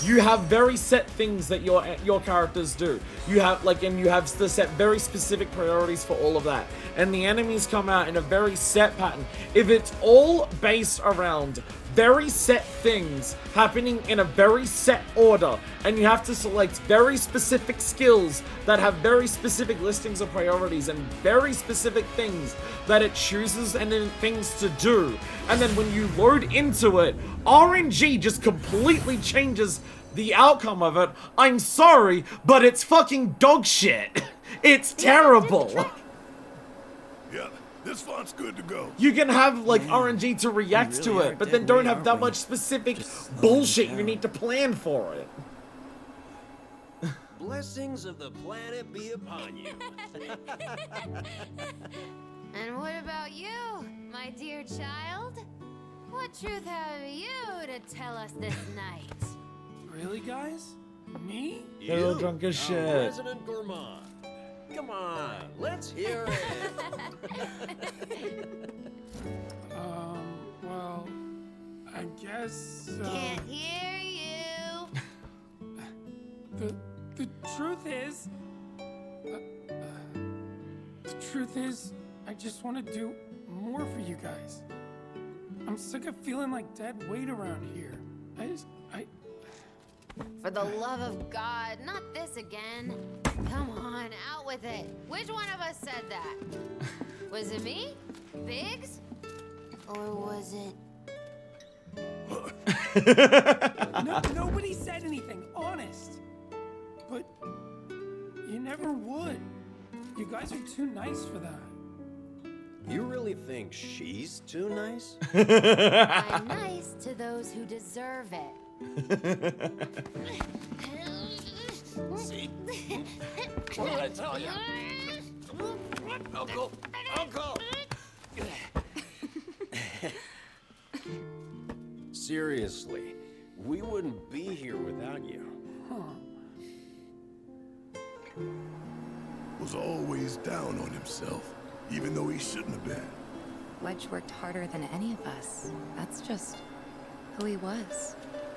you have very set things that your characters do, you have, like, and you have to set very specific priorities for all of that, and the enemies come out in a very set pattern, if it's all based around very set things happening in a very set order, and you have to select very specific skills that have very specific listings of priorities and very specific things that it chooses and then things to do, and then when you load into it, RNG just completely changes the outcome of it. I'm sorry, but it's fucking dog shit. It's terrible. Yeah, this font's good to go. You can have, like, RNG to react to it, but then don't have that much specific bullshit you need to plan for it. Blessings of the planet be upon you. And what about you, my dear child? What truth have you to tell us this night? Really, guys? Me? They're all drunk as shit. President Gourmand. Come on, let's hear it. Well, I guess. Can't hear you. The truth is, I just want to do more for you guys. I'm sick of feeling like dead weight around here. For the love of God, not this again. Come on, out with it. Which one of us said that? Was it me? Biggs? Or was it... Nobody said anything, honest. But you never would. You guys are too nice for that. You really think she's too nice? I'm nice to those who deserve it. See? What did I tell you? Uncle! Uncle! Seriously, we wouldn't be here without you. Was always down on himself, even though he shouldn't have been. Wedge worked harder than any of us. That's just who he was.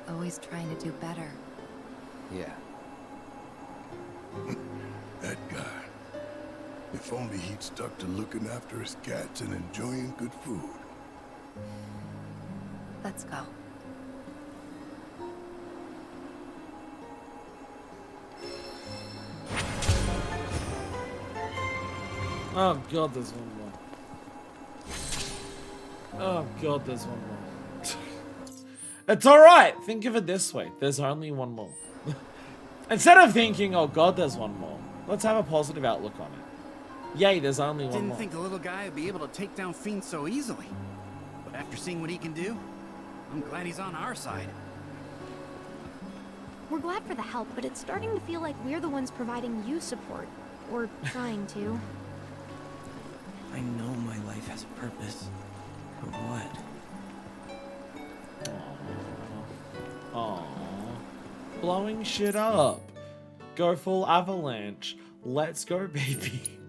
Always trying to do better. Yeah. That guy. If only he'd stuck to looking after his cats and enjoying good food. Let's go. Oh god, there's one more. Oh god, there's one more. It's alright! Think of it this way. There's only one more. Instead of thinking, oh god, there's one more, let's have a positive outlook on it. Yay, there's only one more. Didn't think the little guy would be able to take down Fiend so easily. But after seeing what he can do, I'm glad he's on our side. We're glad for the help, but it's starting to feel like we're the ones providing you support. Or trying to. I know my life has a purpose. But what? Aww. Blowing shit up. Go full avalanche. Let's go, baby.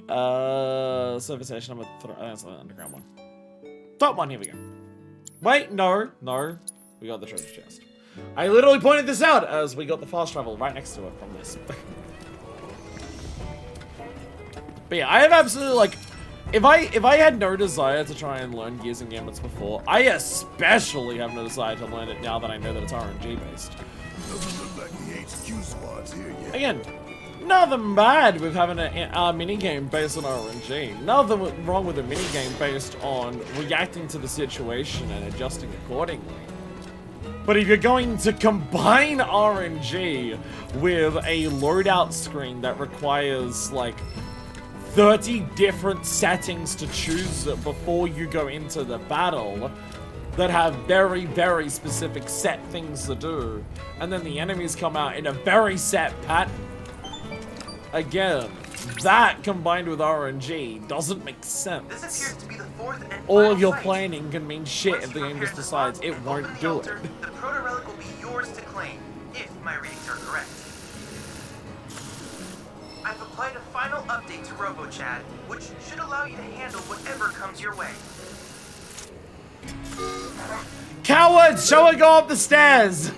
Service station number 3. That's the underground one. Top one, here we go. Wait, no. We got the treasure chest. I literally pointed this out as we got the fast travel right next to it from this. But yeah, I have absolutely, like, if I had no desire to try and learn Gears and Gambits before, I especially have no desire to learn it now that I know that it's RNG based. Doesn't look like the HQ squad's here yet. Again, nothing bad with having a minigame based on RNG. Nothing wrong with a minigame based on reacting to the situation and adjusting accordingly. But if you're going to combine RNG with a loadout screen that requires like 30 different settings to choose before you go into the battle that have very, very specific set things to do, and then the enemies come out in a very set pattern, again, that combined with RNG doesn't make sense. This appears to be the fourth and All final of your site. planning can mean shit Once if the you game prepare just the decides box it and won't open the do altar, it. The proto-relic will be yours to claim, if my readings are correct. I've applied a final update to RoboChat, which should allow you to handle whatever comes your way. Cowards! Show her go up the stairs!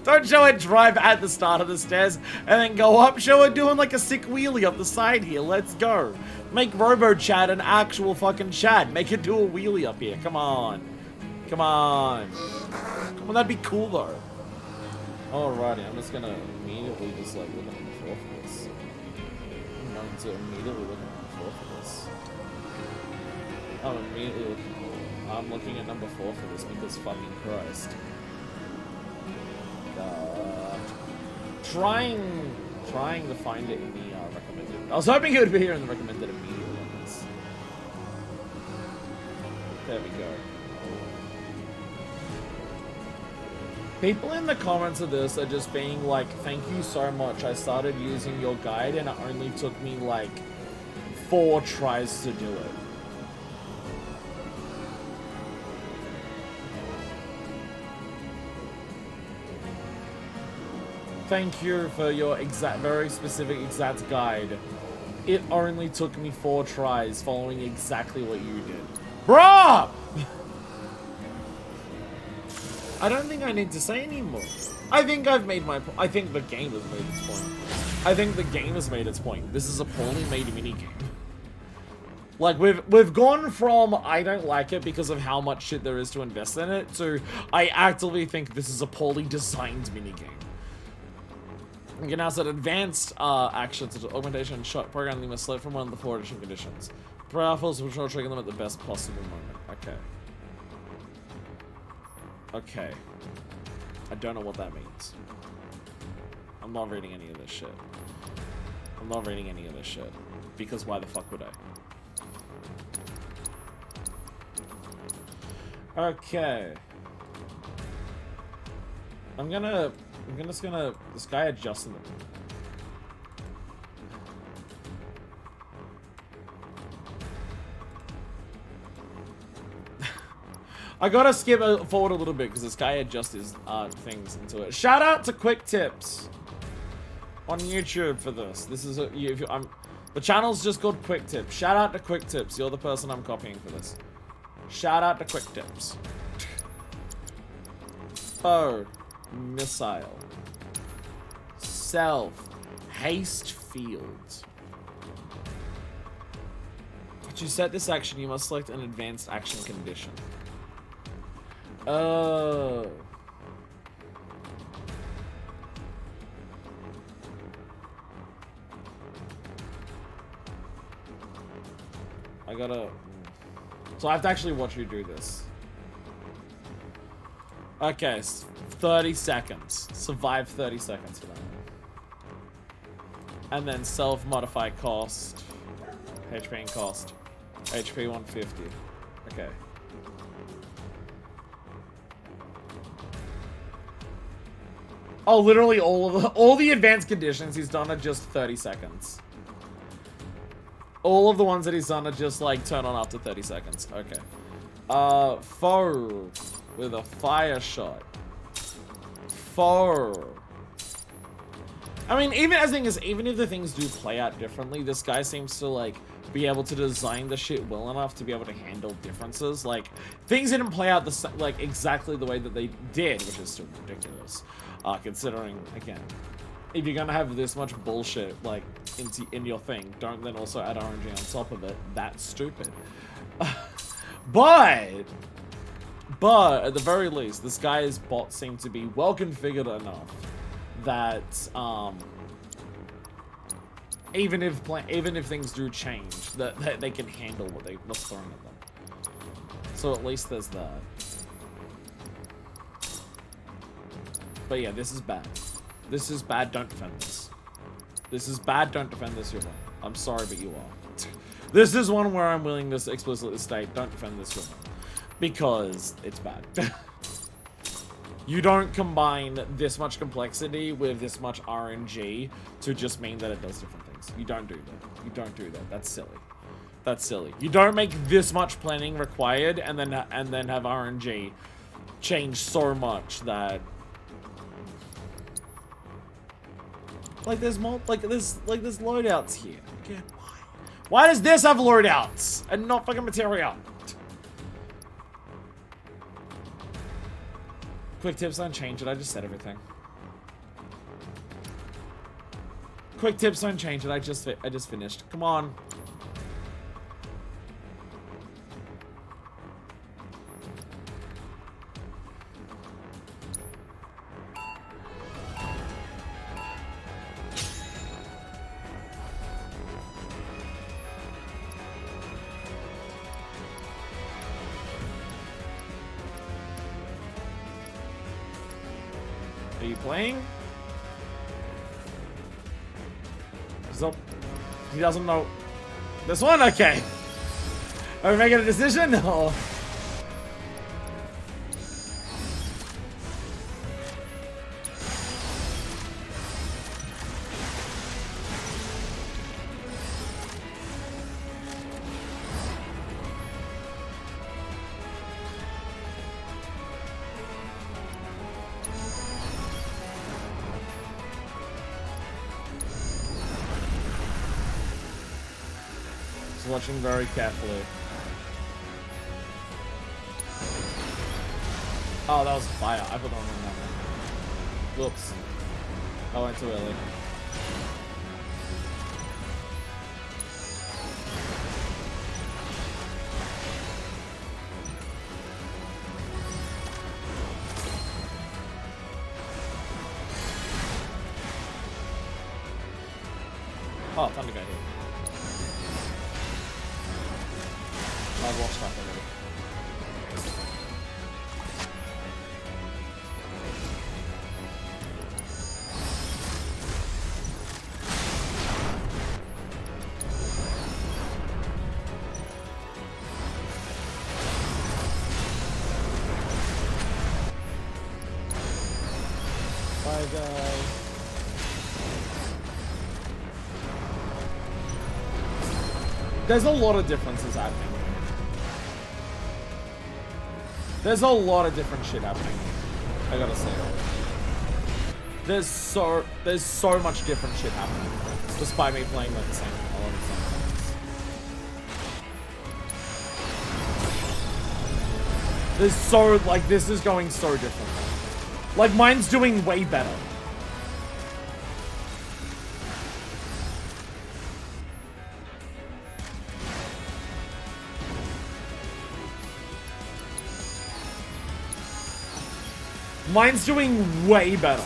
Don't show her drive at the start of the stairs and then go up. Show her doing like a sick wheelie up the side here. Let's go. Make RoboChat an actual fucking chat. Make it do a wheelie up here. Come on. Come on. Well, that'd be cool though. Alrighty, I'm just gonna immediately just like look at number 4 for this. I'm going to immediately look at number 4 for this. I'm looking at number 4 for this because fucking Christ. Trying to find it in the recommended. I was hoping it would be here in the recommended immediately on this. There we go. People in the comments of this are just being like, thank you so much. I started using your guide and it only took me like 4 tries to do it. Thank you for your very specific exact guide. It only took me 4 tries following exactly what you did. Bruh! I don't think I need to say anymore. I think I've made my point. I think the game has made its point. I think the game has made its point. This is a poorly made minigame. Like, we've gone from I don't like it because of how much shit there is to invest in it to I actively think this is a poorly designed minigame. You can now set advanced actions to augmentation and shot program them must select from one of the 4 additional conditions. Powerful which will trigger them at the best possible moment. Okay. Okay. I don't know what that means. I'm not reading any of this shit. I'm not reading any of this shit. Because why the fuck would I? Okay. I'm just gonna, this guy adjusting them. I gotta skip forward a little bit because this guy adjusts his things into it. Shout out to Quick Tips on YouTube for this. This is the channel's just called Quick Tips. Shout out to Quick Tips. You're the person I'm copying for this. Shout out to Quick Tips. Oh. Missile. Self. Haste field. To set this action, you must select an advanced action condition. Oh. I gotta... So I have to actually watch you do this. Okay, 30 seconds. Survive 30 seconds for that. And then self-modify cost. HP and cost. HP 150. Okay. Oh, literally all the advanced conditions he's done are just 30 seconds. All of the ones that he's done are just like turn on after 30 seconds. Okay. Foe with a fire shot. Foe. I mean, even if the things do play out differently, this guy seems to like be able to design the shit well enough to be able to handle differences. Like things didn't play out like exactly the way that they did, which is still ridiculous. Considering again, if you're gonna have this much bullshit like in your thing, don't then also add RNG on top of it. That's stupid. But at the very least, this guy's bots seem to be well configured enough that even if things do change, that they can handle what's thrown at them. So at least there's that. But yeah, this is bad. This is bad. Don't defend this. This is bad. Don't defend this. You're wrong. I'm sorry, but you are. This is one where I'm willing to explicitly state, don't defend this. You're wrong, because it's bad. You don't combine this much complexity with this much RNG to just mean that it does different things. You don't do that. You don't do that. That's silly. That's silly. You don't make this much planning required and then have RNG change so much that there's loadouts here. Okay, why? Why does this have loadouts and not fucking material? Quick tips on change it. I just said everything. Quick tips on change it. I just finished. Come on. Are you playing? So, he doesn't know. This one? Okay. Are we making a decision? No. Watching very carefully. Oh, that was fire. I put on that one. Whoops. I went too early. Oh, Thunder got hit. I've lost track already. Bye, guys. There's a lot of differences happening. There's a lot of different shit happening. I gotta say. There's so much different shit happening, despite me playing like the same a lot of the same things. There's so like this is going so different. Like mine's doing way better. Mine's doing way better.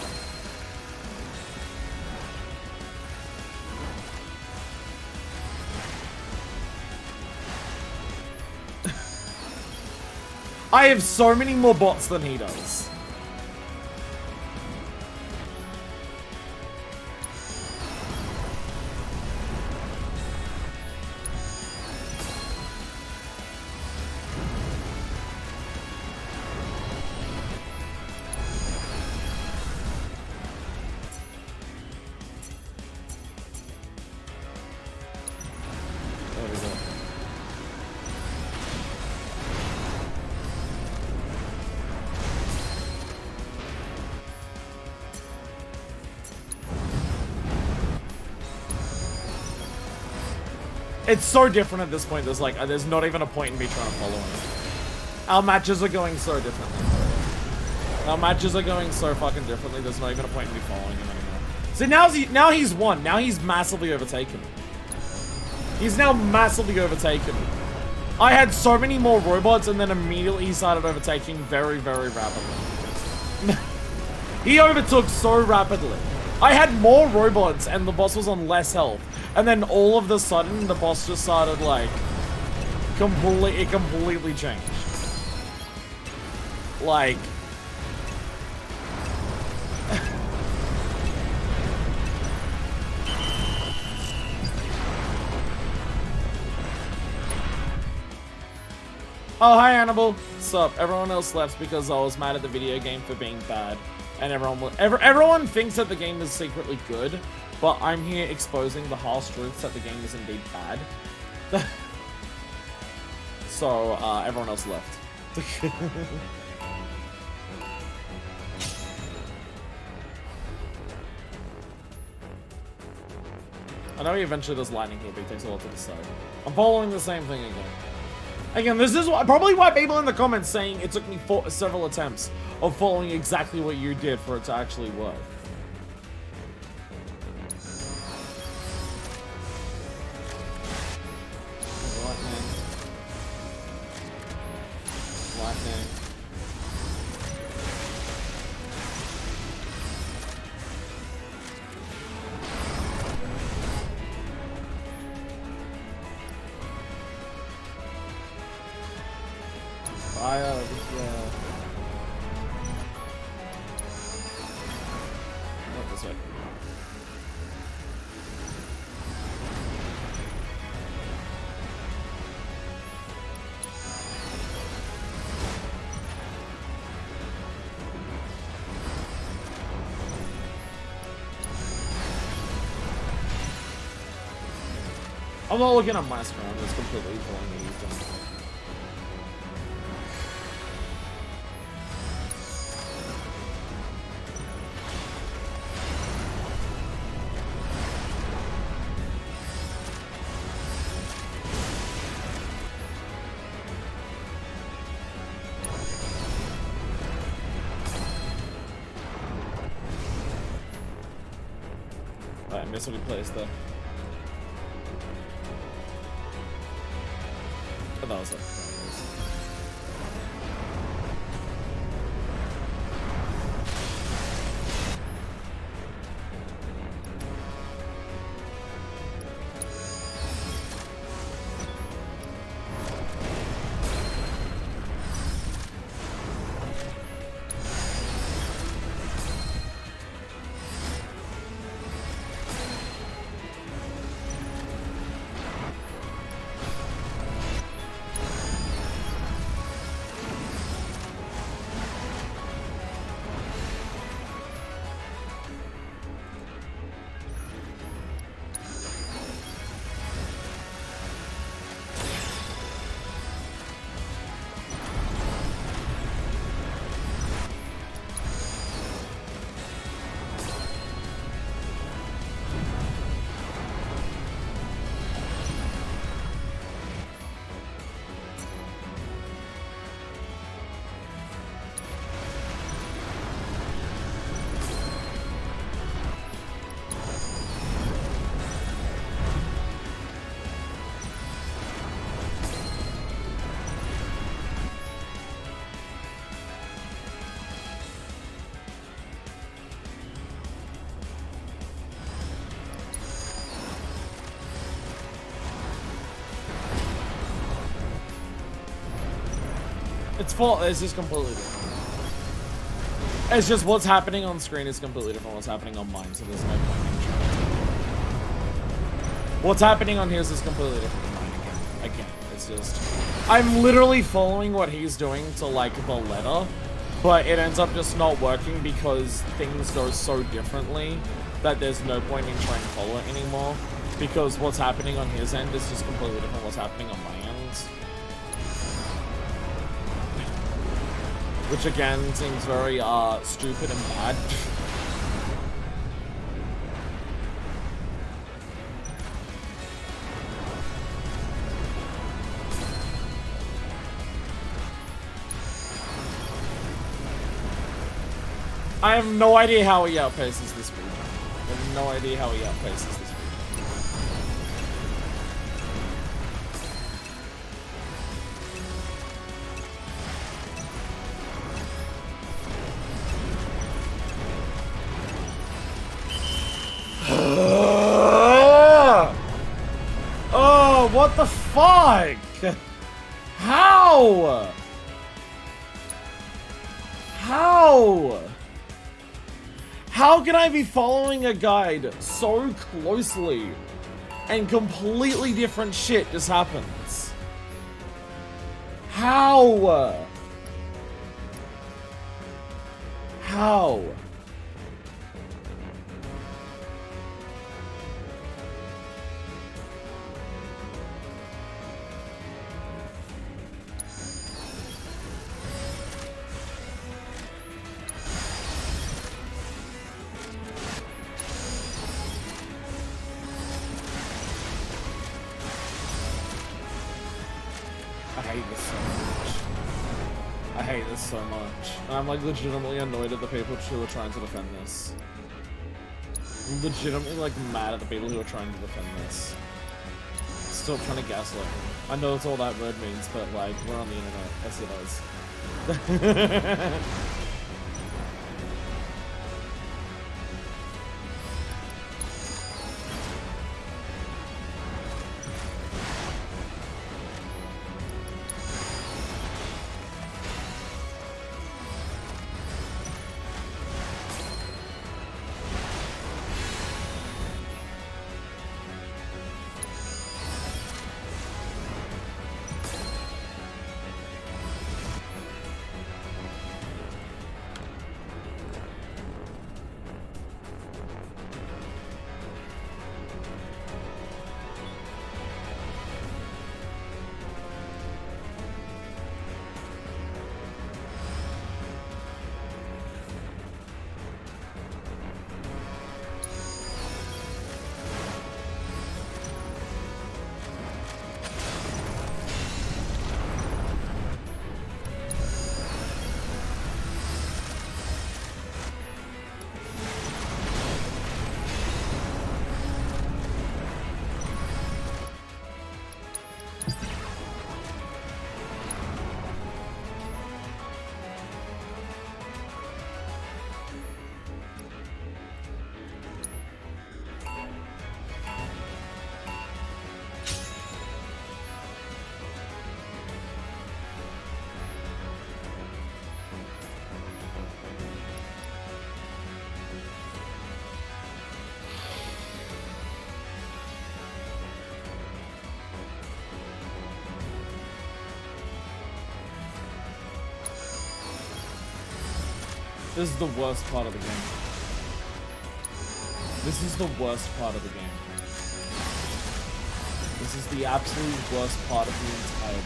I have so many more bots than he does. It's so different at this point. There's not even a point in me trying to follow him. Our matches are going so differently. Our matches are going so fucking differently. There's not even a point in me following him anymore. See, now he's won. Now he's massively overtaken me. He's now massively overtaken me. I had so many more robots, and then immediately he started overtaking very, very rapidly. He overtook so rapidly. I had more robots, and the boss was on less health. And then all of a sudden, the boss just started, like, it completely changed. Like... Oh, hi Annabelle. What's up? Everyone else left because I was mad at the video game for being bad. And everyone thinks that the game is secretly good, but I'm here exposing the harsh truths that the game is indeed bad. So, everyone else left. I know he eventually does lightning here, but he takes a lot to decide. I'm following the same thing again. Again, this is probably why people in the comments saying it took me several attempts of following exactly what you did for it to actually work. Lightning. Lightning. Fire, yeah. Not this way. I'm not looking at my screen, I'm just completely pulling me. I missed what he placed there. Oh, that was it. It's just completely different. It's just what's happening on screen is completely different from what's happening on mine, so there's no point in trying. What's happening on his is completely different from mine again. It's just... I'm literally following what he's doing to, like, the letter, but it ends up just not working because things go so differently that there's no point in trying to follow it anymore, because what's happening on his end is just completely different from what's happening on my end. Which again seems very stupid and bad. I have no idea how he outpaces this speed. I have no idea how he outpaces this speed. Oh, what the fuck? How? How? How can I be following a guide so closely and completely different shit just happens? How? How? I hate this so much. I hate this so much. I'm like legitimately annoyed at the people who are trying to defend this. I'm legitimately like mad at the people who are trying to defend this. Still trying to gaslight me. I know that's all that word means, but like, we're on the internet. Yes, it is. This is the worst part of the game. This is the worst part of the game. This is the absolute worst part of the entire game.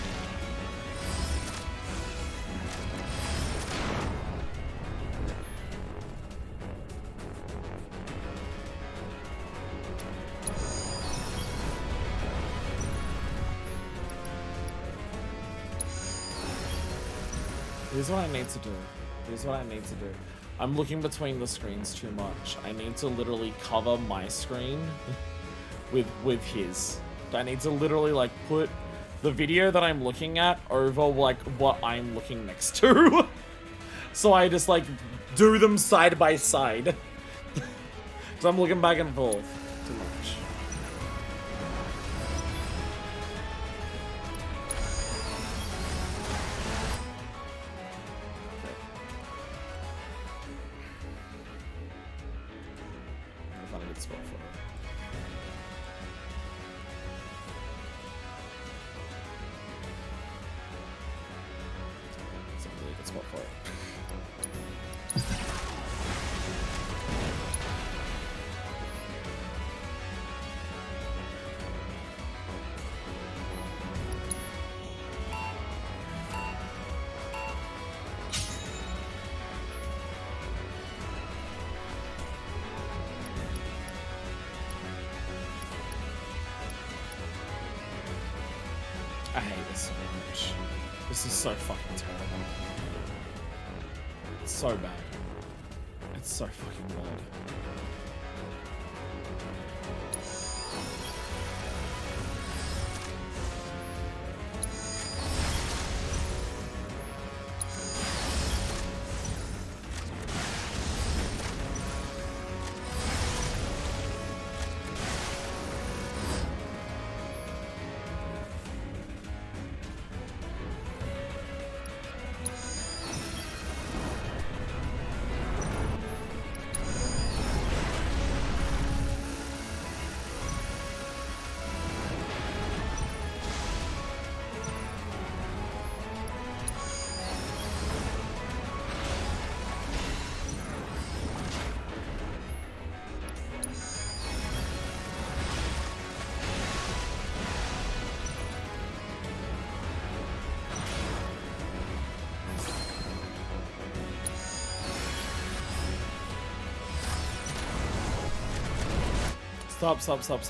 Here's what I need to do. Here's what I need to do. I'm looking between the screens too much. I need to literally cover my screen with his. I need to literally like put the video that I'm looking at over like what I'm looking next to. So I just like do them side by side. So I'm looking back and forth too much. I hate this so much. This is so fucking terrible. It's so bad. It's so fucking bad. Stop. Stop.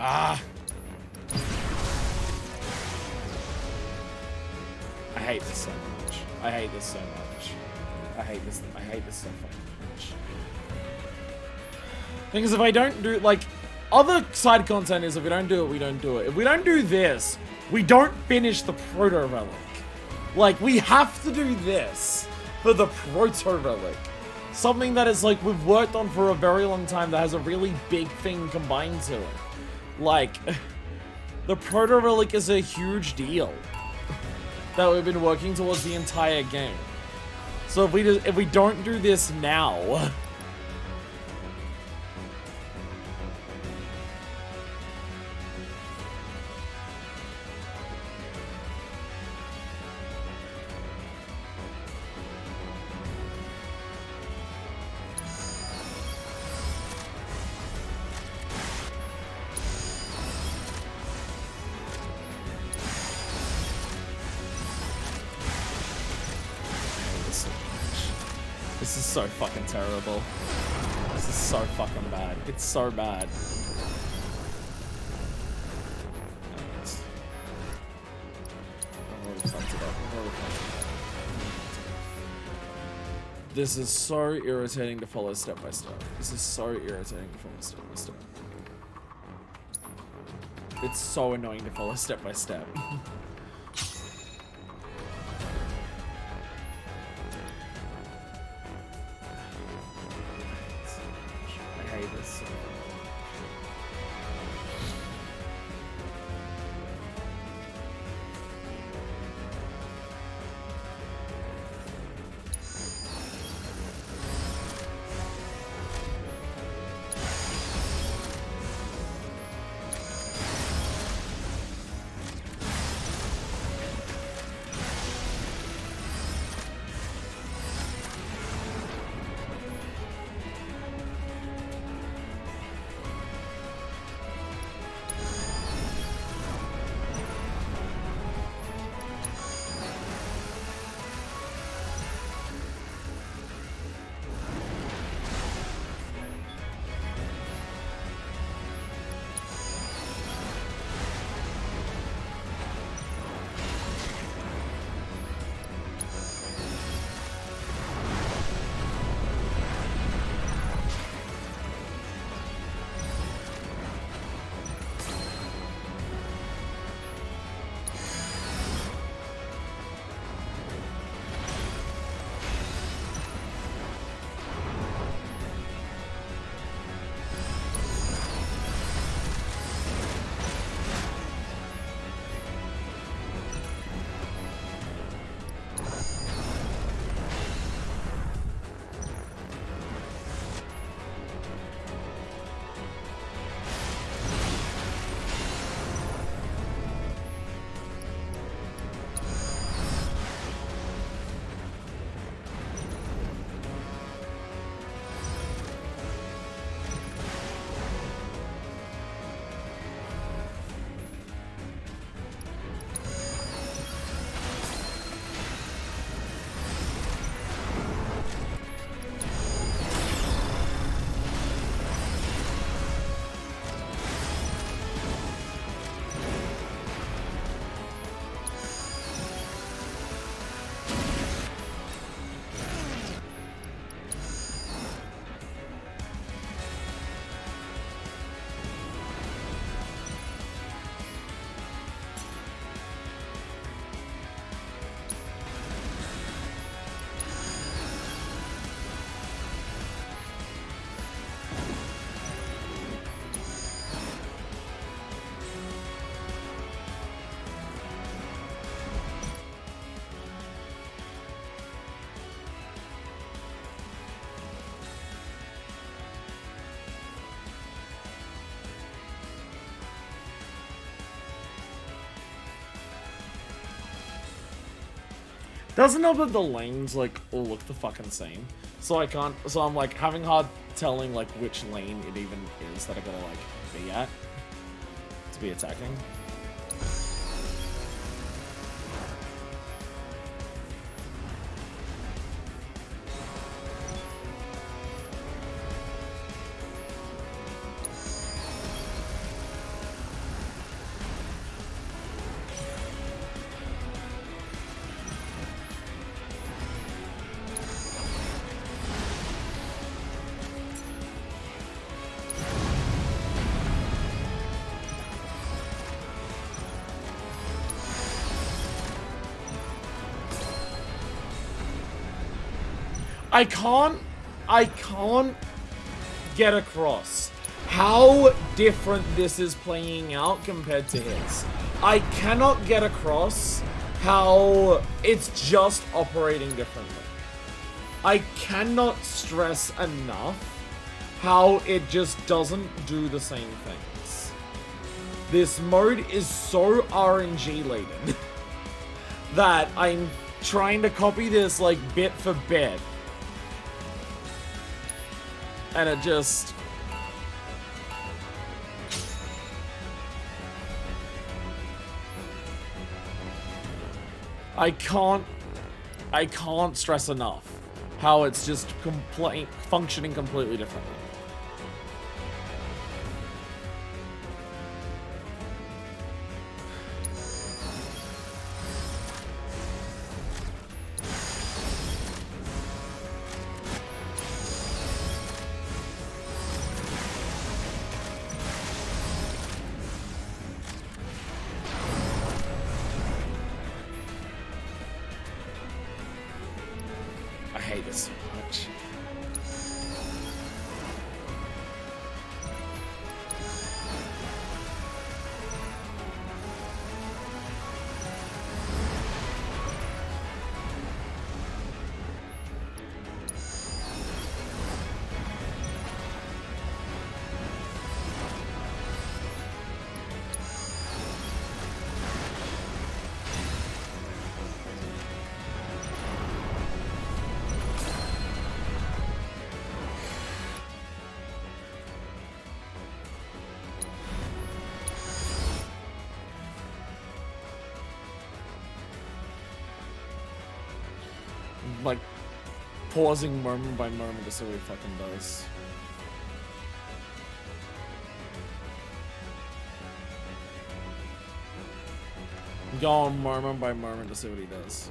Ah! I hate this so much. I hate this so much. I hate this so fucking much. Thing is, if I don't do, like, other side content is if we don't do it, we don't do it. If we don't do this, we don't finish the Proto Relic. Like, we have to do this for the Proto Relic. Something that is, like, we've worked on for a very long time that has a really big thing combined to it. Like, the Proto Relic is a huge deal that we've been working towards the entire game. So if we don't do this now, this is so fucking terrible. This is so fucking bad. It's so bad. This is so irritating to follow step by step. This is so irritating to follow step by step. It's so annoying to follow step by step. I hate this so much. Doesn't help that the lanes, like, all look the fucking same. So I can't, so I'm, like, having hard telling, like, which lane it even is that I gotta, like, be at to be attacking. I can't get across how different this is playing out compared to his. I cannot get across how it's just operating differently. I cannot stress enough how it just doesn't do the same things. This mode is so RNG laden that I'm trying to copy this like bit for bit. And it just... I can't stress enough how it's just functioning completely differently. I hate this so much. Like, pausing moment by moment to see what he fucking does. Going moment by moment to see what he does.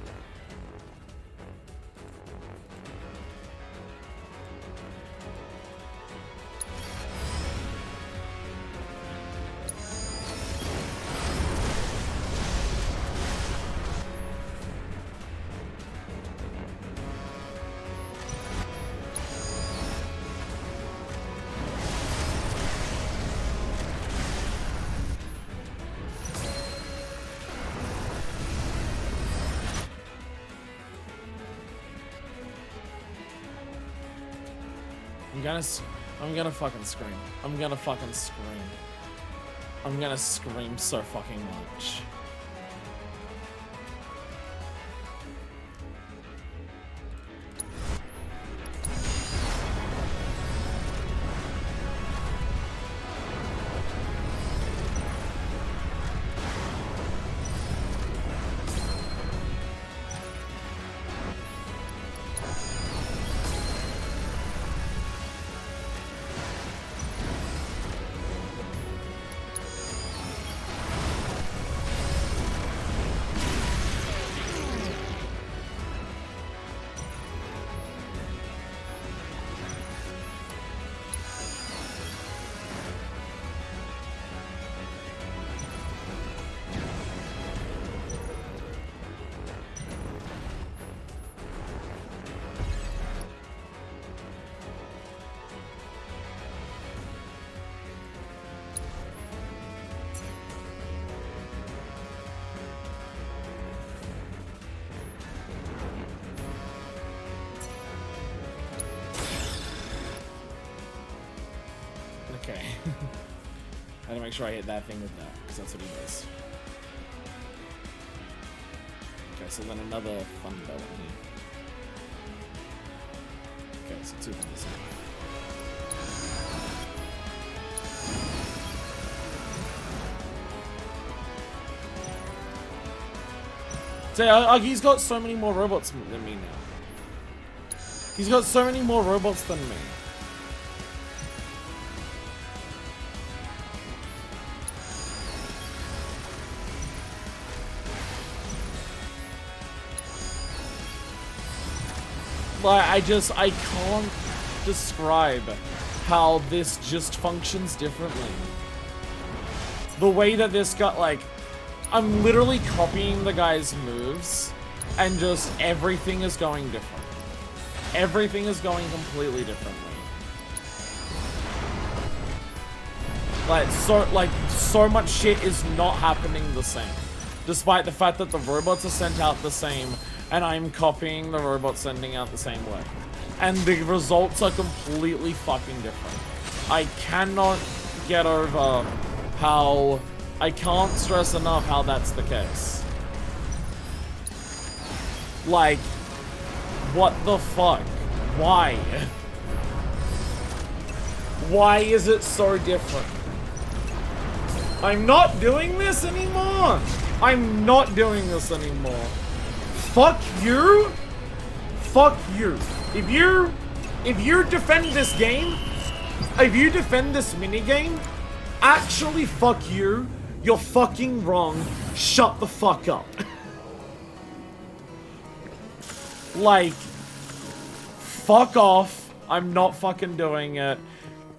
I'm gonna fucking scream. I'm gonna fucking scream. I'm gonna scream so fucking much. Okay. I had to make sure I hit that thing with that, because that's what he does. Okay, so then another fun belt here. Okay, so 2 from this one. So, he's got so many more robots than me now. He's got so many more robots than me. Like, I can't describe how this just functions differently. The way that this got, like, I'm literally copying the guy's moves, and just everything is going different. Everything is going completely differently. Like, so much shit is not happening the same. Despite the fact that the robots are sent out the same, and I'm copying the robots sending out the same way. And the results are completely fucking different. I cannot get over how... I can't stress enough how that's the case. Like, what the fuck? Why? Why is it so different? I'm not doing this anymore! I'm not doing this anymore. Fuck you! Fuck you. If you defend this game, if you defend this minigame, actually fuck you. You're fucking wrong. Shut the fuck up. Like, fuck off. I'm not fucking doing it.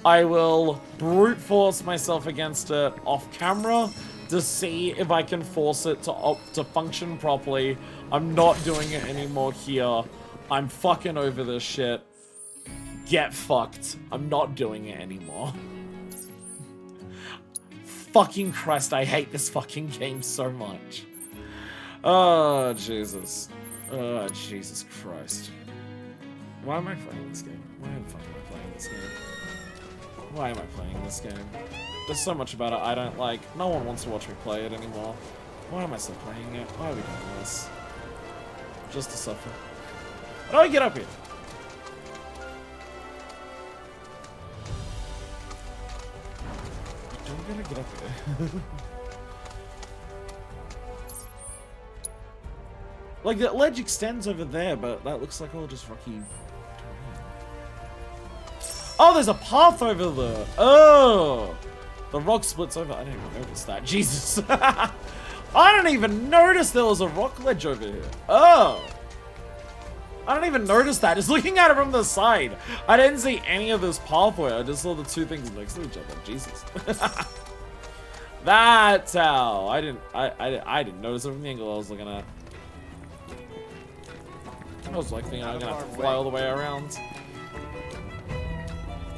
I will brute force myself against it off camera to see if I can force it to function properly. I'm not doing it anymore here. I'm fucking over this shit. Get fucked. I'm not doing it anymore. Fucking Christ, I hate this fucking game so much. Oh, Jesus. Oh, Jesus Christ. Why am I playing this game? Why the fuck am I playing this game? Why am I playing this game? There's so much about it I don't like. No one wants to watch me play it anymore. Why am I still playing it? Why are we doing this? Just to suffer. How do I get up here? I'm gonna get up here. Like, the ledge extends over there, but that looks like all just rocky terrain. Oh, there's a path over there. Oh! The rock splits over. I didn't even notice that. Jesus. I didn't even notice there was a rock ledge over here. Oh! I didn't even notice that. Just looking at it from the side. I didn't see any of this pathway. I just saw the two things next to each other. Jesus. That's how. I didn't notice it from the angle I was looking at. I was like thinking I'm gonna have to fly all the way around.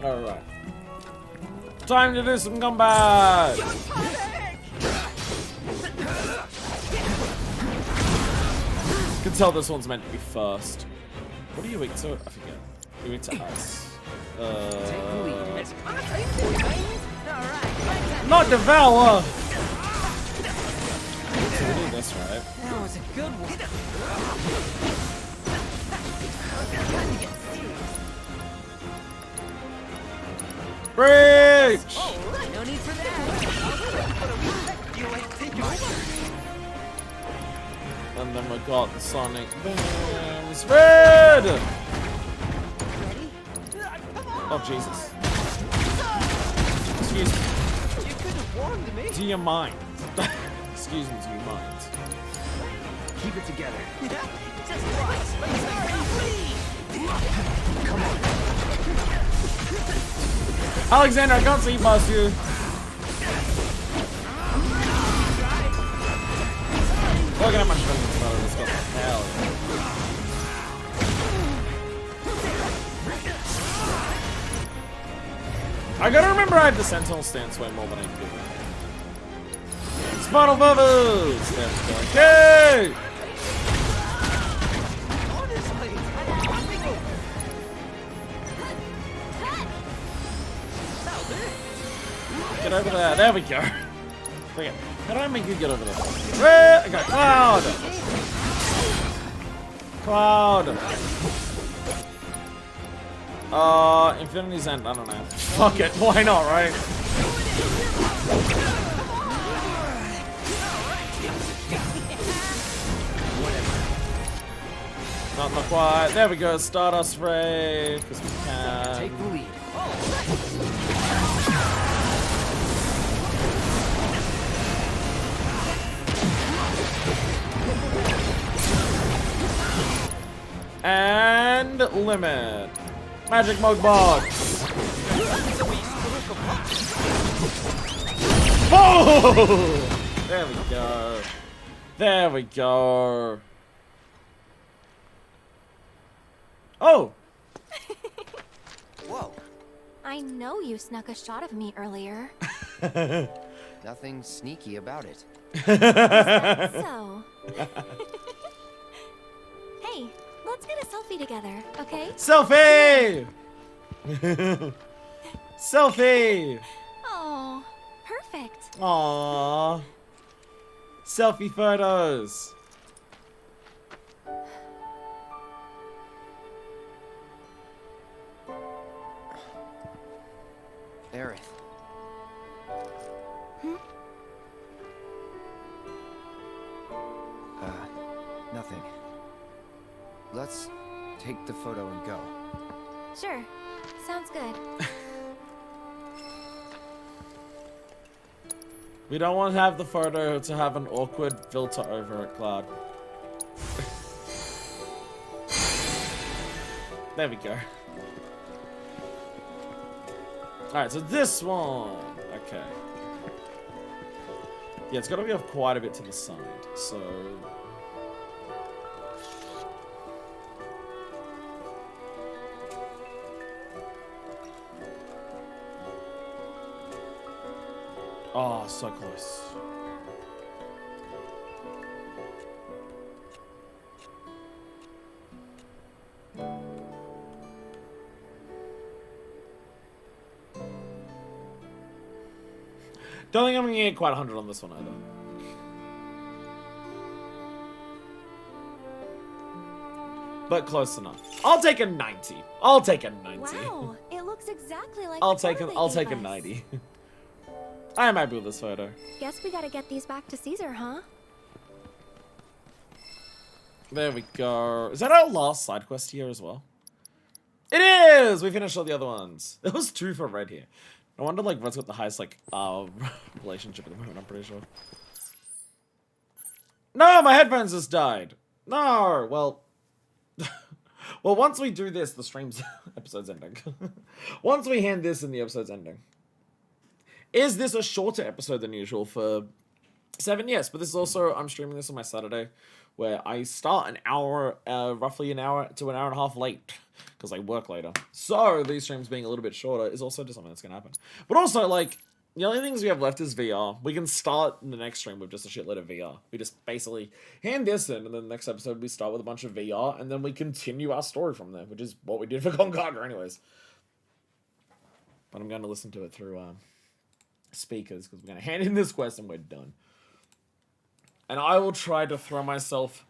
Alright. Time to do some combat! You can tell this one's meant to be first. What do you weak to? I forget. You weak to ice. Not devour! So we do this, right? That was a good one. Breach! Oh, no need for that. And then we got the Sonic Booms. Red! Oh, Jesus. Excuse me. You could have warned me. Do you mind? Excuse me, do you mind? Keep it together. Just come on. Alexander, I can't see past you. Look at how much fun this photo just got. Hell yeah. I gotta remember I have the Sentinel stance way more than I do. Spinal Bubbles! There we go. Okay! Get over there. There we go. Bring it. How do I make you get over there? Red! I got Cloud! Cloud. Infinity's End. I don't know. Fuck it. Why not, right? Not quite. There we go. Stardust Ray. Because we can. Take the lead. And limit. Magic Mug Bot. Oh! There we go. There we go. Oh! Whoa. I know you snuck a shot of me earlier. Nothing sneaky about it. Is that so? Hey, let's get a selfie together, okay? Selfie! Selfie! Oh, perfect. Aww. Selfie photos. Aerith. Nothing. Let's take the photo and go. Sure, sounds good. We don't want to have the photo to have an awkward filter over it, Cloud. There we go. Alright, so this one. Okay. Yeah, it's got to be off quite a bit to the side, so... Oh, so close. Don't think I'm gonna get quite 100 on this one either. But close enough. I'll take a 90. I'll take a 90. Wow, it looks exactly like I'll the take photo a they I'll gave take a us. 90. I am happy with this photo. Guess we gotta get these back to Caesar, huh? There we go. Is that our last side quest here as well? It is! We finished all the other ones. There was 2 for red here. I wonder like what's got the highest like relationship at the moment, I'm pretty sure. No, my headphones just died. No, well well, once we do this, the stream's episode's ending. Once we hand this in, the episode's ending. Is this a shorter episode than usual for 7? Yes, but this is also, I'm streaming this on my Saturday, where I start an hour, roughly an hour to an hour and a half late, because I work later. So, these streams being a little bit shorter is also just something that's going to happen. But also, like, the only things we have left is VR. We can start the next stream with just a shitload of VR. We just basically hand this in, and then the next episode we start with a bunch of VR, and then we continue our story from there, which is what we did for Concarter anyways. But I'm going to listen to it through speakers, because we're going to hand in this quest and we're done. And I will try to throw myself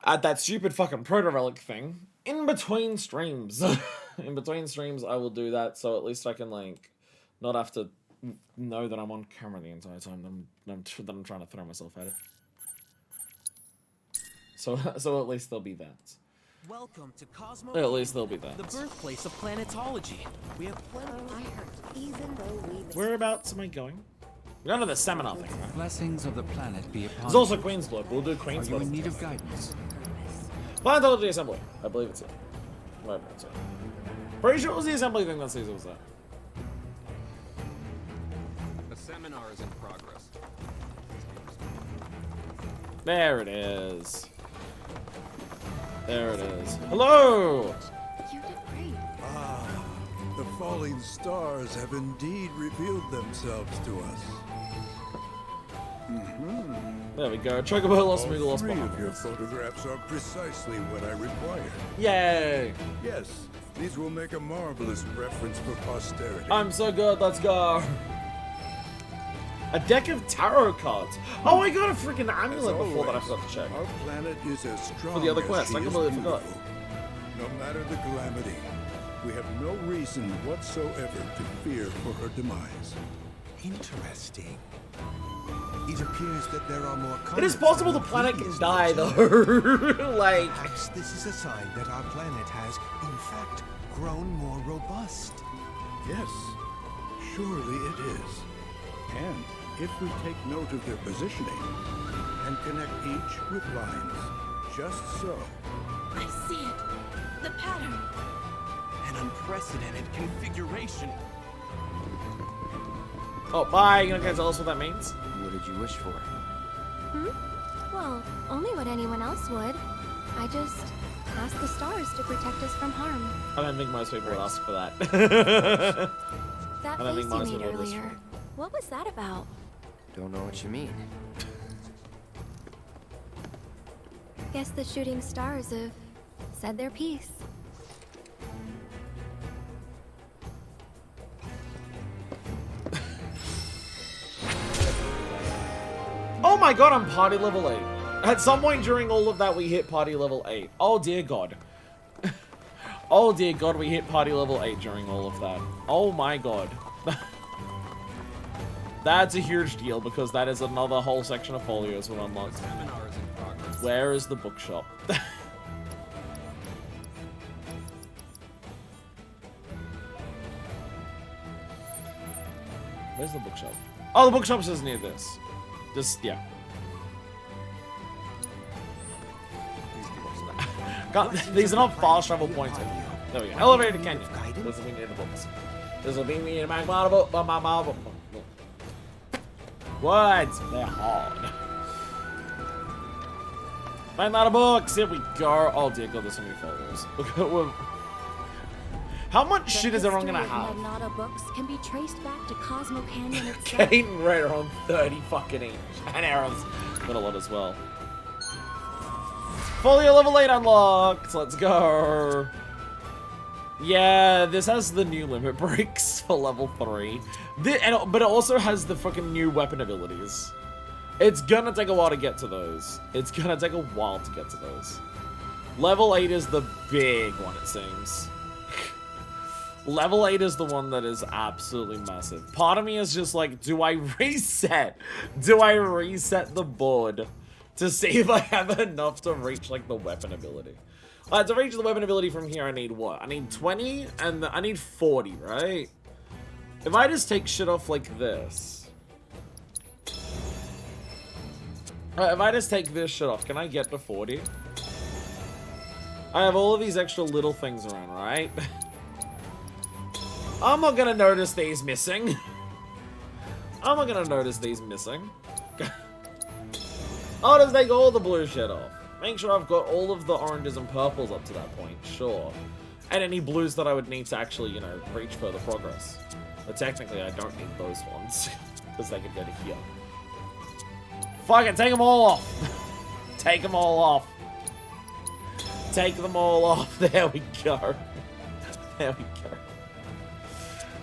at that stupid fucking proto-relic thing in between streams. In between streams, I will do that, so at least I can, like, not have to know that I'm on camera the entire time. I'm trying to throw myself at it. So at least there'll be that. Welcome to Cosmo At least there'll be that. the birthplace of planetology. We have plenty. I heard, even though we... Whereabouts am I going? We're going to the seminar thing, right? Blessings of the planet be upon There's also Queen's Blood. We'll do Queen's Are you Blood. in need of guidance? Planetology Assembly. I believe it's it. Whatever it's it. Pretty sure it was the assembly thing that says it was that. The seminar is in progress. There it is. There it is. Hello! You did great. Ah, the falling stars have indeed revealed themselves to us. There we go. Chocobo lost me, All lost 3 behind. of your photographs are precisely what I require. Yay! Yes, these will make a marvelous reference for posterity. I'm so good, let's go. A deck of tarot cards. Oh, I got a freaking amulet before that I forgot to check. Our planet is as strong For the other as quest, she I is completely forgot. beautiful. No matter the calamity, we have no reason whatsoever to fear for her demise. Interesting. It appears that there are more It is comets possible the than planet can previous die, notes. though. Like, Perhaps this is a sign that our planet has, in fact, grown more robust. Yes, surely it is. And if we take note of their positioning and connect each with lines, just so. I see it. The pattern. An unprecedented configuration. oh, bye. You gonna tell us what that means? What did you wish for? Well, only what anyone else would. I just asked the stars to protect us from harm. I don't think most people would ask for that. That I don't face think you most made people would ask earlier. What was that about? Don't know what you mean. Guess the shooting stars have said their piece. Oh my god, I'm party level 8. At some point during all of that, we hit party level 8. Oh dear god. Oh dear god, we hit party level 8 during all of that. Oh my god. That's a huge deal because that is another whole section of folios we'll unlock. Seminar is in progress. Where is the bookshop? Where's the bookshop? Oh, the bookshop is near this. Just, yeah. God, these are not fast travel points. There we go. Elevator canyon. This will be near the books. This will be near my book. Words. They're hard. Find a lot of books. Here we go. Oh dear god, there's so many photos. How much shit is everyone gonna have? Magnata books can be traced back to Comso Canyon itself. Gain rate on 30 fucking each. And arrows. Got a lot as well. Folio level 8 unlocked. Let's go. Yeah, this has the new limit breaks for level 3. But it also has the fucking new weapon abilities. It's gonna take a while to get to those. It's gonna take a while to get to those. Level 8 is the big one, it seems. Level 8 is the one that is absolutely massive. Part of me is just like, do I reset? Do I reset the board to see if I have enough to reach, like, the weapon ability? To reach the weapon ability from here, I need what? I need 20, and I need 40, right? If I just take shit off like this... if I just take this shit off, can I get to 40? I have all of these extra little things around, right? I'm not gonna notice these missing. I'm not gonna notice these missing. I'll just take all the blue shit off. Make sure I've got all of the oranges and purples up to that point, sure. And any blues that I would need to actually, you know, reach further progress. But technically, I don't need those ones, because they could go to here. Fuck it, take them all off. Take them all off. Take them all off. There we go. There we go.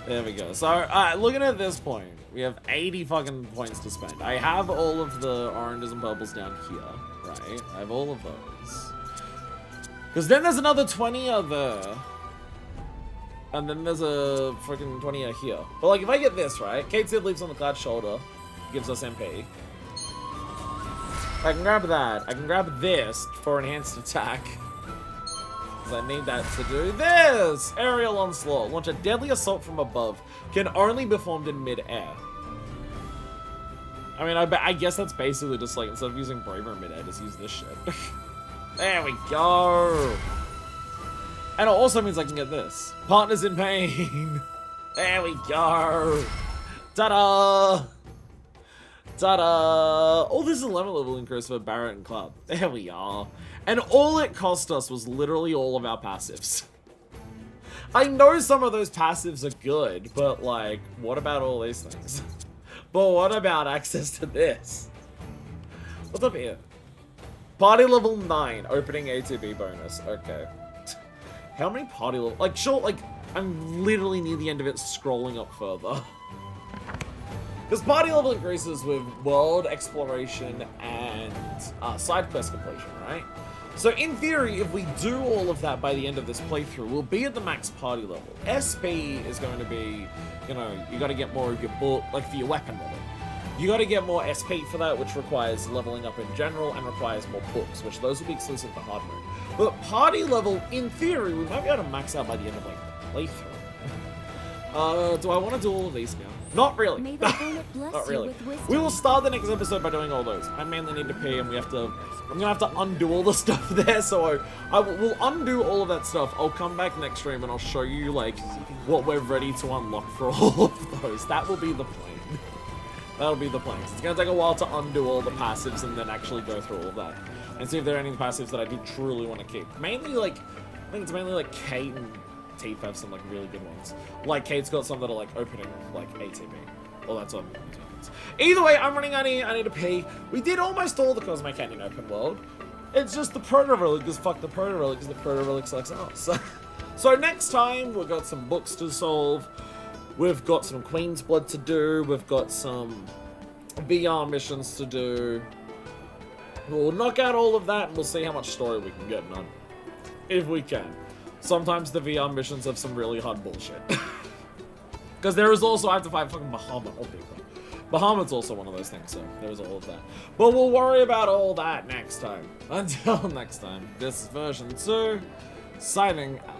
There we go. So, looking at this point, we have 80 fucking points to spend. I have all of the oranges and purples down here, right? I have all of those. Because then there's another 20 there. And then there's a freaking 20 here. But like, if I get this, right? Kate Sid leaps on the cloud shoulder. Gives us MP. I can grab that. I can grab this for enhanced attack. I need that to do this! Aerial Onslaught. Launch a deadly assault from above. Can only be performed in mid-air. I mean, I guess that's basically just like, instead of using Braver in mid-air, just use this shit. There we go! And it also means I can get this. Partners in pain! There we go! Ta-da! Ta-da! Oh, this is a level increase for Barrett and Club. There we are. And all it cost us was literally all of our passives. I know some of those passives are good, but like, what about all these things? But what about access to this? What's up here? Party level 9, opening ATB bonus. Okay. How many party level? Like, sure, like, I'm literally near the end of it scrolling up further. Because party level increases with world exploration and side quest completion, right? So in theory, if we do all of that by the end of this playthrough, we'll be at the max party level. SP is going to be, you know, you got to get more of your book, like for your weapon level. You got to get more SP for that, which requires leveling up in general and requires more books, which those will be exclusive to hard mode. But party level, in theory, we might be able to max out by the end of like the playthrough. Do I want to do all of these now? Not really. May the planet bless Not you really. with wisdom. We will start the next episode by doing all those. I mainly need to pee, and I'm gonna have to undo all the stuff there. So we'll undo all of that stuff. I'll come back next stream and I'll show you like what we're ready to unlock for all of those. That will be the plan. That'll be the plan. It's gonna take a while to undo all the passives and then actually go through all of that and see if there are any passives that I do truly want to keep. Mainly like, I think it's mainly like Kate and Teeth have some like really good ones. Like Kate's got some that are like opening like ATB. Well, that's on. Either way, I'm running out of here. I need to pee. We did almost all the Comso Canyon open world. It's just the proto relic, because fuck the proto relic, because the proto relic sucks ass. So next time we've got some books to solve. We've got some Queen's Blood to do. We've got some VR missions to do. We'll knock out all of that and we'll see how much story we can get done. If we can. Sometimes the VR missions have some really hard bullshit. Because there is also, I have to fight fucking Bahamut. Oh, Bahamut's also one of those things, so there's all of that. But we'll worry about all that next time. Until next time, this is version 2, signing out.